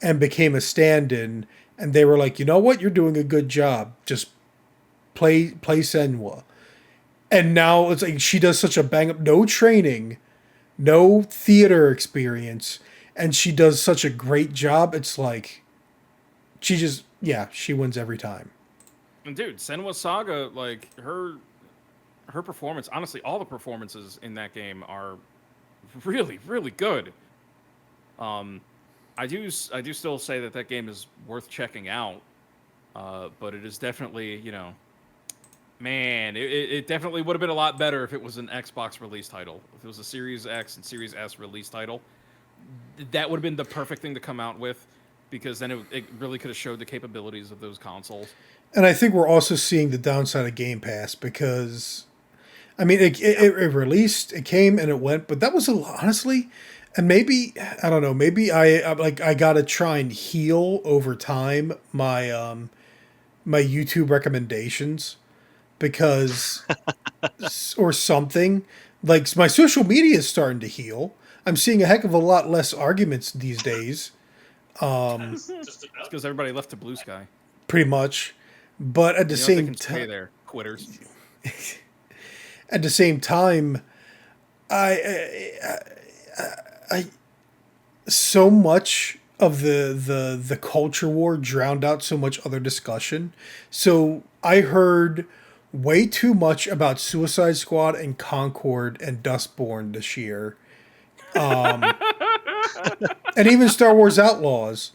[SPEAKER 1] and became a stand-in. And they were like, you know what? You're doing a good job. Just play Senua. And now it's like she does such a bang up, no training, no theater experience, and she does such a great job. It's like she just, yeah, she wins every time.
[SPEAKER 2] And dude, Senua Saga, like her performance, honestly, all the performances in that game are really, really good. I do still say that game is worth checking out, but it is definitely, man, it definitely would have been a lot better if it was an Xbox release title. If it was a Series X and Series S release title, that would have been the perfect thing to come out with, because then it really could have showed the capabilities of those consoles.
[SPEAKER 1] And I think we're also seeing the downside of Game Pass because, I mean, it released, it came and it went, but that was honestly, and maybe, I don't know, maybe I gotta try and heal over time my my YouTube recommendations because or something, like my social media is starting to heal. I'm seeing a heck of a lot less arguments these days.
[SPEAKER 2] It's because everybody left to Blue Sky.
[SPEAKER 1] Pretty much, but at the
[SPEAKER 2] They
[SPEAKER 1] same
[SPEAKER 2] can stay
[SPEAKER 1] time,
[SPEAKER 2] there, quitters.
[SPEAKER 1] at the same time, I so much of the culture war drowned out so much other discussion. So I heard way too much about Suicide Squad and Concord and Dustborn this year, and even Star Wars Outlaws.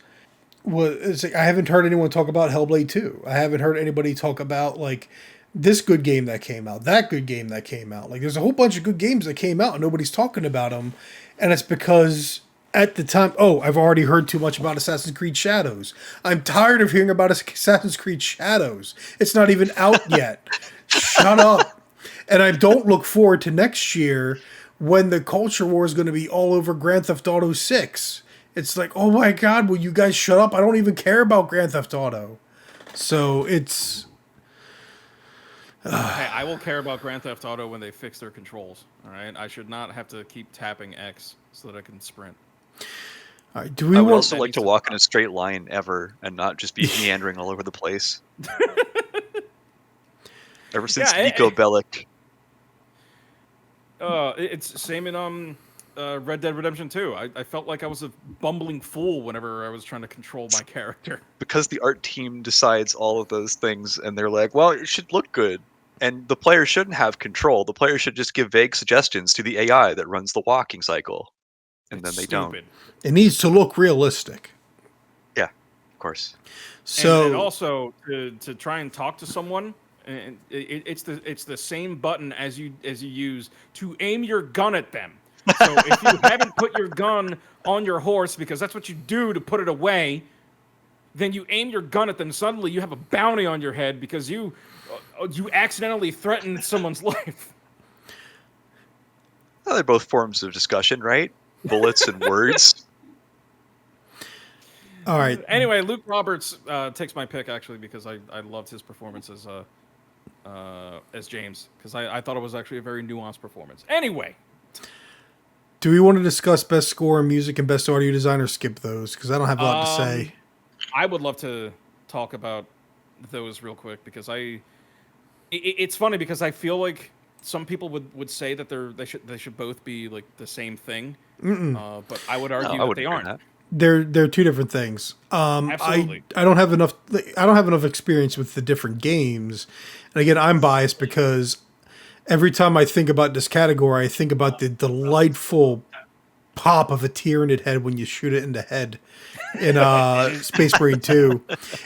[SPEAKER 1] It's like I haven't heard anyone talk about Hellblade 2. I haven't heard anybody talk about like this good game that came out, that good game that came out. Like there's a whole bunch of good games that came out and nobody's talking about them, and it's because at the time, I've already heard too much about Assassin's Creed Shadows. I'm tired of hearing about Assassin's Creed Shadows. It's not even out yet. Shut up. And I don't look forward to next year when the culture war is going to be all over Grand Theft Auto 6. It's like, oh my God, will you guys shut up? I don't even care about Grand Theft Auto. So it's...
[SPEAKER 2] Hey, I will care about Grand Theft Auto when they fix their controls. All right, I should not have to keep tapping X so that I can sprint.
[SPEAKER 1] All right, do we
[SPEAKER 3] I would
[SPEAKER 1] want
[SPEAKER 3] also like to walk in a straight line ever and not just be meandering all over the place. Ever since Nico Bellic.
[SPEAKER 2] It's same in Red Dead Redemption 2. I felt like I was a bumbling fool whenever I was trying to control my character.
[SPEAKER 3] Because the art team decides all of those things, and they're like, well, it should look good. And the player shouldn't have control. The player should just give vague suggestions to the AI that runs the walking cycle. And then they don't.
[SPEAKER 1] It needs to look realistic.
[SPEAKER 3] Yeah, of course.
[SPEAKER 1] So
[SPEAKER 2] and also to try and talk to someone, and it's the same button as you use to aim your gun at them. So if you haven't put your gun on your horse because that's what you do to put it away, then you aim your gun at them. Suddenly you have a bounty on your head because you accidentally threatened someone's life.
[SPEAKER 3] Well, they're both forms of discussion, right? Bullets and words.
[SPEAKER 1] All right.
[SPEAKER 2] Anyway, Luke Roberts takes my pick actually because I loved his performance as James, because I thought it was actually a very nuanced performance. Anyway.
[SPEAKER 1] Do we want to discuss best score in music and best audio design, or skip those? Because I don't have a lot to say.
[SPEAKER 2] I would love to talk about those real quick because it's funny because I feel like some people would say that they should both be like the same thing, but I would argue that they aren't.
[SPEAKER 1] They're two different things.
[SPEAKER 2] Absolutely.
[SPEAKER 1] I don't have enough experience with the different games, and again, I'm biased because every time I think about this category, I think about the delightful pop of a Tyranid head when you shoot it in the head in Space Marine 2,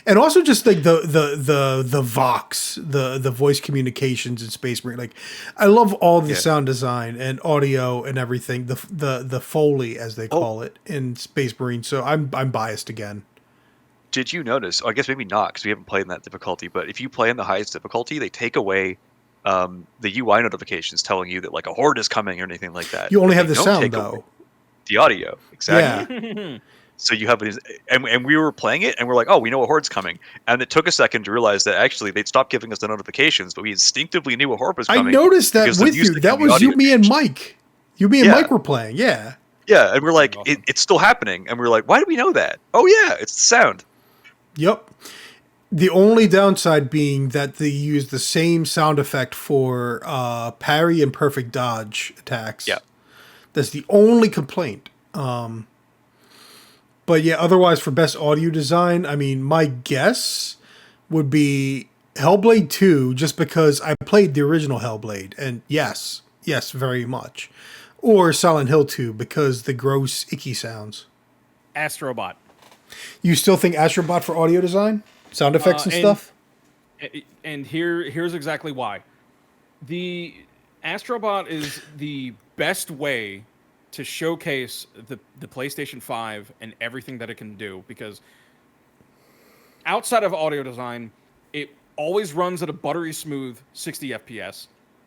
[SPEAKER 1] and also just like the Vox, the voice communications in Space Marine. Like, I love all the sound design and audio and everything. The Foley, as they call it in Space Marine. So I'm biased again.
[SPEAKER 3] Did you notice? I guess maybe not because we haven't played in that difficulty. But if you play in the highest difficulty, they take away the UI notifications telling you that like a horde is coming or anything like that.
[SPEAKER 1] You only have
[SPEAKER 3] They
[SPEAKER 1] the
[SPEAKER 3] don't
[SPEAKER 1] sound
[SPEAKER 3] take
[SPEAKER 1] though.
[SPEAKER 3] away the audio, exactly.
[SPEAKER 1] Yeah.
[SPEAKER 3] So you have these, and we were playing it, and we're like, oh, we know a horde's coming, and it took a second to realize that actually they'd stopped giving us the notifications, but we instinctively knew a horde was
[SPEAKER 1] I
[SPEAKER 3] coming.
[SPEAKER 1] noticed that
[SPEAKER 3] because the
[SPEAKER 1] with you.
[SPEAKER 3] music
[SPEAKER 1] That
[SPEAKER 3] and the
[SPEAKER 1] was you,
[SPEAKER 3] audio
[SPEAKER 1] me, and
[SPEAKER 3] changed.
[SPEAKER 1] Mike. You, me, and
[SPEAKER 3] Yeah.
[SPEAKER 1] Mike were playing. Yeah.
[SPEAKER 3] Yeah, and we're like,
[SPEAKER 2] Awesome.
[SPEAKER 3] it's still happening, and we're like, why do we know that? Oh yeah, it's the sound.
[SPEAKER 1] Yep. The only downside being that they use the same sound effect for parry and perfect dodge attacks.
[SPEAKER 3] Yeah.
[SPEAKER 1] That's the only complaint. But yeah, otherwise for best audio design, I mean, my guess would be Hellblade 2, just because I played the original Hellblade, and yes, very much. Or Silent Hill 2, because the gross, icky sounds.
[SPEAKER 2] Astrobot.
[SPEAKER 1] You still think Astrobot for audio design? Sound effects and stuff?
[SPEAKER 2] And here's exactly why. The Astrobot is the best way to showcase the PlayStation 5 and everything that it can do, because outside of audio design, it always runs at a buttery smooth 60 FPS.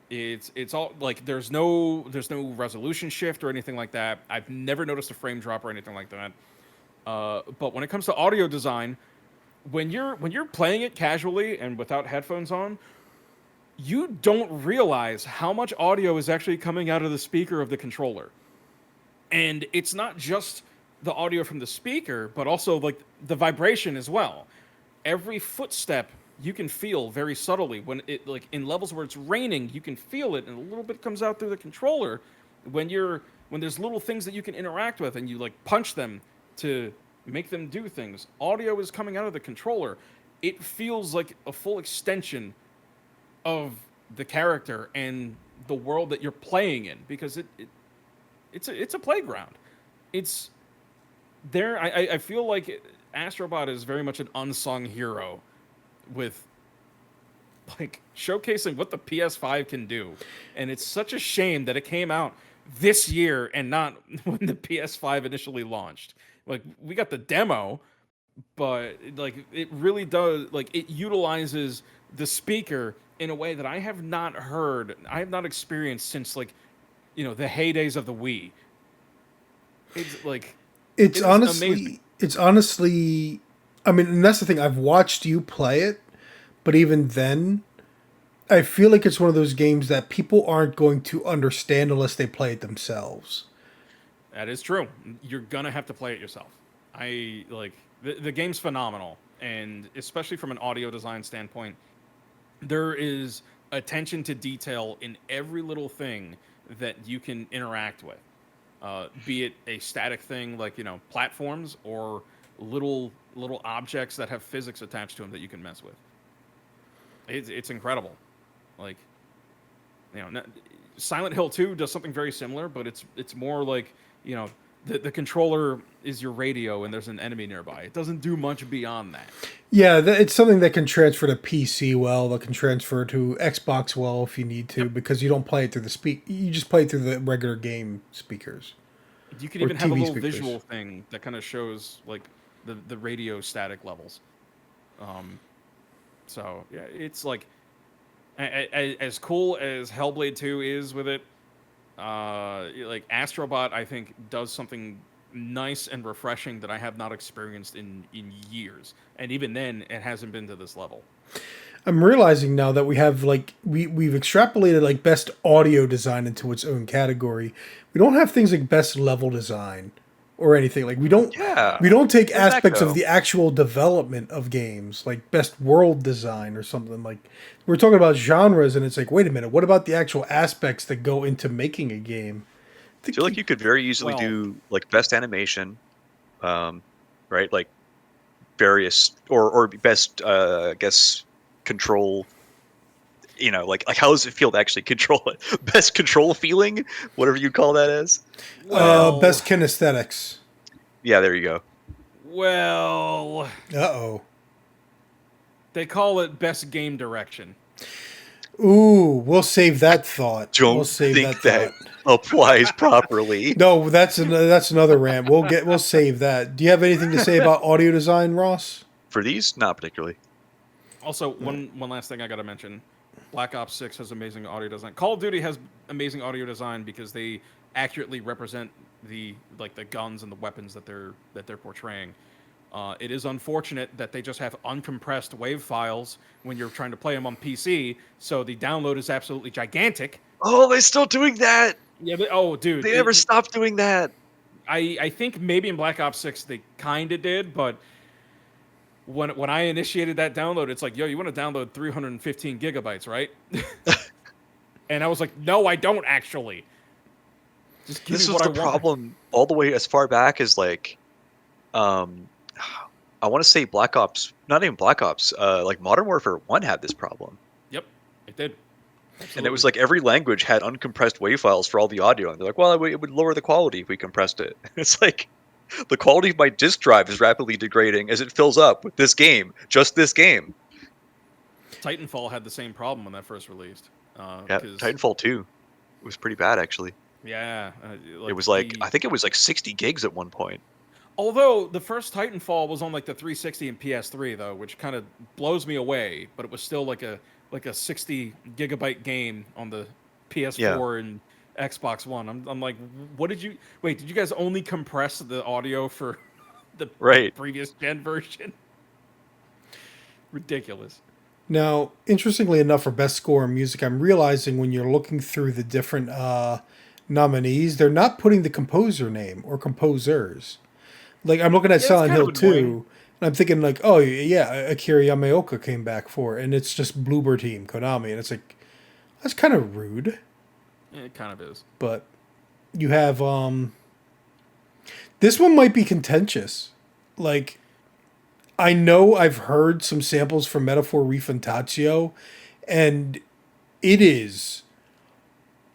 [SPEAKER 2] It's all like there's no resolution shift or anything like that. I've never noticed a frame drop or anything like that. But when it comes to audio design, when you're playing it casually and without headphones on, you don't realize how much audio is actually coming out of the speaker of the controller. And it's not just the audio from the speaker, but also like the vibration as well. Every footstep you can feel very subtly. When it, like in levels where it's raining, you can feel it, and a little bit comes out through the controller. When there's little things that you can interact with and you like punch them to make them do things, audio is coming out of the controller. It feels like a full extension of the character and the world that you're playing in, because it's a playground. It's there. I feel like Astrobot is very much an unsung hero with like showcasing what the PS5 can do. And it's such a shame that it came out this year and not when the PS5 initially launched. Like we got the demo, but like it really does, like it utilizes the speaker in a way that I have not experienced since like, you know, the heydays of the Wii. It's like
[SPEAKER 1] It's
[SPEAKER 2] amazing.
[SPEAKER 1] honestly, I mean, and that's the thing. I've watched you play it, but even then, I feel like it's one of those games that people aren't going to understand unless they play it themselves.
[SPEAKER 2] That is true. You're gonna have to play it yourself. I like the game's phenomenal, and especially from an audio design standpoint, there is attention to detail in every little thing that you can interact with. Be it a static thing like, you know, platforms, or little objects that have physics attached to them that you can mess with. It's incredible. Like, you know, Silent Hill 2 does something very similar, but it's more like, you know, the controller is your radio and there's an enemy nearby. It doesn't do much beyond that.
[SPEAKER 1] Yeah, it's something that can transfer to PC well, that can transfer to Xbox well if you need to, because you don't play it through the you just play it through the regular game speakers.
[SPEAKER 2] You can
[SPEAKER 1] Or
[SPEAKER 2] even have a
[SPEAKER 1] TV
[SPEAKER 2] little
[SPEAKER 1] speakers.
[SPEAKER 2] visual thing that kind of shows like the radio static levels. So yeah, it's like as cool as Hellblade 2 is with it, like Astrobot, I think does something nice and refreshing that I have not experienced in years. And even then, it hasn't been to this level.
[SPEAKER 1] I'm realizing now that we have like we've extrapolated like best audio design into its own category. We don't have things like best level design or anything. Like we don't take
[SPEAKER 3] Where'd that
[SPEAKER 1] aspects
[SPEAKER 3] go?
[SPEAKER 1] of the actual development of games, like best world design or something. Like we're talking about genres, and it's like, wait a minute, what about the actual aspects that go into making a game?
[SPEAKER 3] I feel like you could very easily do like best animation, right? Like various or best, I guess, control. You know, like how does it feel to actually control it? Best control feeling, whatever you call that as.
[SPEAKER 1] Best kinesthetics.
[SPEAKER 3] Yeah, there you go.
[SPEAKER 2] Well,
[SPEAKER 1] Uh-oh.
[SPEAKER 2] they call it best game direction.
[SPEAKER 1] Ooh, we'll save that thought.
[SPEAKER 3] Don't
[SPEAKER 1] we'll save
[SPEAKER 3] think
[SPEAKER 1] that
[SPEAKER 3] that
[SPEAKER 1] thought.
[SPEAKER 3] applies properly.
[SPEAKER 1] No, that's another rant. We'll save that. Do you have anything to say about audio design, Ross?
[SPEAKER 3] For these, not particularly.
[SPEAKER 2] Also, one last thing I got to mention. Black Ops 6 has amazing audio design. Call of Duty has amazing audio design because they accurately represent the guns and the weapons that they're portraying. It is unfortunate that they just have uncompressed WAV files when you're trying to play them on PC, so the download is absolutely gigantic.
[SPEAKER 3] Oh, they're still doing that.
[SPEAKER 2] Yeah, but, dude,
[SPEAKER 3] They never stopped doing that.
[SPEAKER 2] I think maybe in Black Ops 6 they kind of did, but when I initiated that download, it's like, yo, you want to download 315 gigabytes, right? And I was like, no, I don't actually. Just give
[SPEAKER 3] This
[SPEAKER 2] me
[SPEAKER 3] was
[SPEAKER 2] what
[SPEAKER 3] the
[SPEAKER 2] I want.
[SPEAKER 3] problem all the way as far back as like, I want to say Black Ops, not even Black Ops, like Modern Warfare 1 had this problem.
[SPEAKER 2] Yep, it did. Absolutely.
[SPEAKER 3] And it was like every language had uncompressed WAV files for all the audio. And they're like, well, it would lower the quality if we compressed it. It's like, the quality of my disk drive is rapidly degrading as it fills up with this game, just this game.
[SPEAKER 2] Titanfall had the same problem when that first released.
[SPEAKER 3] Yeah, Titanfall 2 was pretty bad, actually.
[SPEAKER 2] Yeah.
[SPEAKER 3] It was like, I think it was like 60 gigs at one point.
[SPEAKER 2] Although the first Titanfall was on like the 360 and PS3 though, which kind of blows me away, but it was still like a 60 gigabyte game on the PS4 and Xbox One. I'm like, did you guys only compress the audio for the previous gen version? Ridiculous.
[SPEAKER 1] Now, interestingly enough, for best score in music, I'm realizing when you're looking through the different nominees, they're not putting the composer name or composers. Like, I'm looking at Silent Hill 2, and I'm thinking like, oh yeah, Akira Yamaoka came back for it, and it's just Bloober Team, Konami, and it's like, that's kind of rude.
[SPEAKER 2] Yeah, it kind of is.
[SPEAKER 1] But you have this one might be contentious. Like, I know I've heard some samples from Metaphor Refantatio, and it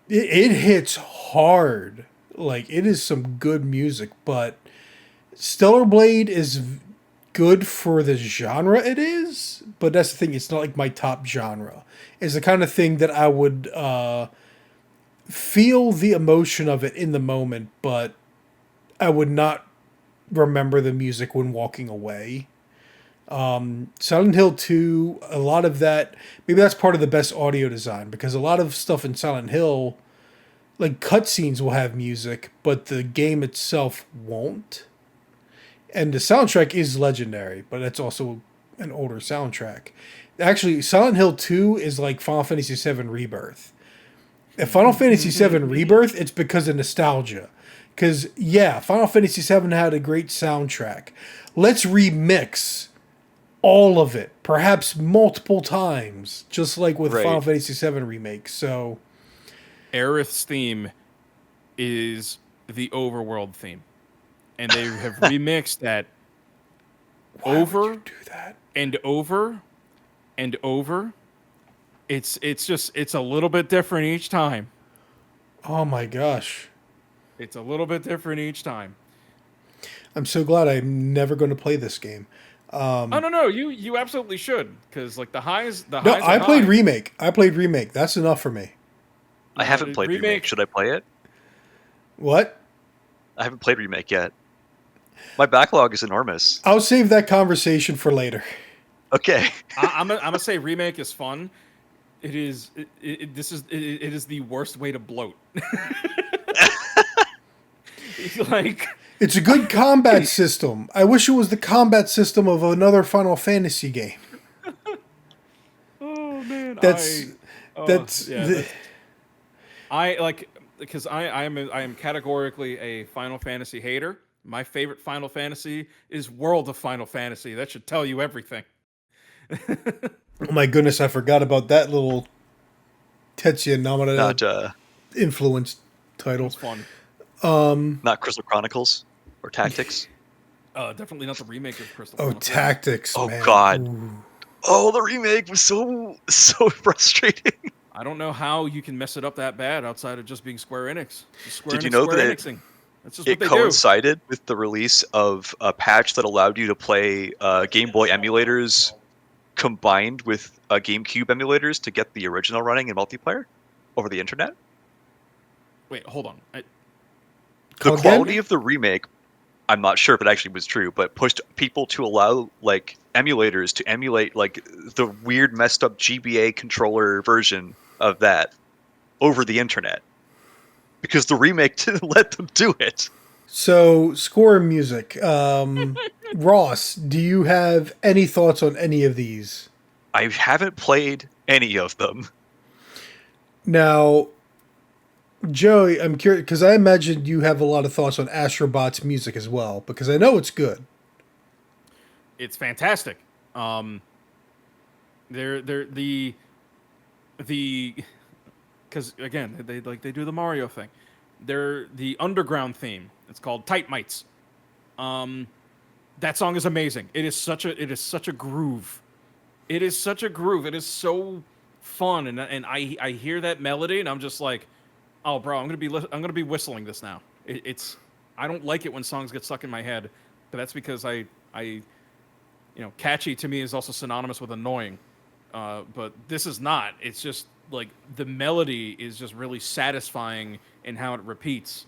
[SPEAKER 1] hits hard. Like, it is some good music, but Stellar Blade is good for the genre it is, but that's the thing, it's not like my top genre. It's the kind of thing that I would feel the emotion of it in the moment, but I would not remember the music when walking away. Silent Hill 2, a lot of that, maybe that's part of the best audio design, because a lot of stuff in Silent Hill, like cutscenes will have music, but the game itself won't. And the soundtrack is legendary, but it's also an older soundtrack. Actually, Silent Hill 2 is like Final Fantasy VII Rebirth. If Final Fantasy VII Rebirth, it's because of nostalgia. Because, yeah, Final Fantasy VII had a great soundtrack. Let's remix all of it, perhaps multiple times, just like with Final Fantasy VII Remake. So,
[SPEAKER 2] Aerith's theme is the overworld theme. And they have remixed that over and over and over. It's a little bit different each time.
[SPEAKER 1] Oh my gosh.
[SPEAKER 2] It's a little bit different each time.
[SPEAKER 1] I'm so glad I'm never going to play this game.
[SPEAKER 2] No, you absolutely should, because like the highs.
[SPEAKER 1] No, I played Remake. That's enough for me.
[SPEAKER 3] I haven't played Remake. Should I play it?
[SPEAKER 1] What?
[SPEAKER 3] I haven't played Remake yet. My backlog is enormous.
[SPEAKER 1] I'll save that conversation for later.
[SPEAKER 3] Okay.
[SPEAKER 2] I'm gonna say Remake is fun. It is. It is the worst way to bloat.
[SPEAKER 1] It's a good combat system. I wish it was the combat system of another Final Fantasy game.
[SPEAKER 2] Oh man, because I am categorically a Final Fantasy hater. My favorite Final Fantasy is World of Final Fantasy. That should tell you everything.
[SPEAKER 1] Oh my goodness, I forgot about that little Tetsuya Nomura influenced title.
[SPEAKER 2] It's fun.
[SPEAKER 3] Not Crystal Chronicles or Tactics.
[SPEAKER 2] Definitely not the remake of Crystal
[SPEAKER 1] Chronicles. Tactics.
[SPEAKER 3] Oh
[SPEAKER 1] man.
[SPEAKER 3] God.
[SPEAKER 1] Ooh.
[SPEAKER 3] Oh, the remake was so frustrating.
[SPEAKER 2] I don't know how you can mess it up that bad outside of just being Square Enix.
[SPEAKER 3] Did you know that it coincided with the release of a patch that allowed you to play Game Boy emulators combined with GameCube emulators to get the original running in multiplayer over the internet?
[SPEAKER 2] Wait, hold on.
[SPEAKER 3] The quality of the remake, I'm not sure if it actually was true, but pushed people to allow like emulators to emulate like the weird messed up GBA controller version of that over the internet because the remake didn't let them do it.
[SPEAKER 1] So, score and music. Ross, do you have any thoughts on any of these?
[SPEAKER 3] I haven't played any of them.
[SPEAKER 1] Now, Joey, I'm curious because I imagine you have a lot of thoughts on Astrobot's music as well, because I know it's good.
[SPEAKER 2] It's fantastic. They're the because again they do the Mario thing. They're the underground theme. It's called Tight Mites. That song is amazing. It is such a groove. It is such a groove. It is so fun, and I hear that melody, and I'm just like, oh, bro, I'm gonna be whistling this now. It's I don't like it when songs get stuck in my head, but that's because I catchy to me is also synonymous with annoying. But this is not. It's just like the melody is just really satisfying in how it repeats.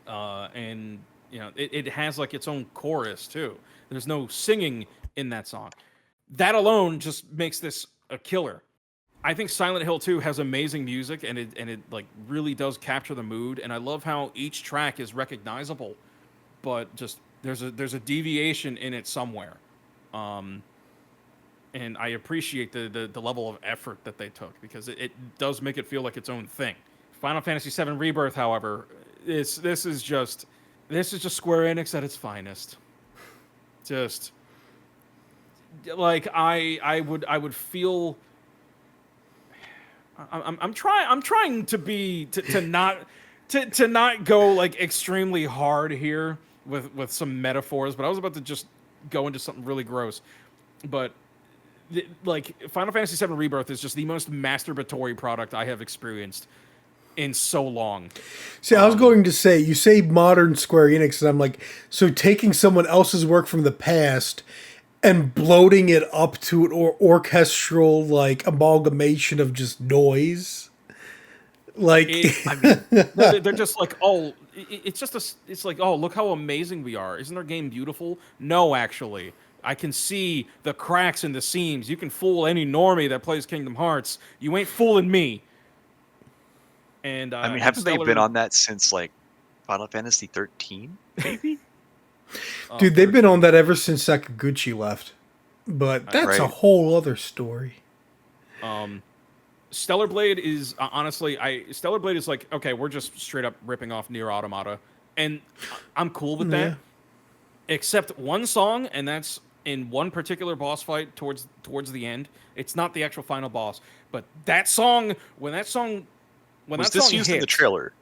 [SPEAKER 2] And it has like its own chorus too. There's no singing in that song. That alone just makes this a killer. I think Silent Hill 2 has amazing music, and it like really does capture the mood. And I love how each track is recognizable, but just there's a deviation in it somewhere. And I appreciate the level of effort that they took, because it does make it feel like its own thing. Final Fantasy VII Rebirth, however, this is just Square Enix at its finest. Just like I would feel. I'm trying to not go like extremely hard here with some metaphors, but I was about to just go into something really gross. But like Final Fantasy VII Rebirth is just the most masturbatory product I have experienced in so long.
[SPEAKER 1] See, I was going to say, you say modern Square Enix, and I'm like, so taking someone else's work from the past and bloating it up to an orchestral like amalgamation of just noise. Like
[SPEAKER 2] they're just like, oh, it's like, oh, look how amazing we are. Isn't our game beautiful? No, actually. I can see the cracks in the seams. You can fool any normie that plays Kingdom Hearts. You ain't fooling me. And
[SPEAKER 3] I mean, haven't they been on that since like Final Fantasy 13, maybe?
[SPEAKER 1] Dude, they've been on that ever since Sakaguchi left. But that's a whole other story.
[SPEAKER 2] Stellar Blade is honestly, Stellar Blade is like, okay, we're just straight up ripping off Nier Automata, and I'm cool with that. Except one song, and that's in one particular boss fight towards the end. It's not the actual final boss, but that song, when that song
[SPEAKER 3] was this used in the trailer?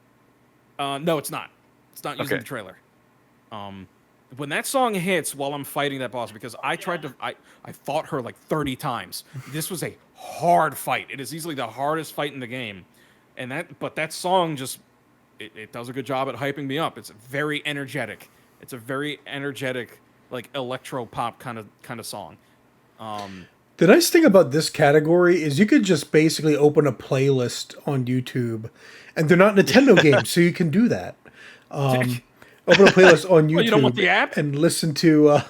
[SPEAKER 2] No, it's not. It's not used in the trailer. When that song hits while I'm fighting that boss, because I fought her like 30 times. This was a hard fight. It is easily the hardest fight in the game, but that song just it does a good job at hyping me up. It's very energetic. It's a very energetic, like electro pop kind of song.
[SPEAKER 1] The nice thing about this category is you could just basically open a playlist on YouTube, and they're not Nintendo games, so you can do that. Open a playlist on YouTube.
[SPEAKER 2] You don't want the app?
[SPEAKER 1] And listen to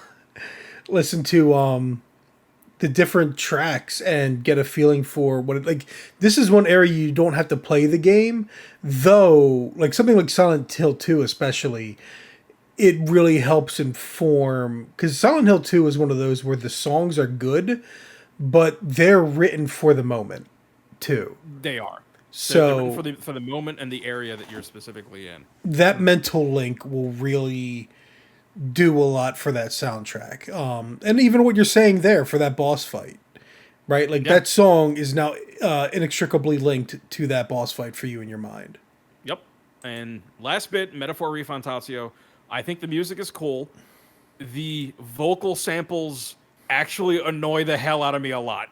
[SPEAKER 1] the different tracks and get a feeling for what it like. This is one area you don't have to play the game, though. Like something like Silent Hill 2, especially. It really helps inform, because Silent Hill 2 is one of those where the songs are good, but they're written for the moment too.
[SPEAKER 2] They are.
[SPEAKER 1] So
[SPEAKER 2] they're written for the moment and the area that you're specifically in.
[SPEAKER 1] That mental link will really do a lot for that soundtrack. And even what you're saying there for that boss fight, right? Like that song is now inextricably linked to that boss fight for you in your mind.
[SPEAKER 2] Yep. And last bit, Metaphor Refantatio. I think the music is cool. The vocal samples actually annoy the hell out of me a lot.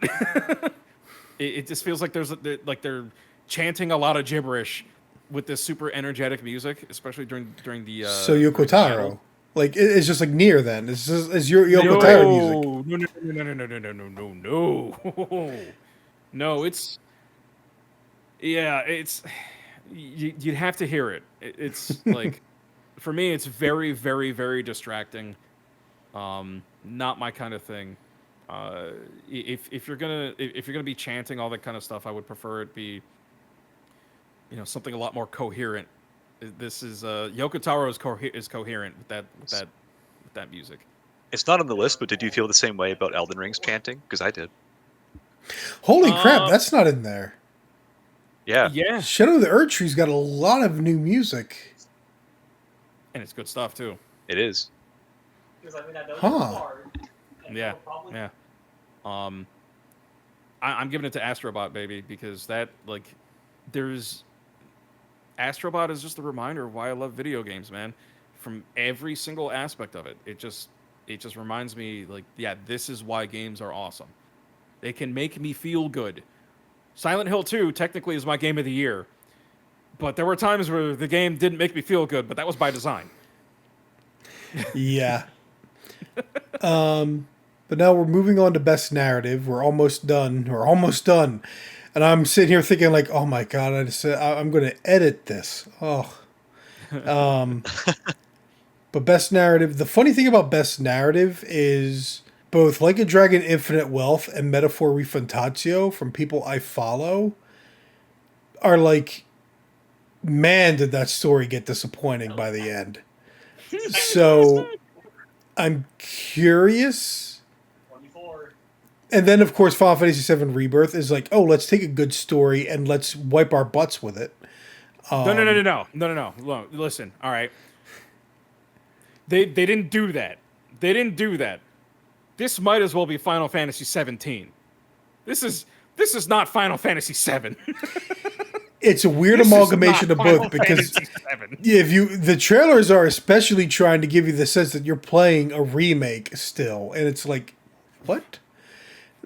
[SPEAKER 2] It just feels like they're chanting a lot of gibberish with this super energetic music, especially during the.
[SPEAKER 1] So Yoko Taro, like it's just like Nier. Then it's your Yoko Taro music.
[SPEAKER 2] No. It's you'd have to hear it. It's like. For me, it's very, very, very distracting. not my kind of thing. If you're gonna be chanting all that kind of stuff, I would prefer it be, something a lot more coherent. This is Yoko Taro is coherent with that music.
[SPEAKER 3] It's not on the list, but did you feel the same way about Elden Ring's chanting? Because I did.
[SPEAKER 1] Holy crap, that's not in there.
[SPEAKER 3] Yeah.
[SPEAKER 2] Yeah,
[SPEAKER 1] Shadow of the Earth Tree's got a lot of new music.
[SPEAKER 2] and it's good stuff too.
[SPEAKER 3] It is.
[SPEAKER 1] Huh.
[SPEAKER 2] Yeah, yeah. I'm giving it to Astrobot, baby, because Astrobot is just a reminder of why I love video games, man. From every single aspect of it, it just reminds me, like, yeah, this is why games are awesome. They can make me feel good. Silent Hill 2 technically is my game of the year, but there were times where the game didn't make me feel good, but that was by design.
[SPEAKER 1] Yeah. But now we're moving on to best narrative. We're almost done. And I'm sitting here thinking like, oh my God, I'm going to edit this. Oh. But best narrative, the funny thing about best narrative is both Like a Dragon Infinite Wealth and Metaphor Refuntatio from people I follow are like, man, did that story get disappointing by the end. So I'm curious. And then, of course, Final Fantasy VII Rebirth is like, oh, let's take a good story and let's wipe our butts with it.
[SPEAKER 2] No. Listen, all right. They didn't do that. They didn't do that. This might as well be Final Fantasy 17. This is not Final Fantasy 7.
[SPEAKER 1] It's a weird amalgamation of both because the trailers are especially trying to give you the sense that you're playing a remake still, and it's like, what?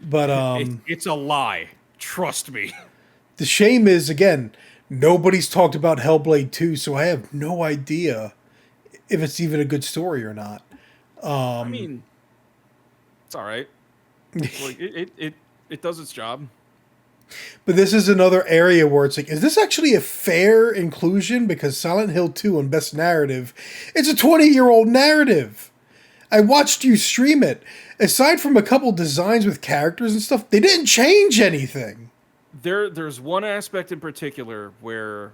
[SPEAKER 1] But
[SPEAKER 2] it's a lie. Trust me.
[SPEAKER 1] The shame is, again, nobody's talked about Hellblade 2, so I have no idea if it's even a good story or not.
[SPEAKER 2] I mean, it's all right. Like, it does its job.
[SPEAKER 1] But this is another area where it's like, is this actually a fair inclusion? Because Silent Hill 2 on Best Narrative, it's a 20-year-old narrative. I watched you stream it. Aside from a couple designs with characters and stuff, they didn't change anything.
[SPEAKER 2] There's one aspect in particular where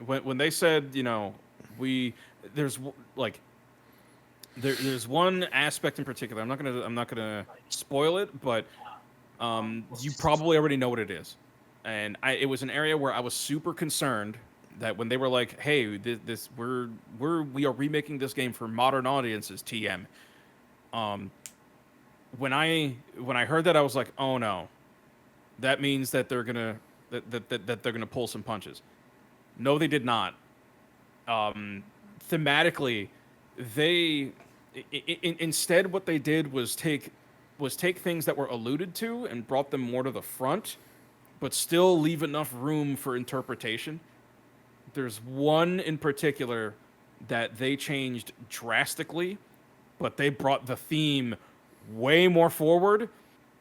[SPEAKER 2] when they said, there's one aspect in particular. I'm not gonna spoil it, but you probably already know what it is. And it was an area where I was super concerned that when they were like, "Hey, we are remaking this game for modern audiences." TM. When I heard that, I was like, "Oh no, that means that they're gonna that they're gonna pull some punches." No, they did not. Thematically, instead what they did was take things that were alluded to and brought them more to the front, but still leave enough room for interpretation. There's one in particular that they changed drastically, but they brought the theme way more forward,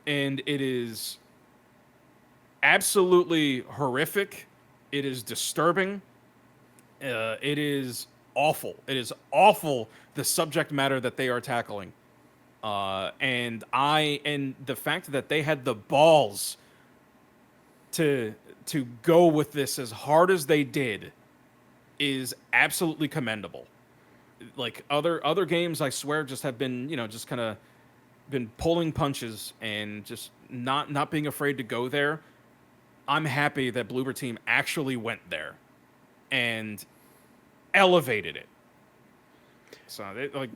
[SPEAKER 2] and it is absolutely horrific. It is disturbing. It is awful. It is awful, the subject matter that they are tackling. And the fact that they had the balls to go with this as hard as they did is absolutely commendable. Like other games, I swear, just have been, just kind of been pulling punches and just not being afraid to go there. I'm happy that Bloober Team actually went there and elevated it. So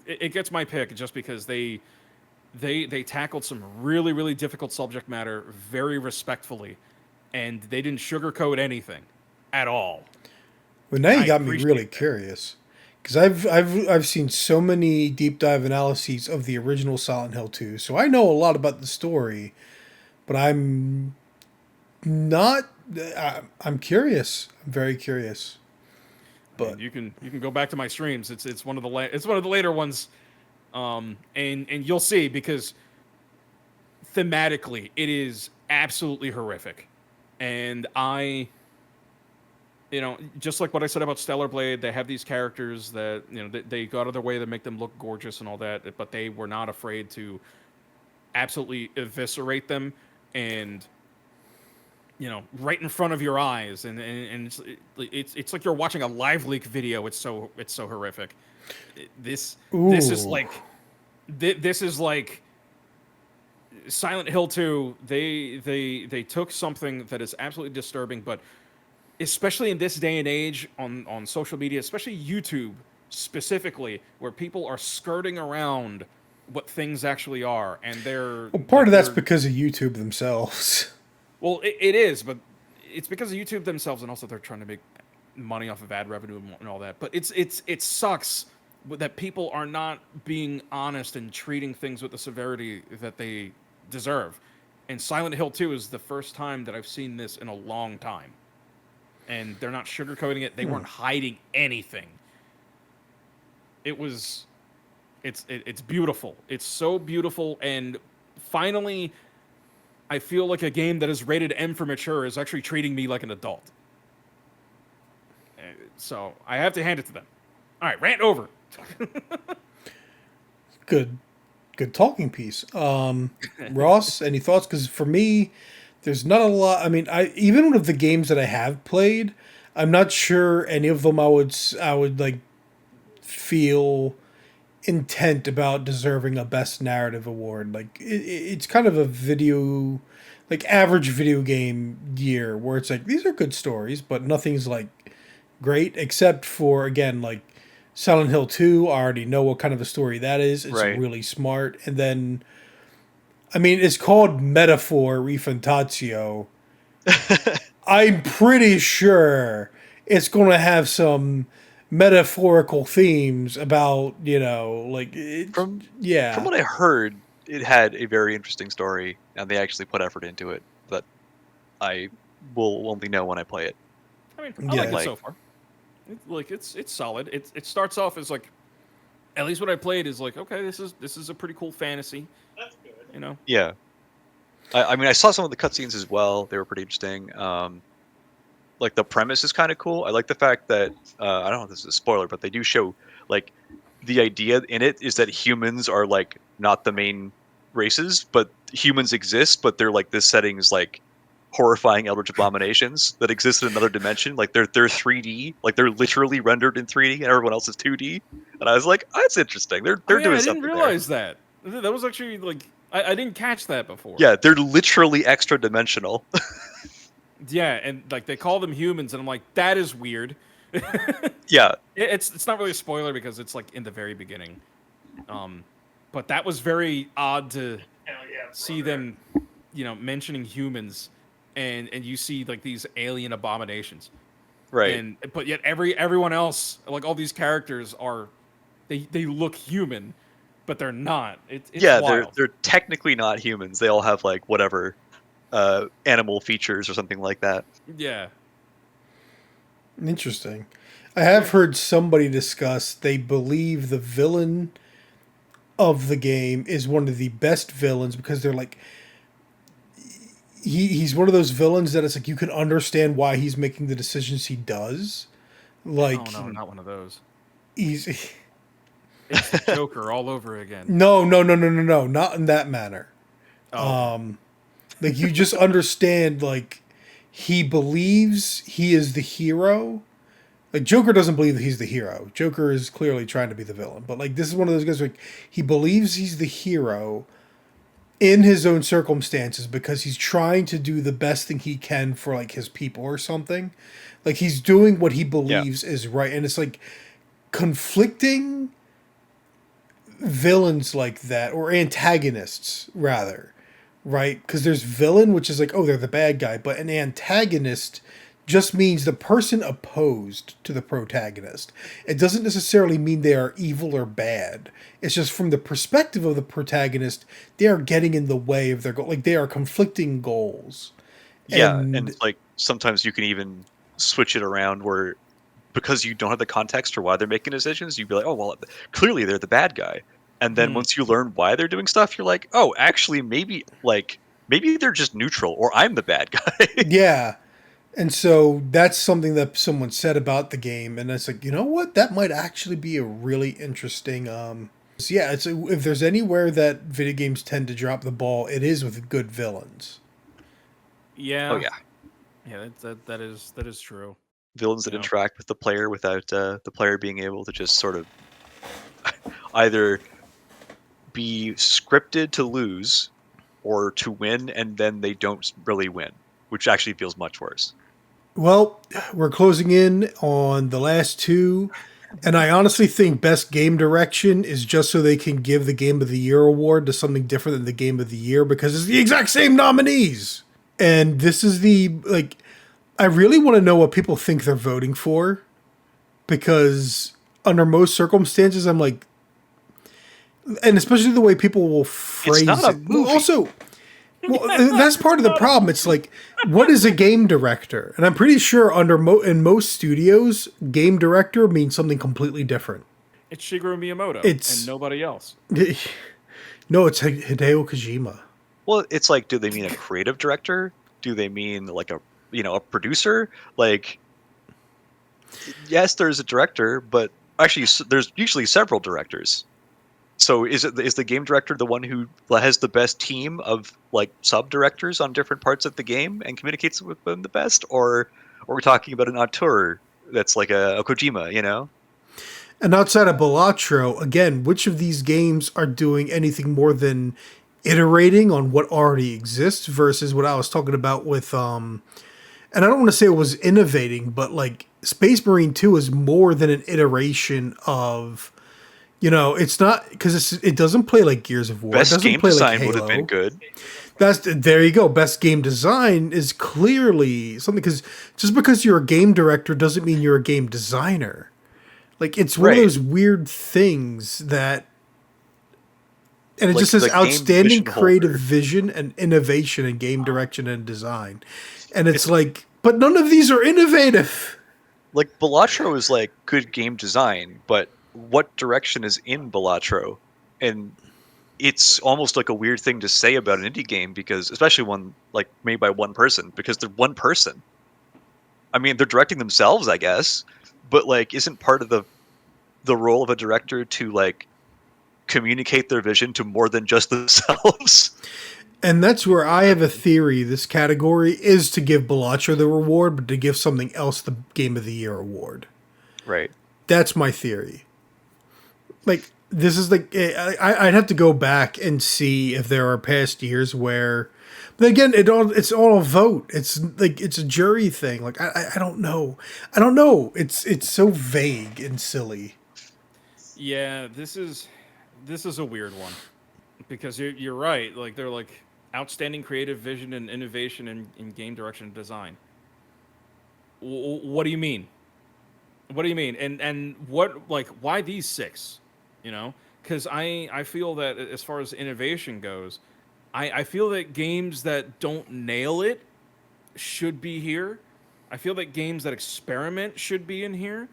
[SPEAKER 2] it gets my pick just because they tackled some really, really difficult subject matter very respectfully, and they didn't sugarcoat anything at all.
[SPEAKER 1] Well, now you got me really curious, because I've seen so many deep dive analyses of the original Silent Hill 2, so I know a lot about the story, but I'm curious. I'm very curious. But
[SPEAKER 2] you can go back to my streams. It's one of the later ones, and you'll see, because thematically it is absolutely horrific, and you know, just like what I said about Stellar Blade, they have these characters that, you know, they go out of their way to make them look gorgeous and all that, but they were not afraid to absolutely eviscerate them and, you know, right in front of your eyes, and it's like you're watching a live leak video. It's so horrific. This is
[SPEAKER 1] Ooh.
[SPEAKER 2] like this is like Silent Hill 2. They took something that is absolutely disturbing, but especially in this day and age on social media, especially YouTube specifically, where people are skirting around what things actually are, and they're
[SPEAKER 1] Well, part
[SPEAKER 2] like,
[SPEAKER 1] of that's
[SPEAKER 2] they're-
[SPEAKER 1] because of YouTube themselves.
[SPEAKER 2] well, it is, but it's because of YouTube themselves, and also they're trying to make money off of ad revenue and all that. But it sucks that people are not being honest and treating things with the severity that they deserve. And Silent Hill 2 is the first time that I've seen this in a long time. And they're not sugarcoating it. They weren't hiding anything. It's beautiful. It's so beautiful, and finally I feel like a game that is rated M for mature is actually treating me like an adult. So I have to hand it to them. All right, rant over.
[SPEAKER 1] Good talking piece. Ross, any thoughts? Because for me, there's not a lot. I mean, even with the games that I have played, I'm not sure any of them I would like feel intent about deserving a best narrative award. Like it's kind of a video, like average video game year where it's like these are good stories, but nothing's like great except for, again, like Silent Hill 2. I already know what kind of a story that is. It's
[SPEAKER 3] Right.
[SPEAKER 1] really smart. And then, I mean, it's called Metaphor Refantatio. I'm pretty sure it's going to have some metaphorical themes about, you know, like
[SPEAKER 3] From
[SPEAKER 1] yeah.
[SPEAKER 3] what I heard, it had a very interesting story, and they actually put effort into it. But I will only know when I play it.
[SPEAKER 2] I mean, I like
[SPEAKER 1] Yeah.
[SPEAKER 2] it so far. It's solid. It starts off as like, at least what I played is like, okay, this is a pretty cool fantasy. That's good. You know.
[SPEAKER 3] Yeah, I mean, I saw some of the cutscenes as well. They were pretty interesting. Like the premise is kind of cool. I like the fact that I don't know if this is a spoiler, but they do show like the idea in it is that humans are like not the main races, but humans exist, but they're like this setting is like horrifying eldritch abominations that exist in another dimension. Like they're 3D, like they're literally rendered in 3D, and everyone else is 2D. And I was like, oh, that's interesting. They're
[SPEAKER 2] Oh, yeah,
[SPEAKER 3] doing
[SPEAKER 2] I
[SPEAKER 3] something
[SPEAKER 2] didn't realize that. That was actually like I didn't catch that before.
[SPEAKER 3] there. Yeah, they're literally extra dimensional.
[SPEAKER 2] Yeah, and like they call them humans, and I'm like, that is weird.
[SPEAKER 3] Yeah,
[SPEAKER 2] It's not really a spoiler because it's like in the very beginning. But that was very odd to see them, you know, mentioning humans, and you see like these alien abominations.
[SPEAKER 3] right.
[SPEAKER 2] But yet everyone else, like all these characters are, they look human, but they're not. It's
[SPEAKER 3] Yeah,
[SPEAKER 2] wild.
[SPEAKER 3] they're technically not humans. They all have like whatever animal features or something like that.
[SPEAKER 2] Yeah.
[SPEAKER 1] Interesting. I have heard somebody discuss they believe the villain of the game is one of the best villains because they're like he's one of those villains that it's like you can understand why he's making the decisions he does. Like
[SPEAKER 2] Oh no, not one of those.
[SPEAKER 1] he's
[SPEAKER 2] It's the Joker all over again.
[SPEAKER 1] no, not in that manner.
[SPEAKER 2] Oh,
[SPEAKER 1] Like you just understand like he believes he is the hero. Like Joker doesn't believe that he's the hero. Joker is clearly trying to be the villain. But like this is one of those guys like he believes he's the hero in his own circumstances because he's trying to do the best thing he can for like his people or something. Like he's doing what he believes is right. And it's like conflicting villains like that, or antagonists rather, right? Because there's villain, which is like, oh, they're the bad guy, but an antagonist just means the person opposed to the protagonist. It doesn't necessarily mean they are evil or bad. It's just from the perspective of the protagonist, they are getting in the way of their goal. Like they are conflicting goals.
[SPEAKER 3] Yeah, and like sometimes you can even switch it around where because you don't have the context for why they're making decisions, you'd be like, oh well, clearly they're the bad guy. And then once you learn why they're doing stuff, you're like, oh, actually maybe they're just neutral or I'm the bad guy.
[SPEAKER 1] Yeah. And so that's something that someone said about the game, and it's like, you know what, that might actually be a really interesting. So yeah, if there's anywhere that video games tend to drop the ball, it is with good villains.
[SPEAKER 2] Yeah.
[SPEAKER 3] Oh yeah,
[SPEAKER 2] Yeah, that is true.
[SPEAKER 3] villains that
[SPEAKER 2] You know.
[SPEAKER 3] interact with the player without the player being able to just sort of either be scripted to lose or to win, and then they don't really win, which actually feels much worse.
[SPEAKER 1] Well, we're closing in on the last two, and I honestly think best game direction is just so they can give the Game of the Year award to something different than the Game of the Year because it's the exact same nominees. And this is I really want to know what people think they're voting for because under most circumstances, I'm like, and especially the way people will phrase
[SPEAKER 3] not a
[SPEAKER 1] it.
[SPEAKER 3] movie.
[SPEAKER 1] Also, that's part of the problem. It's like, what is a game director? And I'm pretty sure in most studios, game director means something completely different.
[SPEAKER 2] It's Shigeru Miyamoto
[SPEAKER 1] It's-
[SPEAKER 2] and nobody else.
[SPEAKER 1] No, it's Hideo Kojima.
[SPEAKER 3] Well, it's like, do they mean a creative director? Do they mean like a producer? Like, yes, there's a director, but actually, there's usually several directors. So is the game director the one who has the best team of like sub directors on different parts of the game and communicates with them the best, or are we talking about an auteur that's like a Kojima, you know?
[SPEAKER 1] And outside of Balatro, again, which of these games are doing anything more than iterating on what already exists versus what I was talking about with and I don't want to say it was innovating, but like Space Marine 2 is more than an iteration of, it's not because it doesn't play like Gears of War. It
[SPEAKER 3] Best
[SPEAKER 1] doesn't
[SPEAKER 3] game
[SPEAKER 1] play
[SPEAKER 3] design
[SPEAKER 1] like
[SPEAKER 3] would have
[SPEAKER 1] Halo.
[SPEAKER 3] been good.
[SPEAKER 1] There you go. Best game design is clearly something because just because you're a game director doesn't mean you're a game designer. Like it's one of
[SPEAKER 3] Right.
[SPEAKER 1] those weird things that, and it
[SPEAKER 3] Like
[SPEAKER 1] just says
[SPEAKER 3] the game
[SPEAKER 1] outstanding
[SPEAKER 3] vision
[SPEAKER 1] creative
[SPEAKER 3] holder.
[SPEAKER 1] vision and innovation in game direction and design, and it's like, but none of these are innovative.
[SPEAKER 3] Like Balatro is like good game design, but what direction is in Balatro? And it's almost like a weird thing to say about an indie game because, especially one like made by one person, because they're one person. I mean, they're directing themselves, I guess, but like, isn't part of the role of a director to like communicate their vision to more than just themselves?
[SPEAKER 1] And that's where I have a theory. This category is to give Balatro the reward, but to give something else the Game of the Year award.
[SPEAKER 3] Right.
[SPEAKER 1] That's my theory. Like, this is like, I'd have to go back and see if there are past years where, but again, it's all a vote. It's like, it's a jury thing. Like, I don't know. I don't know. It's so vague and silly.
[SPEAKER 2] Yeah, this is a weird one because you're right. Like they're like outstanding creative vision and innovation in game direction and design. What do you mean? What do you mean? And what, like, why these six? Because I feel that as far as innovation goes, I feel that games that don't nail it should be here. I feel that games that experiment should be in here.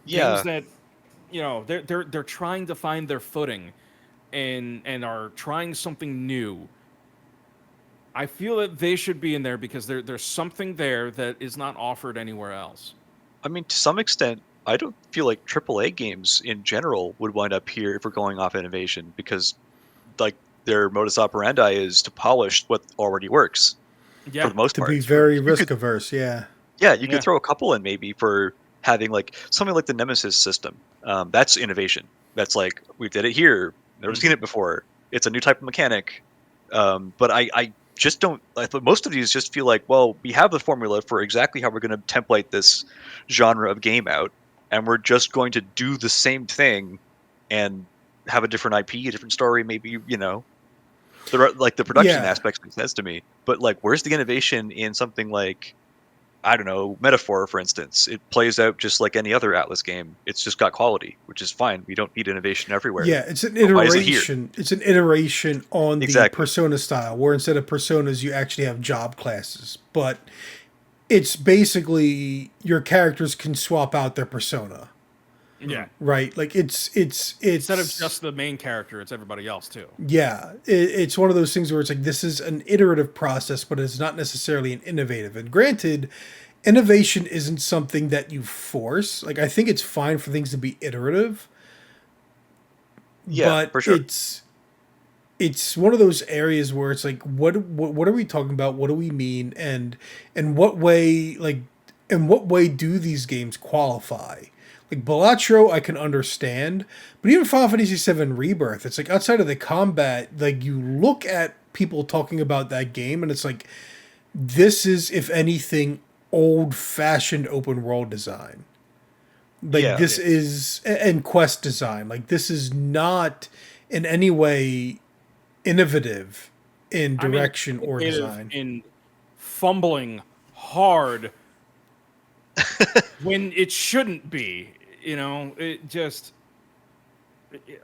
[SPEAKER 3] Yeah.
[SPEAKER 2] Games that they're trying to find their footing and are trying something new. I feel that they should be in there because there's something there that is not offered anywhere else.
[SPEAKER 3] I mean, to some extent, I don't feel like AAA games in general would wind up here if we're going off innovation because, like, their modus operandi is to polish what already works
[SPEAKER 2] Yeah,
[SPEAKER 3] for the most
[SPEAKER 1] To
[SPEAKER 3] part.
[SPEAKER 1] be very
[SPEAKER 3] You
[SPEAKER 1] risk
[SPEAKER 3] could-
[SPEAKER 1] averse, yeah.
[SPEAKER 3] Yeah, you
[SPEAKER 2] Yeah.
[SPEAKER 3] could throw a couple in maybe for having like something like the Nemesis system. That's innovation. That's like, we did it here. Never seen it before. It's a new type of mechanic. But I just don't. Most of these just feel like, well, we have the formula for exactly how we're going to template this genre of game out, and we're just going to do the same thing and have a different IP, a different story, maybe, the production
[SPEAKER 1] Yeah.
[SPEAKER 3] aspects make sense to me. But like, where's the innovation in something like, I don't know, Metaphor, for instance? It plays out just like any other Atlas game. It's just got quality, which is fine. We don't need innovation everywhere.
[SPEAKER 1] Yeah, it's an
[SPEAKER 3] But why is it here?
[SPEAKER 1] iteration. It's an iteration on the
[SPEAKER 3] Exactly.
[SPEAKER 1] persona style, where instead of personas, you actually have job classes. But it's basically your characters can swap out their persona,
[SPEAKER 2] Yeah.
[SPEAKER 1] right? Like it's
[SPEAKER 2] Instead of just the main character, it's everybody else too.
[SPEAKER 1] yeah, it's one of those things where it's like this is an iterative process, but it's not necessarily an innovative. And granted, innovation isn't something that you force. Like, I think it's fine for things to be iterative,
[SPEAKER 3] Yeah,
[SPEAKER 1] but
[SPEAKER 3] for sure.
[SPEAKER 1] it's one of those areas where it's like, what are we talking about? What do we mean? And what way, like, in what way do these games qualify? Like Balatro, I can understand, but even Final Fantasy VII Rebirth, it's like outside of the combat, like you look at people talking about that game, and it's like, this is, if anything, old fashioned open world design. Like
[SPEAKER 3] Yeah.
[SPEAKER 1] this is, and quest design. Like this is not in any way innovative in
[SPEAKER 2] I mean,
[SPEAKER 1] direction or
[SPEAKER 2] innovative
[SPEAKER 1] design.
[SPEAKER 2] in fumbling hard when it shouldn't be. You know, it just.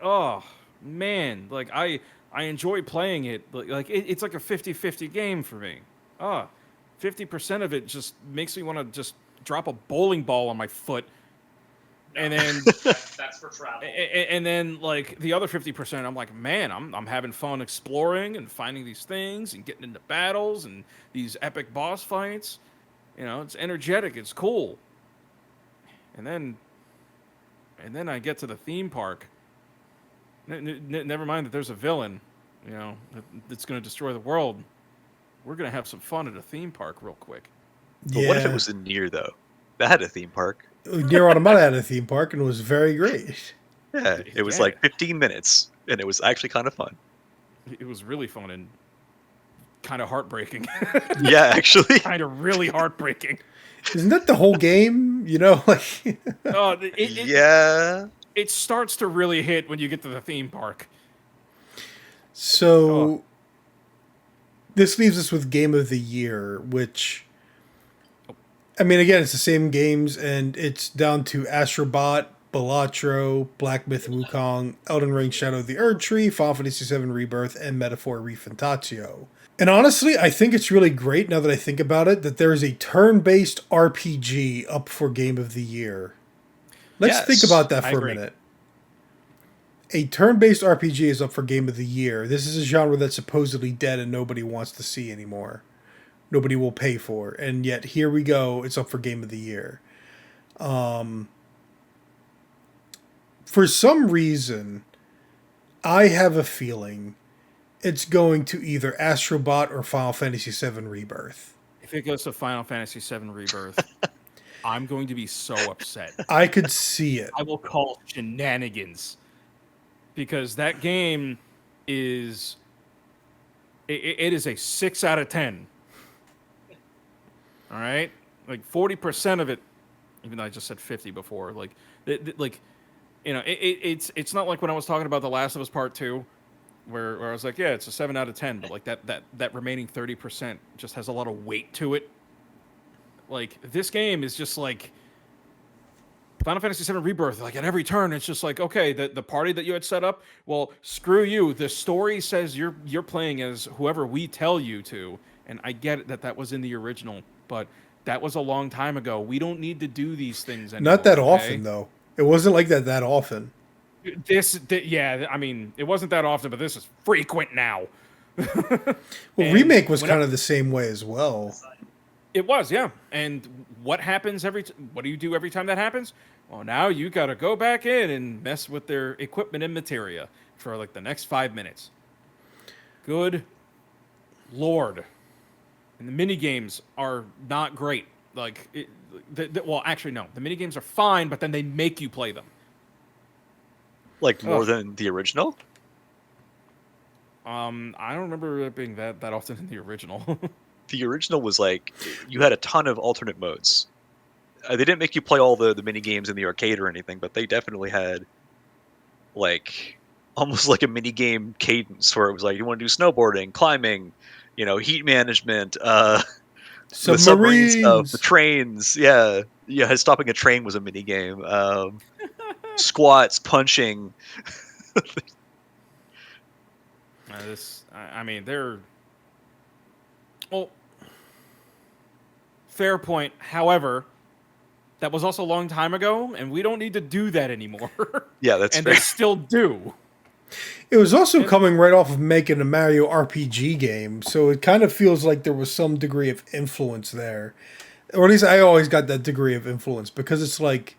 [SPEAKER 2] Oh man, like I enjoy playing it. Like it's like a 50-50 game for me. 50% of it just makes me want to just drop a bowling ball on my foot, and then
[SPEAKER 5] That's for travel.
[SPEAKER 2] and then like the other 50%, I'm like, man, I'm having fun exploring and finding these things and getting into battles and these epic boss fights. You know, it's energetic, it's cool. And then I get to the theme park. Never mind that there's a villain, you know, that's going to destroy the world. We're going to have some fun at a theme park real quick.
[SPEAKER 3] But what if it was in Nier, though? That had a theme park.
[SPEAKER 1] Nier Automata had a theme park, and it was very great.
[SPEAKER 3] Yeah, it was
[SPEAKER 2] Yeah.
[SPEAKER 3] like 15 minutes, and it was actually kind of fun.
[SPEAKER 2] It was really fun and kind of heartbreaking.
[SPEAKER 3] Yeah, actually.
[SPEAKER 2] Kind of really heartbreaking.
[SPEAKER 1] Isn't that the whole game? You know, like
[SPEAKER 3] Yeah.
[SPEAKER 2] It starts to really hit when you get to the theme park.
[SPEAKER 1] so. This leaves us with Game of the Year, which, I mean, again, it's the same games, and it's down to Astrobot, Balatro, Black Myth Wukong, Elden Ring Shadow of the Erdtree, Final Fantasy VII Rebirth, and Metaphor Refantatio. And honestly, I think it's really great, now that I think about it, that there is a turn-based RPG up for Game of the Year. Let's
[SPEAKER 3] Yes,
[SPEAKER 1] think about that
[SPEAKER 2] I
[SPEAKER 1] for
[SPEAKER 2] agree.
[SPEAKER 1] a minute. A turn-based RPG is up for Game of the Year. This is a genre that's supposedly dead and nobody wants to see anymore. Nobody will pay for. And yet, here we go. It's up for Game of the Year. For some reason, I have a feeling it's going to either Astrobot or Final Fantasy VII Rebirth.
[SPEAKER 2] If it goes to Final Fantasy VII Rebirth, I'm going to be so upset.
[SPEAKER 1] I could see it.
[SPEAKER 2] I will call shenanigans. Because that game is... It is a 6 out of 10. All right? Like 40% of it, even though I just said 50 before, like you know, it's not like when I was talking about The Last of Us Part 2, where I was like, yeah, it's a 7 out of 10, but like that remaining 30% just has a lot of weight to it. Like this game is just like Final Fantasy VII Rebirth. Like at every turn, it's just like, okay, the party that you had set up, well, screw you. The story says you're playing as whoever we tell you to, and I get it that was in the original, but that was a long time ago. We don't need to do these things anymore.
[SPEAKER 1] Not that
[SPEAKER 2] okay?
[SPEAKER 1] often, though. It wasn't like that often.
[SPEAKER 2] Yeah, I mean, it wasn't that often, but this is frequent now.
[SPEAKER 1] Well,
[SPEAKER 2] And
[SPEAKER 1] Remake was
[SPEAKER 2] whenever-
[SPEAKER 1] kind of the same way as well.
[SPEAKER 2] It was, yeah. And what happens what do you do every time that happens? Well, now you got to go back in and mess with their equipment and materia for like the next 5 minutes. Good Lord. And the mini games are not great. Like, well, actually, no. The mini games are fine, but then they make you play them.
[SPEAKER 3] Like more
[SPEAKER 2] Ugh.
[SPEAKER 3] than the original?
[SPEAKER 2] I don't remember it being that often in the original.
[SPEAKER 3] The original was like, you had a ton of alternate modes. They didn't make you play all the mini games in the arcade or anything, but they definitely had like almost like a mini game cadence where it was like, you want to do snowboarding, climbing, you know, heat management, the submarine stuff, the trains. Yeah. Stopping a train was a mini game. Squats, punching.
[SPEAKER 2] I mean, they're... Well, fair point. However, that was also a long time ago, and we don't need to do that anymore.
[SPEAKER 3] Yeah, that's
[SPEAKER 2] and
[SPEAKER 3] fair.
[SPEAKER 2] they still do.
[SPEAKER 1] It was also coming right off of making a Mario RPG game, so it kind of feels like there was some degree of influence there. or at least I always got that degree of influence because it's like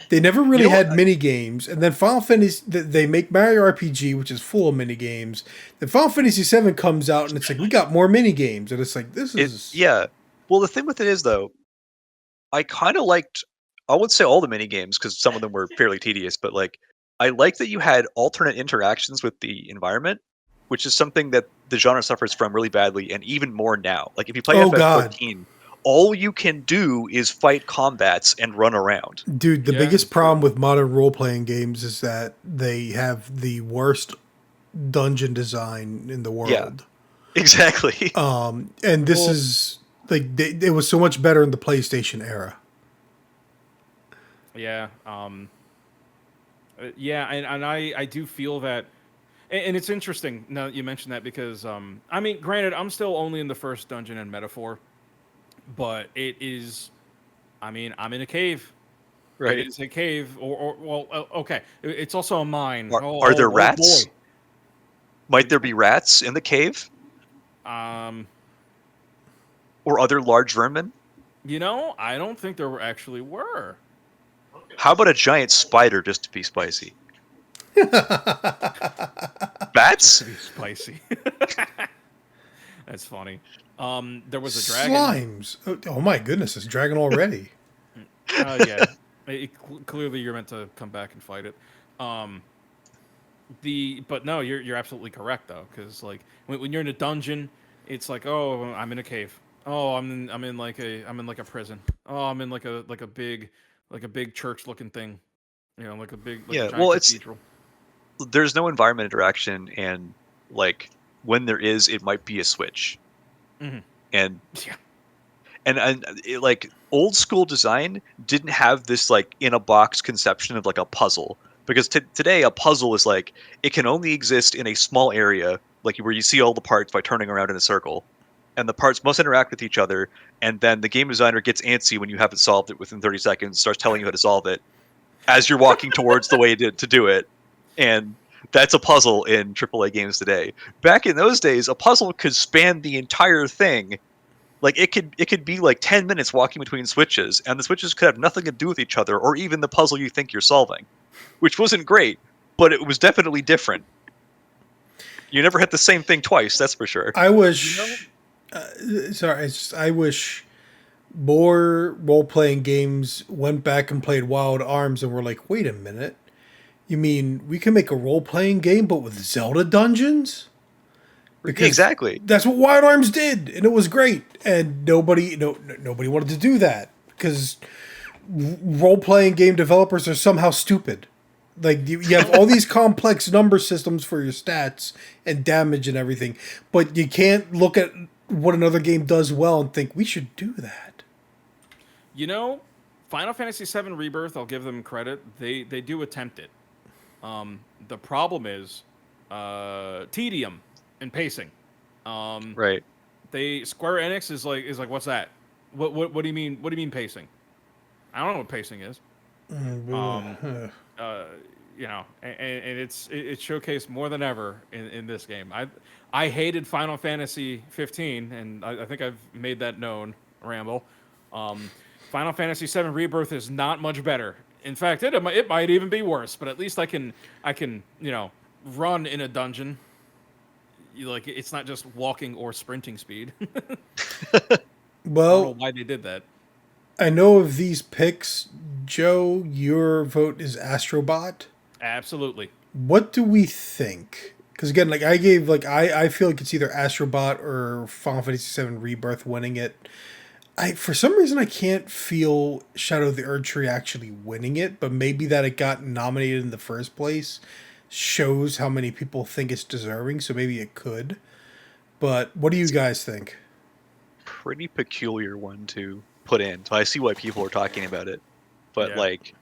[SPEAKER 1] they never really
[SPEAKER 3] You know
[SPEAKER 1] had
[SPEAKER 3] what?
[SPEAKER 1] mini games, and then Final Fantasy they make Mario RPG, which is full of mini games. Then Final Fantasy VII comes out, and it's like we got more mini games, and it's like this is
[SPEAKER 3] Yeah. Well, the thing with it is though, I kind of liked. I would say all the mini games because some of them were fairly tedious, but like I like that you had alternate interactions with the environment, which is something that the genre suffers from really badly, and even more now. Like if you play
[SPEAKER 1] oh god,
[SPEAKER 3] FF14, all you can do is fight combats and run around.
[SPEAKER 1] dude. The
[SPEAKER 2] Yeah,
[SPEAKER 1] biggest
[SPEAKER 2] it's true.
[SPEAKER 1] problem with modern role playing games is that they have the worst dungeon design in the
[SPEAKER 3] Yeah,
[SPEAKER 1] world.
[SPEAKER 3] exactly.
[SPEAKER 1] And this
[SPEAKER 2] Well,
[SPEAKER 1] is like it was so much better in the PlayStation era.
[SPEAKER 2] yeah. Yeah, and I do feel that, and it's interesting now that you mentioned that because I mean, granted, I'm still only in the first dungeon in Metaphor, but it is. I mean, I'm in a cave. It
[SPEAKER 3] Right.
[SPEAKER 2] is a cave, or well, okay. It's also a mine.
[SPEAKER 3] Are there
[SPEAKER 2] Oh boy.
[SPEAKER 3] rats? Might there be rats in the cave
[SPEAKER 2] Um,
[SPEAKER 3] or other large vermin?
[SPEAKER 2] I don't think there actually were.
[SPEAKER 3] How about a giant spider just to be spicy? Bats?
[SPEAKER 2] To be spicy. That's funny. There was a dragon.
[SPEAKER 1] Slimes. Oh my goodness, it's dragon already.
[SPEAKER 2] Yeah. Clearly, you're meant to come back and fight it. Um, but no, you're absolutely correct though, because like when you're in a dungeon, it's like, oh, I'm in a cave. Oh, I'm in like a prison. Oh, I'm in like a big church looking thing. Like a
[SPEAKER 3] Yeah,
[SPEAKER 2] giant
[SPEAKER 3] well, it's
[SPEAKER 2] cathedral.
[SPEAKER 3] there's no environment interaction, and like when there is, it might be a switch,
[SPEAKER 2] Hmm.
[SPEAKER 3] and
[SPEAKER 2] Yeah.
[SPEAKER 3] like old school design didn't have this like in a box conception of like a puzzle because today a puzzle is like it can only exist in a small area like where you see all the parts by turning around in a circle, and the parts must interact with each other, and then the game designer gets antsy when you haven't solved it within 30 seconds, starts telling you how to solve it as you're walking towards the way to do it. And that's a puzzle in AAA games today. Back in those days, a puzzle could span the entire thing. Like it could be like 10 minutes walking between switches, and the switches could have nothing to do with each other or even the puzzle you think you're solving, which wasn't great, but it was definitely different. You never hit the same thing twice, that's for sure.
[SPEAKER 1] I
[SPEAKER 2] You know,
[SPEAKER 1] wish. Sorry, I wish more role playing games went back and played Wild Arms and were like, wait a minute, you mean we can make a role playing game but with Zelda dungeons? Because
[SPEAKER 3] Exactly.
[SPEAKER 1] that's what Wild Arms did, and it was great. And nobody wanted to do that because role playing game developers are somehow stupid. Like you have all these complex number systems for your stats and damage and everything, but you can't look at what another game does well and think we should do that.
[SPEAKER 2] you know, Final Fantasy VII Rebirth. I'll give them credit. They do attempt it. The problem is tedium and pacing. Um,
[SPEAKER 3] Right.
[SPEAKER 2] they Square Enix is like what's that? What do you mean? What do you mean pacing? I don't know what pacing is. Um, uh, and it's showcased more than ever in this game. I hated Final Fantasy 15, and I think I've made that known. Ramble. Um, Final Fantasy 7 Rebirth is not much better. In fact, it might even be worse. But at least I can run in a dungeon. Like it's not just walking or sprinting speed. I don't know
[SPEAKER 1] Well,
[SPEAKER 2] why they did that.
[SPEAKER 1] I know of these picks. Joe, your vote is Astrobot.
[SPEAKER 2] Absolutely.
[SPEAKER 1] What do we think? Because again, like I gave, like I feel like it's either Astrobot or Final Fantasy VII Rebirth winning it. I for some reason I can't feel Shadow of the Erd Tree actually winning it, but maybe that it got nominated in the first place shows how many people think it's deserving. So maybe it could. But what do you guys think?
[SPEAKER 3] Pretty peculiar one to put in. So I see why people are talking about it. But
[SPEAKER 2] Yeah.
[SPEAKER 3] like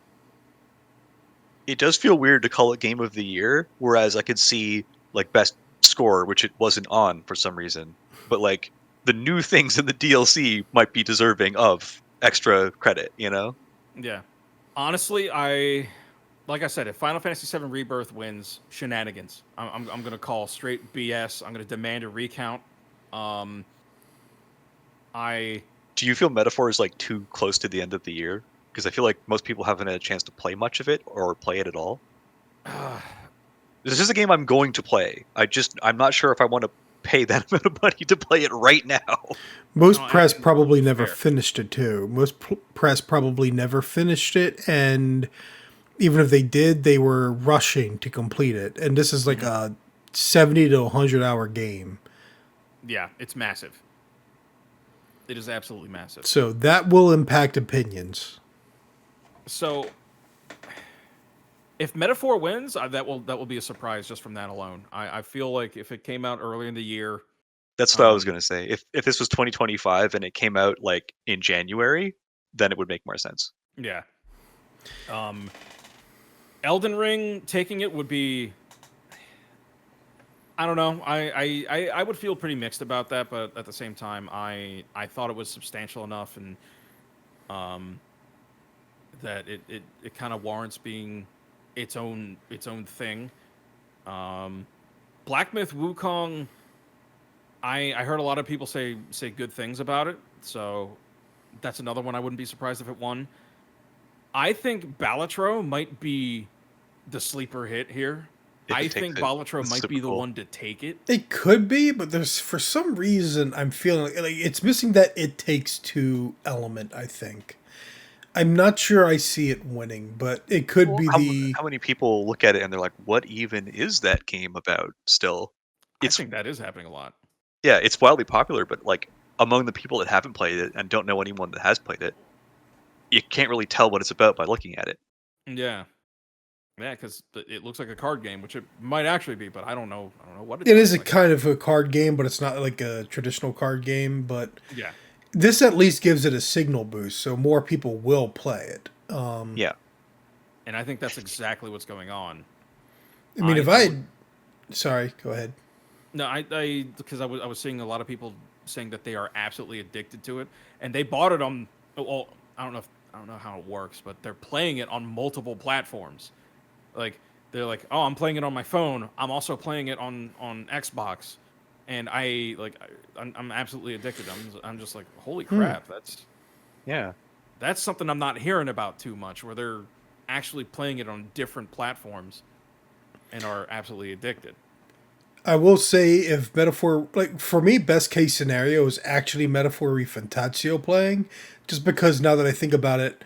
[SPEAKER 3] it does feel weird to call it game of the year, whereas I could see like best score, which it wasn't on for some reason. But like the new things in the DLC might be deserving of extra credit, you know?
[SPEAKER 2] Yeah. Honestly, like I said, if Final Fantasy VII Rebirth wins, shenanigans. I'm gonna call straight BS. I'm gonna demand a recount. Um, I
[SPEAKER 3] Do you feel Metaphor is like too close to the end of the year? Because I feel like most people haven't had a chance to play much of it or play it at all. This is a game I'm going to play. I'm not sure if I want to pay that amount of money to play it right now.
[SPEAKER 1] Most
[SPEAKER 2] No,
[SPEAKER 1] press
[SPEAKER 2] and
[SPEAKER 1] probably never
[SPEAKER 2] fair.
[SPEAKER 1] finished it too. Most press probably never finished it, and even if they did, they were rushing to complete it. And this is like a 70 to 100 hour game.
[SPEAKER 2] Yeah, it's massive. It is absolutely massive.
[SPEAKER 1] So that will impact opinions.
[SPEAKER 2] So, if Metaphor wins, that will be a surprise just from that alone. I feel like if it came out early in the year,
[SPEAKER 3] That's what I was going to say. If this was 2025 and it came out like in January, then it would make more sense.
[SPEAKER 2] yeah. Elden Ring taking it would be. I don't know. I would feel pretty mixed about that, but at the same time, I thought it was substantial enough, and that it kind of warrants being its own thing. Black Myth Wukong, I heard a lot of people say good things about it, so that's another one I wouldn't be surprised if it won. I think Balatro might be the sleeper hit here. I think Balatro might be the one to take it.
[SPEAKER 1] It could be, but there's for some reason I'm feeling like it's missing that It Takes Two element, I think. I'm not sure I see it winning, but it could be
[SPEAKER 3] how many people look at it and they're like, what even is that game about still?
[SPEAKER 2] I think that is happening a lot.
[SPEAKER 3] Yeah, it's wildly popular, but like among the people that haven't played it and don't know anyone that has played it, you can't really tell what it's about by looking at it.
[SPEAKER 2] Yeah. Yeah, because it looks like a card game, which it might actually be, but I don't know what
[SPEAKER 1] it is
[SPEAKER 2] like.
[SPEAKER 1] a kind of a card game, but it's not like a traditional card game. But
[SPEAKER 2] yeah,
[SPEAKER 1] this at least gives it a signal boost, so more people will play it.
[SPEAKER 3] Yeah,
[SPEAKER 2] and I think that's exactly what's going on.
[SPEAKER 1] I mean, sorry, go ahead.
[SPEAKER 2] No, because I was seeing a lot of people saying that they are absolutely addicted to it, and they bought it on. Well, I don't know how it works, but they're playing it on multiple platforms. Like they're like, oh, I'm playing it on my phone. I'm also playing it on Xbox, and I'm absolutely addicted. I'm just like, holy crap, that's something I'm not hearing about too much. Where they're actually playing it on different platforms, and are absolutely addicted.
[SPEAKER 1] I will say, if Metaphor, like for me, best case scenario is actually Metaphor Refantazio playing, just because now that I think about it,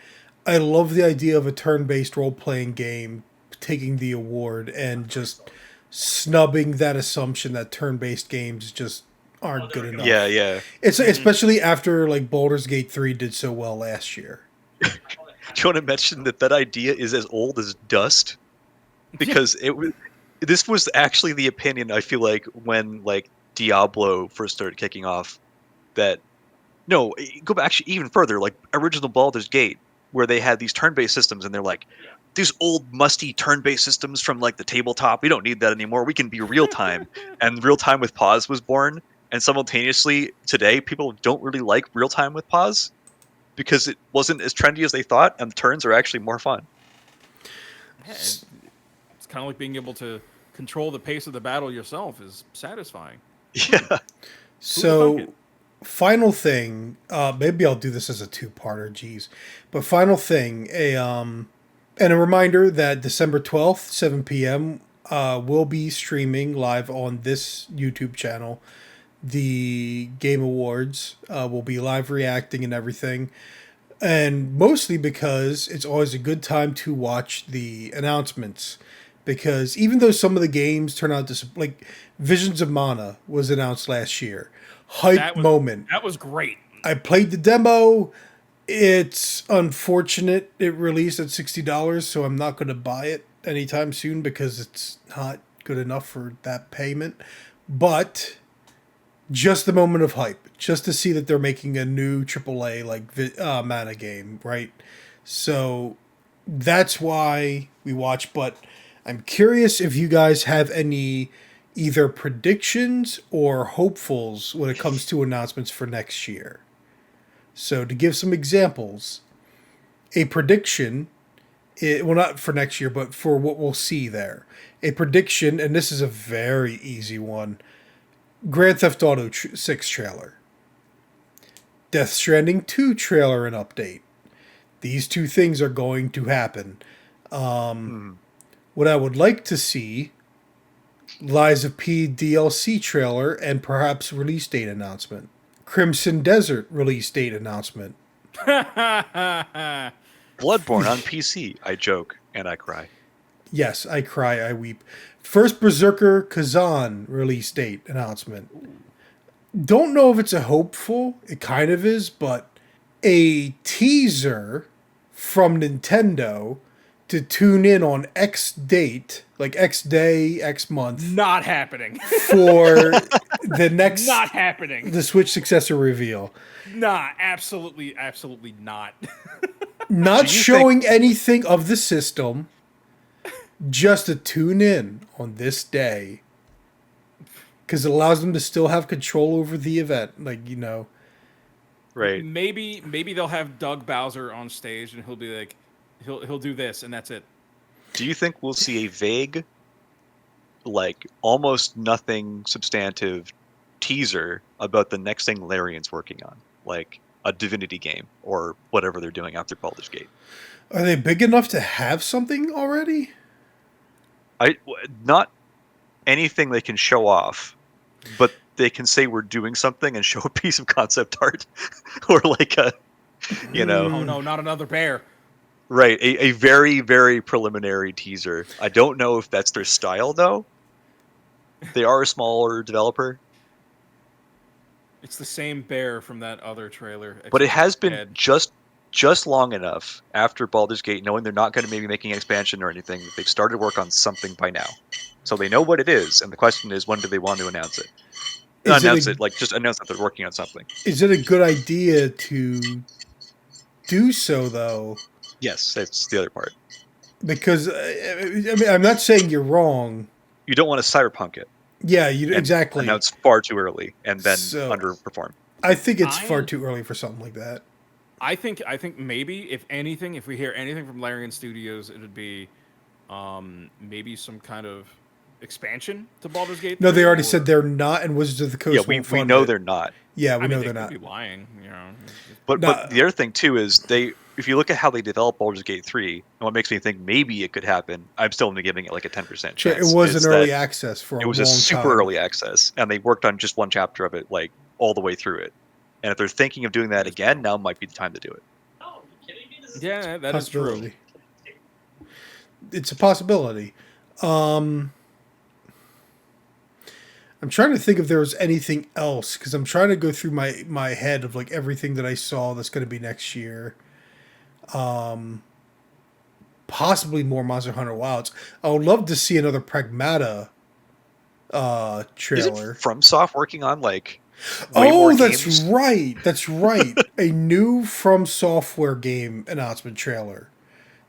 [SPEAKER 1] I love the idea of a turn-based role-playing game taking the award and just snubbing that assumption that turn-based games just aren't good enough.
[SPEAKER 3] Yeah.
[SPEAKER 1] It's especially after like Baldur's Gate 3 did so well last year.
[SPEAKER 3] Do you want to mention that idea is as old as dust? Because this was actually the opinion, I feel like, when like Diablo first started kicking off. Go back actually even further, like original Baldur's Gate, where they had these turn-based systems, and they're like, these old musty turn-based systems from like the tabletop, we don't need that anymore. We can be real time. And real time with pause was born. And simultaneously, today people don't really like real time with pause because it wasn't as trendy as they thought, and the turns are actually more fun.
[SPEAKER 2] Yeah, it's kind of like being able to control the pace of the battle yourself is satisfying.
[SPEAKER 3] Yeah.
[SPEAKER 1] So, final thing, maybe I'll do this as a two-parter, geez. But final thing, and a reminder that December 12th, 7 p.m., we'll be streaming live on this YouTube channel. The Game Awards will be live reacting and everything. And mostly because it's always a good time to watch the announcements. Because even though some of the games turn out to, like Visions of Mana was announced last year. Moment.
[SPEAKER 2] That was great.
[SPEAKER 1] I played the demo. It's unfortunate it released at $60, so I'm not going to buy it anytime soon because it's not good enough for that payment. But just the moment of hype, just to see that they're making a new AAA like Mana game, right? So that's why we watch. But I'm curious if you guys have any either predictions or hopefuls when it comes to announcements for next year. So to give some examples, a prediction, well, not for next year, but for what we'll see there. A prediction, and this is a very easy one, Grand Theft Auto 6 trailer. Death Stranding 2 trailer and update. These two things are going to happen. What I would like to see, Lies of P DLC trailer and perhaps release date announcement. Crimson Desert release date announcement.
[SPEAKER 3] Bloodborne on PC. I joke and I cry.
[SPEAKER 1] Yes, I cry, I weep. First Berserker Kazan release date announcement. Don't know if it's a hopeful, it kind of is, but a teaser from Nintendo to tune in on X date, like X day, X month,
[SPEAKER 2] Not happening.
[SPEAKER 1] for the next
[SPEAKER 2] Not happening.
[SPEAKER 1] the Switch successor reveal.
[SPEAKER 2] Nah, absolutely not.
[SPEAKER 1] Not
[SPEAKER 3] Do you
[SPEAKER 1] showing anything of the system, just to tune in on this day. Because it allows them to still have control over the event. Like, you know.
[SPEAKER 3] Right.
[SPEAKER 2] Maybe they'll have Doug Bowser on stage and he'll be like, he'll do this and that's it.
[SPEAKER 3] Do you think we'll see a vague, like almost nothing substantive teaser about the next thing Larian's working on? Like a Divinity game or whatever they're doing after Baldur's Gate.
[SPEAKER 1] Are they big enough to have something already?
[SPEAKER 3] Not anything they can show off, but they can say we're doing something and show a piece of concept art or like a, you know.
[SPEAKER 2] Oh no, not another bear.
[SPEAKER 3] Right, a very, very preliminary teaser. I don't know if that's their style, though. They are a smaller developer.
[SPEAKER 2] It's the same bear from that other trailer.
[SPEAKER 3] But it has been
[SPEAKER 2] dead.
[SPEAKER 3] just long enough after Baldur's Gate, knowing they're not going to maybe making an expansion or anything, that they've started work on something by now. So they know what it is, and the question is, when do they want to announce it? Not announce it, like just announce that they're working on something.
[SPEAKER 1] Is it a good idea to do so, though?
[SPEAKER 3] Yes, that's the other part.
[SPEAKER 1] Because, I mean, I'm not saying you're wrong.
[SPEAKER 3] You don't want to cyberpunk it.
[SPEAKER 1] Yeah,
[SPEAKER 3] and
[SPEAKER 1] exactly.
[SPEAKER 3] announce far too early and then
[SPEAKER 1] So-
[SPEAKER 3] underperform.
[SPEAKER 1] I think it's far too early for something like that.
[SPEAKER 2] I think maybe if anything, if we hear anything from Larian Studios, it would be maybe some kind of expansion to Baldur's Gate.
[SPEAKER 1] No, they
[SPEAKER 2] 3,
[SPEAKER 1] already
[SPEAKER 2] or-
[SPEAKER 1] said they're not, and Wizards of the Coast
[SPEAKER 3] Yeah,
[SPEAKER 1] won't
[SPEAKER 3] we
[SPEAKER 1] fund
[SPEAKER 3] know
[SPEAKER 1] it.
[SPEAKER 3] they're not.
[SPEAKER 1] Yeah, we
[SPEAKER 2] I mean,
[SPEAKER 1] know
[SPEAKER 2] they
[SPEAKER 1] they're
[SPEAKER 2] could
[SPEAKER 1] not.
[SPEAKER 2] be lying, you know.
[SPEAKER 3] But
[SPEAKER 1] No.
[SPEAKER 3] the other thing too is if you look at how they developed Baldur's Gate 3, and what makes me think maybe it could happen, I'm still only giving it like a 10% chance.
[SPEAKER 1] Sure, it was
[SPEAKER 3] is
[SPEAKER 1] an early
[SPEAKER 3] that
[SPEAKER 1] access for a
[SPEAKER 3] It was
[SPEAKER 1] long
[SPEAKER 3] a super
[SPEAKER 1] time.
[SPEAKER 3] early access, and they worked on just one chapter of it, like all the way through it. And if they're thinking of doing that again, now might be the time to do it.
[SPEAKER 2] Yeah, that is true.
[SPEAKER 1] Possibility. It's a possibility. I'm trying to think if there was anything else, because I'm trying to go through my head of like everything that I saw that's going to be next year. Possibly more Monster Hunter Wilds. I would love to see another Pragmata trailer.
[SPEAKER 3] Is it FromSoft working on like way more
[SPEAKER 1] that's
[SPEAKER 3] games?
[SPEAKER 1] right. That's right. A new From Software game announcement trailer.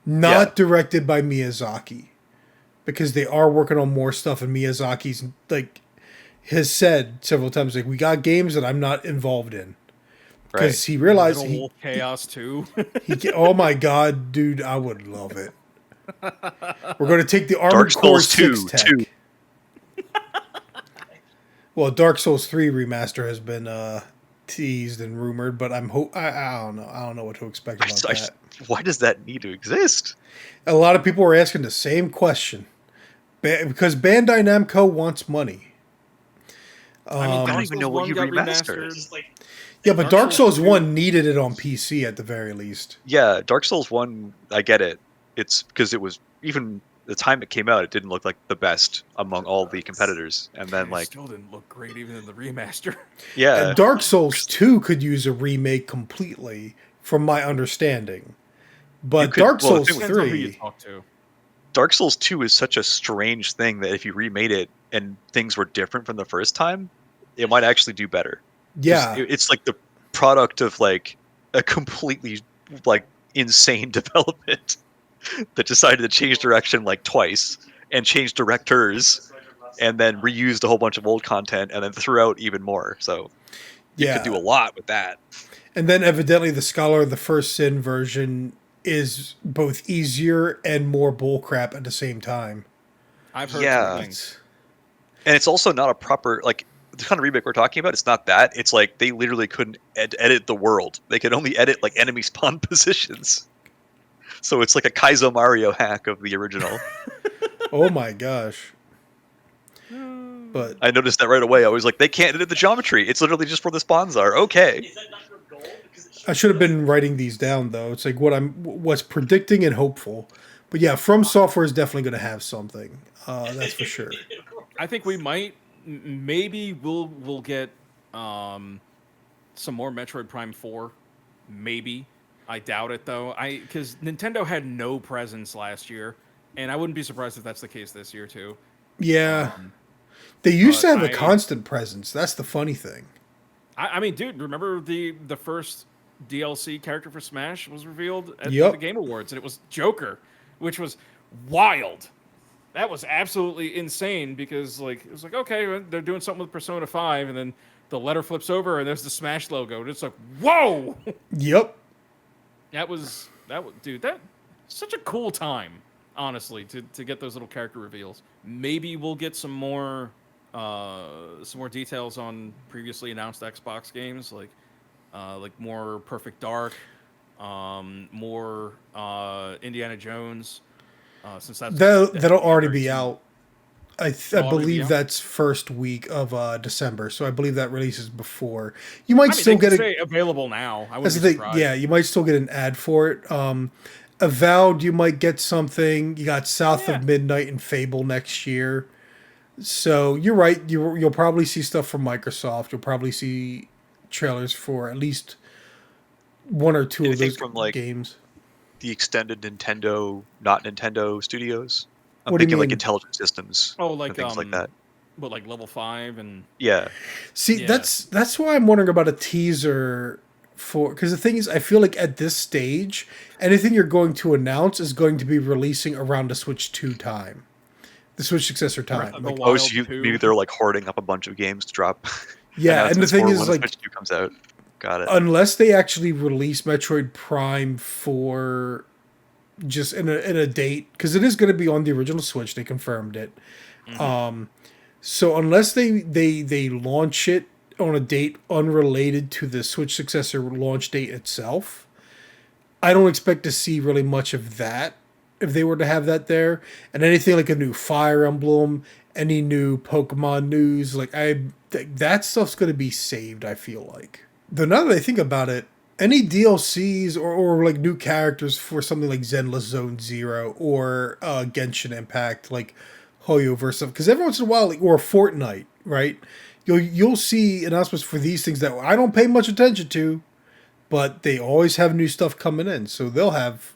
[SPEAKER 1] Not directed by Miyazaki. Because they are working on more stuff, and Miyazaki's like has said several times, like, we got games that I'm not involved in. Because he realized
[SPEAKER 2] Little Wolf Chaos 2.
[SPEAKER 1] oh my god, dude, I would love it. We're going to take the Armored
[SPEAKER 3] Dark
[SPEAKER 1] Core
[SPEAKER 3] Souls
[SPEAKER 1] 6
[SPEAKER 3] 2,
[SPEAKER 1] tech.
[SPEAKER 3] too.
[SPEAKER 1] Well, Dark Souls 3 remaster has been teased and rumored, but I don't know. I don't know what to expect about that.
[SPEAKER 3] Why does that need to exist?
[SPEAKER 1] A lot of people were asking the same question. Because Bandai Namco wants money.
[SPEAKER 3] I don't
[SPEAKER 2] Dark
[SPEAKER 3] even know
[SPEAKER 2] Souls
[SPEAKER 3] what
[SPEAKER 2] 1
[SPEAKER 3] you
[SPEAKER 2] got
[SPEAKER 3] remastered.
[SPEAKER 1] Yeah, but
[SPEAKER 2] Dark
[SPEAKER 1] Dark
[SPEAKER 2] Souls
[SPEAKER 1] Souls
[SPEAKER 2] 2
[SPEAKER 1] 1 needed it on PC at the very least.
[SPEAKER 3] Yeah, Dark Souls 1, I get it. It's because it was, even the time it came out, it didn't look like the best among all the competitors. And then,
[SPEAKER 2] It
[SPEAKER 3] like,
[SPEAKER 2] still didn't look great even in the remaster.
[SPEAKER 3] yeah.
[SPEAKER 1] And Dark Souls 2 could use a remake completely, from my understanding. But Dark
[SPEAKER 3] well, the
[SPEAKER 1] Souls
[SPEAKER 3] thing with-
[SPEAKER 2] Depends on who you
[SPEAKER 1] 3...
[SPEAKER 2] talk to.
[SPEAKER 3] Dark Souls 2 is such a strange thing that if you remade it and things were different from the first time, it might actually do better.
[SPEAKER 1] Yeah.
[SPEAKER 3] It's like the product of like a completely like insane development that decided to change direction like twice and change directors and then reused a whole bunch of old content and then threw out even more. So you could do a lot with that.
[SPEAKER 1] And then evidently the Scholar of the First Sin version is both easier and more bullcrap at the same time.
[SPEAKER 2] I've heard
[SPEAKER 3] Yeah.
[SPEAKER 2] some things.
[SPEAKER 3] And it's also not a proper, like, the kind of remake we're talking about, it's not that. It's like they literally couldn't edit the world. They could only edit like enemy spawn positions. So it's like a Kaizo Mario hack of the original.
[SPEAKER 1] Oh my gosh. But
[SPEAKER 3] I noticed that right away. I was like, they can't edit the geometry. It's literally just where the spawns are. Okay.
[SPEAKER 1] I should have been writing these down though. It's like what's predicting and hopeful. But yeah, From Software is definitely going to have something. That's for sure.
[SPEAKER 2] I think we might, maybe we'll get some more Metroid Prime 4. Maybe. I doubt it though. Because Nintendo had no presence last year, and I wouldn't be surprised if that's the case this year too.
[SPEAKER 1] Yeah. They used to have a
[SPEAKER 2] I-
[SPEAKER 1] constant presence. That's the funny thing.
[SPEAKER 2] I mean, dude, remember the first DLC character for Smash was revealed at
[SPEAKER 1] Yep.
[SPEAKER 2] the Game Awards, and it was Joker, which was wild. That was absolutely insane because like it was like, okay, well, they're doing something with Persona 5, and then the letter flips over and there's the Smash logo, and it's like, whoa!
[SPEAKER 1] Yep.
[SPEAKER 2] That was dude, that such a cool time, honestly, to get those little character reveals. Maybe we'll get some more details on previously announced Xbox games, like more Perfect Dark, more Indiana Jones, since
[SPEAKER 1] That'll already be
[SPEAKER 2] soon.
[SPEAKER 1] out. I
[SPEAKER 2] already be
[SPEAKER 1] believe
[SPEAKER 2] out?
[SPEAKER 1] that's first week of December, so I believe that releases before. You might
[SPEAKER 2] I mean,
[SPEAKER 1] still
[SPEAKER 2] they
[SPEAKER 1] get
[SPEAKER 2] could
[SPEAKER 1] a
[SPEAKER 2] say available now. I
[SPEAKER 1] that's
[SPEAKER 2] wouldn't
[SPEAKER 1] the
[SPEAKER 2] be
[SPEAKER 1] thing.
[SPEAKER 2] surprised.
[SPEAKER 1] Yeah, you might still get an ad for it. Avowed, you might get something. You got South
[SPEAKER 2] Yeah.
[SPEAKER 1] of Midnight and Fable next year. So you're right. You'll probably see stuff from Microsoft. You'll probably see trailers for at least one or two of
[SPEAKER 3] Anything
[SPEAKER 1] those
[SPEAKER 3] from, like,
[SPEAKER 1] games.
[SPEAKER 3] The extended Nintendo, not Nintendo studios. I'm
[SPEAKER 1] What do you
[SPEAKER 3] thinking like
[SPEAKER 1] mean?
[SPEAKER 3] intelligent systems.
[SPEAKER 2] Oh,
[SPEAKER 3] and
[SPEAKER 2] like
[SPEAKER 3] things like that.
[SPEAKER 2] but like level 5 and
[SPEAKER 3] Yeah.
[SPEAKER 1] See,
[SPEAKER 2] Yeah.
[SPEAKER 1] that's why I'm wondering about a teaser for, because the thing is, I feel like at this stage, anything you're going to announce is going to be releasing around the Switch 2 time, the Switch successor
[SPEAKER 2] Breath
[SPEAKER 1] time.
[SPEAKER 2] of the
[SPEAKER 1] Like,
[SPEAKER 2] Wild
[SPEAKER 3] Oh, so maybe
[SPEAKER 2] 2.
[SPEAKER 3] they're like hoarding up a bunch of games to drop.
[SPEAKER 1] yeah, and the
[SPEAKER 3] announcements
[SPEAKER 1] thing
[SPEAKER 3] for
[SPEAKER 1] is,
[SPEAKER 3] when
[SPEAKER 1] like,
[SPEAKER 3] Switch 2 comes out. Got it.
[SPEAKER 1] unless they actually release Metroid Prime for just in a date, because it is going to be on the original Switch, they confirmed it. So unless they launch it on a date unrelated to the Switch successor launch date itself, I don't expect to see really much of that if they were to have that there. And anything like a new Fire Emblem, any new Pokemon news, like that stuff's going to be saved, I feel like. Though now that I think about it, any DLCs or like new characters for something like Zenless Zone Zero or Genshin Impact, like Hoyoverse, because every once in a while, like, or Fortnite, right? You'll see announcements for these things that I don't pay much attention to, but they always have new stuff coming in, so they'll have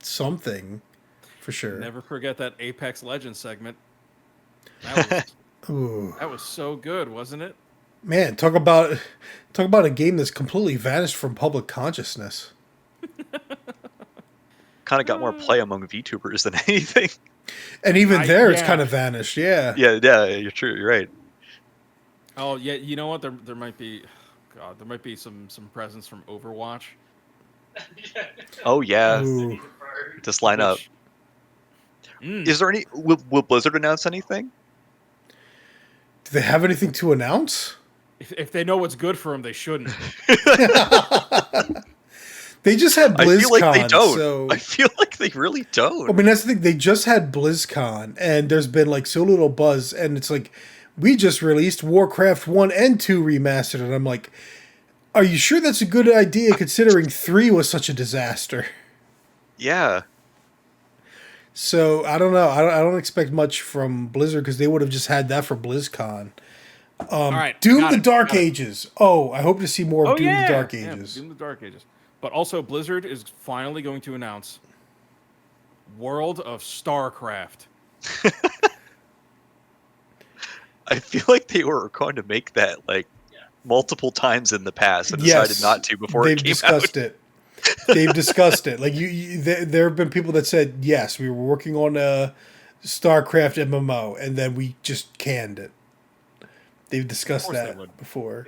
[SPEAKER 1] something for sure.
[SPEAKER 2] Never forget that Apex Legends segment. That
[SPEAKER 1] Ooh,
[SPEAKER 2] was so good, wasn't it?
[SPEAKER 1] man, talk about a game that's completely vanished from public consciousness.
[SPEAKER 3] Kind of got more play among VTubers than anything.
[SPEAKER 1] And even there, it's
[SPEAKER 2] yeah.
[SPEAKER 1] kind of vanished. Yeah.
[SPEAKER 3] Yeah, you're true. You're right.
[SPEAKER 2] Oh yeah, you know what? There might be, God, there might be some presence from Overwatch.
[SPEAKER 3] Oh yeah,
[SPEAKER 1] Ooh.
[SPEAKER 3] just line up.
[SPEAKER 2] which- Mm.
[SPEAKER 3] Is there any? Will Blizzard announce anything?
[SPEAKER 1] Do they have anything to announce?
[SPEAKER 2] If they know what's good for them, they shouldn't.
[SPEAKER 1] They just had BlizzCon.
[SPEAKER 3] I feel like they don't.
[SPEAKER 1] So
[SPEAKER 3] I feel like they really don't.
[SPEAKER 1] I mean, that's the thing. They just had BlizzCon, and there's been like so little buzz, and it's like we just released Warcraft 1 and 2 remastered, and I'm like, are you sure that's a good idea considering 3 was such a disaster?
[SPEAKER 3] Yeah.
[SPEAKER 1] So I don't know. I don't expect much from Blizzard because they would have just had that for BlizzCon.
[SPEAKER 2] All right,
[SPEAKER 1] Doom
[SPEAKER 2] got
[SPEAKER 1] the
[SPEAKER 2] it,
[SPEAKER 1] Dark
[SPEAKER 2] got it.
[SPEAKER 1] Ages. Oh, I hope to see more of
[SPEAKER 2] Oh
[SPEAKER 1] Doom
[SPEAKER 2] yeah,
[SPEAKER 1] the Dark
[SPEAKER 2] yeah,
[SPEAKER 1] Ages.
[SPEAKER 2] Doom the Dark Ages. But also, Blizzard is finally going to announce World of StarCraft.
[SPEAKER 3] I feel like they were going to make that like multiple times in the past and decided not to before
[SPEAKER 1] they've
[SPEAKER 3] it came
[SPEAKER 1] discussed
[SPEAKER 3] out.
[SPEAKER 1] it. They've discussed it. Like there have been people that said yes, we were working on a StarCraft MMO, and then we just canned it. They've discussed
[SPEAKER 2] course they
[SPEAKER 1] that
[SPEAKER 2] would.
[SPEAKER 1] before.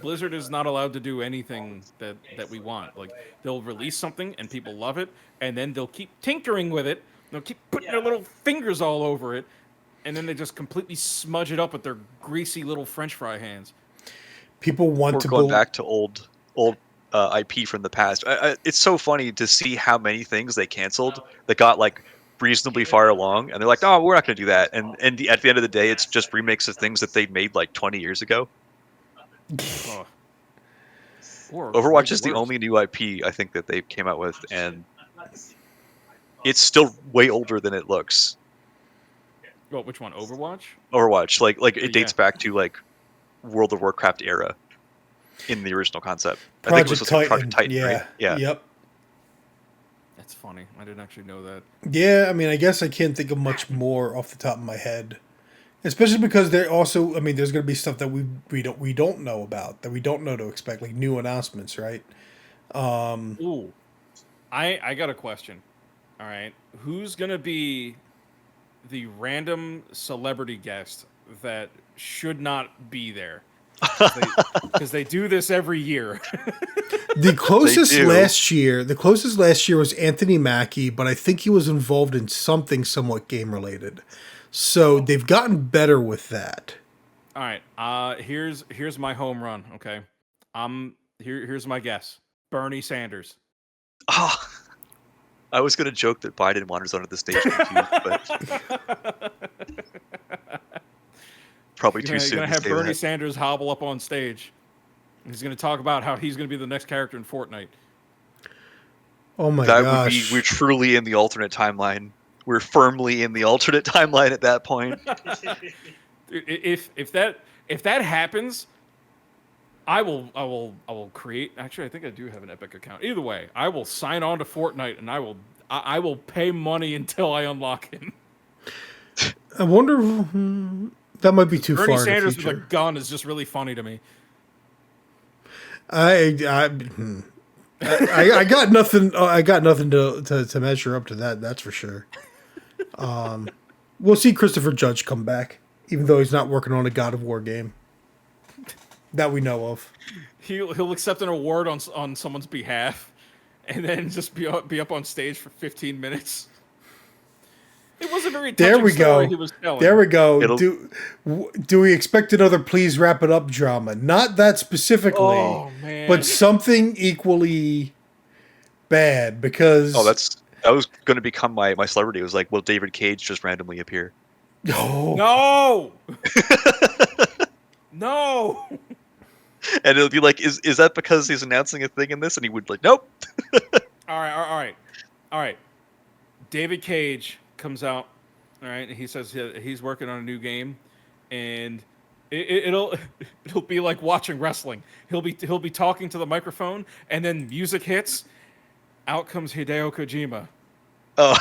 [SPEAKER 2] Blizzard is not allowed to do anything that we want. Like they'll release something and people love it, and then they'll keep tinkering with it. They'll keep putting their little fingers all over it, and then they just completely smudge it up with their greasy little French fry hands.
[SPEAKER 1] People want
[SPEAKER 3] We're
[SPEAKER 1] to
[SPEAKER 3] going back to old IP from the past. It's so funny to see how many things they canceled that got like reasonably far along, and they're like, "Oh, we're not going to do that." And at the end of the day, it's just remakes of things that they made like 20 years ago.
[SPEAKER 2] Oh. Or
[SPEAKER 3] Overwatch
[SPEAKER 2] maybe
[SPEAKER 3] is the
[SPEAKER 2] worse.
[SPEAKER 3] only new IP I think that they came out with, and it's still way older than it looks.
[SPEAKER 2] Well, which one? Overwatch?
[SPEAKER 3] Overwatch, like it dates
[SPEAKER 2] Yeah.
[SPEAKER 3] back to like World of Warcraft era in the original concept. I think it was like Project Titan, right? Yeah.
[SPEAKER 1] Yep.
[SPEAKER 2] That's funny. I didn't actually know that.
[SPEAKER 1] Yeah, I mean, I guess I can't think of much more off the top of my head. Especially because there also, I mean, there's going to be stuff that we don't know about, that we don't know to expect, like new announcements, right?
[SPEAKER 2] Ooh. I got a question. All right. Who's going to be the random celebrity guest that should not be there? Because they do this every year.
[SPEAKER 1] The closest
[SPEAKER 3] do.
[SPEAKER 1] last year was Anthony Mackie, but I think he was involved in something somewhat game related. So they've gotten better with that.
[SPEAKER 2] All right. Here's my home run. Okay. Here's my guess. Bernie Sanders.
[SPEAKER 3] Oh, I was going to joke that Biden wanders onto the stage confused, but probably too soon
[SPEAKER 2] You're gonna
[SPEAKER 3] to
[SPEAKER 2] have
[SPEAKER 3] say
[SPEAKER 2] Bernie
[SPEAKER 3] that.
[SPEAKER 2] Sanders hobble up on stage. He's gonna talk about how he's gonna be the next character in Fortnite.
[SPEAKER 1] Oh my
[SPEAKER 3] That
[SPEAKER 1] gosh.
[SPEAKER 3] we're truly in the alternate timeline. We're firmly in the alternate timeline at that point.
[SPEAKER 2] Dude, if that happens, I will create. Actually, I think I do have an Epic account. Either way, I will sign on to Fortnite and I will pay money until I unlock him.
[SPEAKER 1] I wonder that might be too
[SPEAKER 2] Bernie
[SPEAKER 1] far
[SPEAKER 2] Sanders
[SPEAKER 1] in the
[SPEAKER 2] with a
[SPEAKER 1] future.
[SPEAKER 2] gun is just really funny to me.
[SPEAKER 1] I got nothing. I got nothing to measure up to that. That's for sure. We'll see Christopher Judge come back, even though he's not working on a God of War game that we know of.
[SPEAKER 2] He'll accept an award on someone's behalf, and then just be up on stage for 15 minutes. It was a very touching
[SPEAKER 1] There we
[SPEAKER 2] story
[SPEAKER 1] go.
[SPEAKER 2] he was telling.
[SPEAKER 1] There we go.
[SPEAKER 3] It'll-
[SPEAKER 1] Do we expect another please wrap it up drama? Not that specifically,
[SPEAKER 2] Oh man!
[SPEAKER 1] but something equally bad because
[SPEAKER 3] that was going to become my celebrity. It was like, will David Cage just randomly appear?
[SPEAKER 1] oh,
[SPEAKER 2] No! No!
[SPEAKER 3] And it'll be like, is that because he's announcing a thing in this? And he would like, nope.
[SPEAKER 2] All right. David Cage comes out. All right, and he says he's working on a new game, and it'll be like watching wrestling. He'll be talking to the microphone, and then music hits. Out comes Hideo Kojima.
[SPEAKER 3] Oh,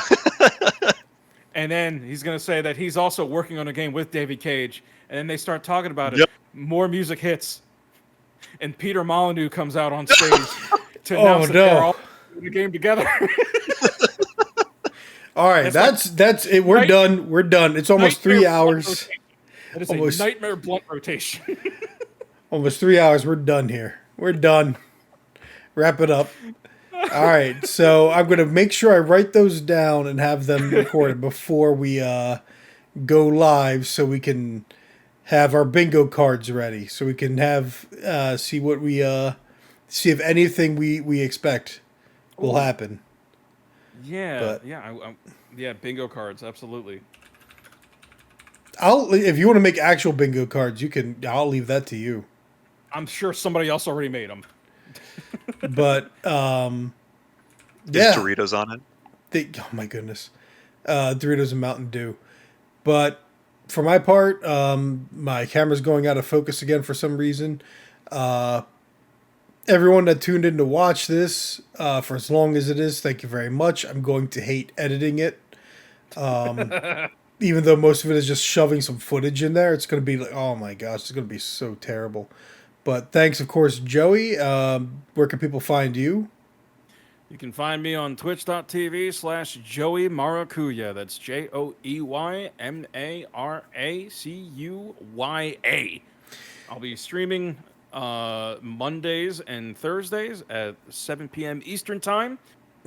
[SPEAKER 2] And then he's going to say that he's also working on a game with David Cage. And then they start talking about it.
[SPEAKER 3] Yep.
[SPEAKER 2] More music hits. And Peter Molyneux comes out on stage to announce that they're all in the game together.
[SPEAKER 1] all right. That's it. We're
[SPEAKER 2] Night-
[SPEAKER 1] done. We're done. It's almost
[SPEAKER 2] Nightmare
[SPEAKER 1] 3
[SPEAKER 2] blunt
[SPEAKER 1] hours.
[SPEAKER 2] rotation. That is
[SPEAKER 1] Almost.
[SPEAKER 2] a nightmare blunt rotation.
[SPEAKER 1] Almost 3 hours. We're done here. We're done. Wrap it up. All right. So I'm going to make sure I write those down and have them recorded before we go live so we can have our bingo cards ready. So we can have see what we see if anything we expect will happen.
[SPEAKER 2] Yeah.
[SPEAKER 1] But-
[SPEAKER 2] Yeah, bingo cards. Absolutely.
[SPEAKER 1] If you want to make actual bingo cards, you can. I'll leave that to you.
[SPEAKER 2] I'm sure somebody else already made them.
[SPEAKER 1] But
[SPEAKER 3] is
[SPEAKER 1] yeah.
[SPEAKER 3] Doritos on it?
[SPEAKER 1] Oh my goodness, Doritos and Mountain Dew. But for my part, my camera's going out of focus again for some reason. Everyone that tuned in to watch this for as long as it is, thank you very much. I'm going to hate editing it. Even though most of it is just shoving some footage in there, it's going to be like, oh my gosh, it's going to be so terrible. But thanks, of course, Joey. Where can people find you?
[SPEAKER 2] You can find me on twitch.tv/JoeyMaracuya. That's JoeyMaracuya. I'll be streaming Mondays and Thursdays at 7 p.m. Eastern Time.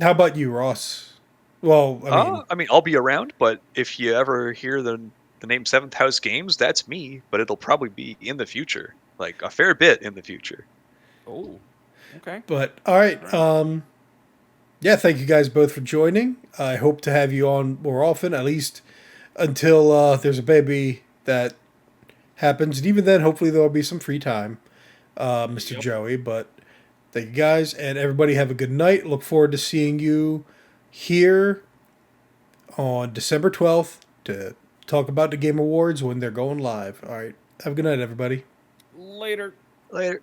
[SPEAKER 1] How about you, Ross? Well,
[SPEAKER 3] I mean, I'll be around, but if you ever hear the the name Seventh House Games, that's me, but it'll probably be in the future, like a fair bit in the future.
[SPEAKER 2] Oh, okay.
[SPEAKER 1] But all right, yeah, thank you guys both for joining. I hope to have you on more often, at least until there's a baby that happens, and even then, hopefully there'll be some free time, Mr.
[SPEAKER 2] Yep.
[SPEAKER 1] Joey. But thank you guys, and everybody have a good night. Look forward to seeing you here on December 12th to talk about the Game Awards when they're going live. All right, have a good night, everybody.
[SPEAKER 2] Later.
[SPEAKER 3] Later.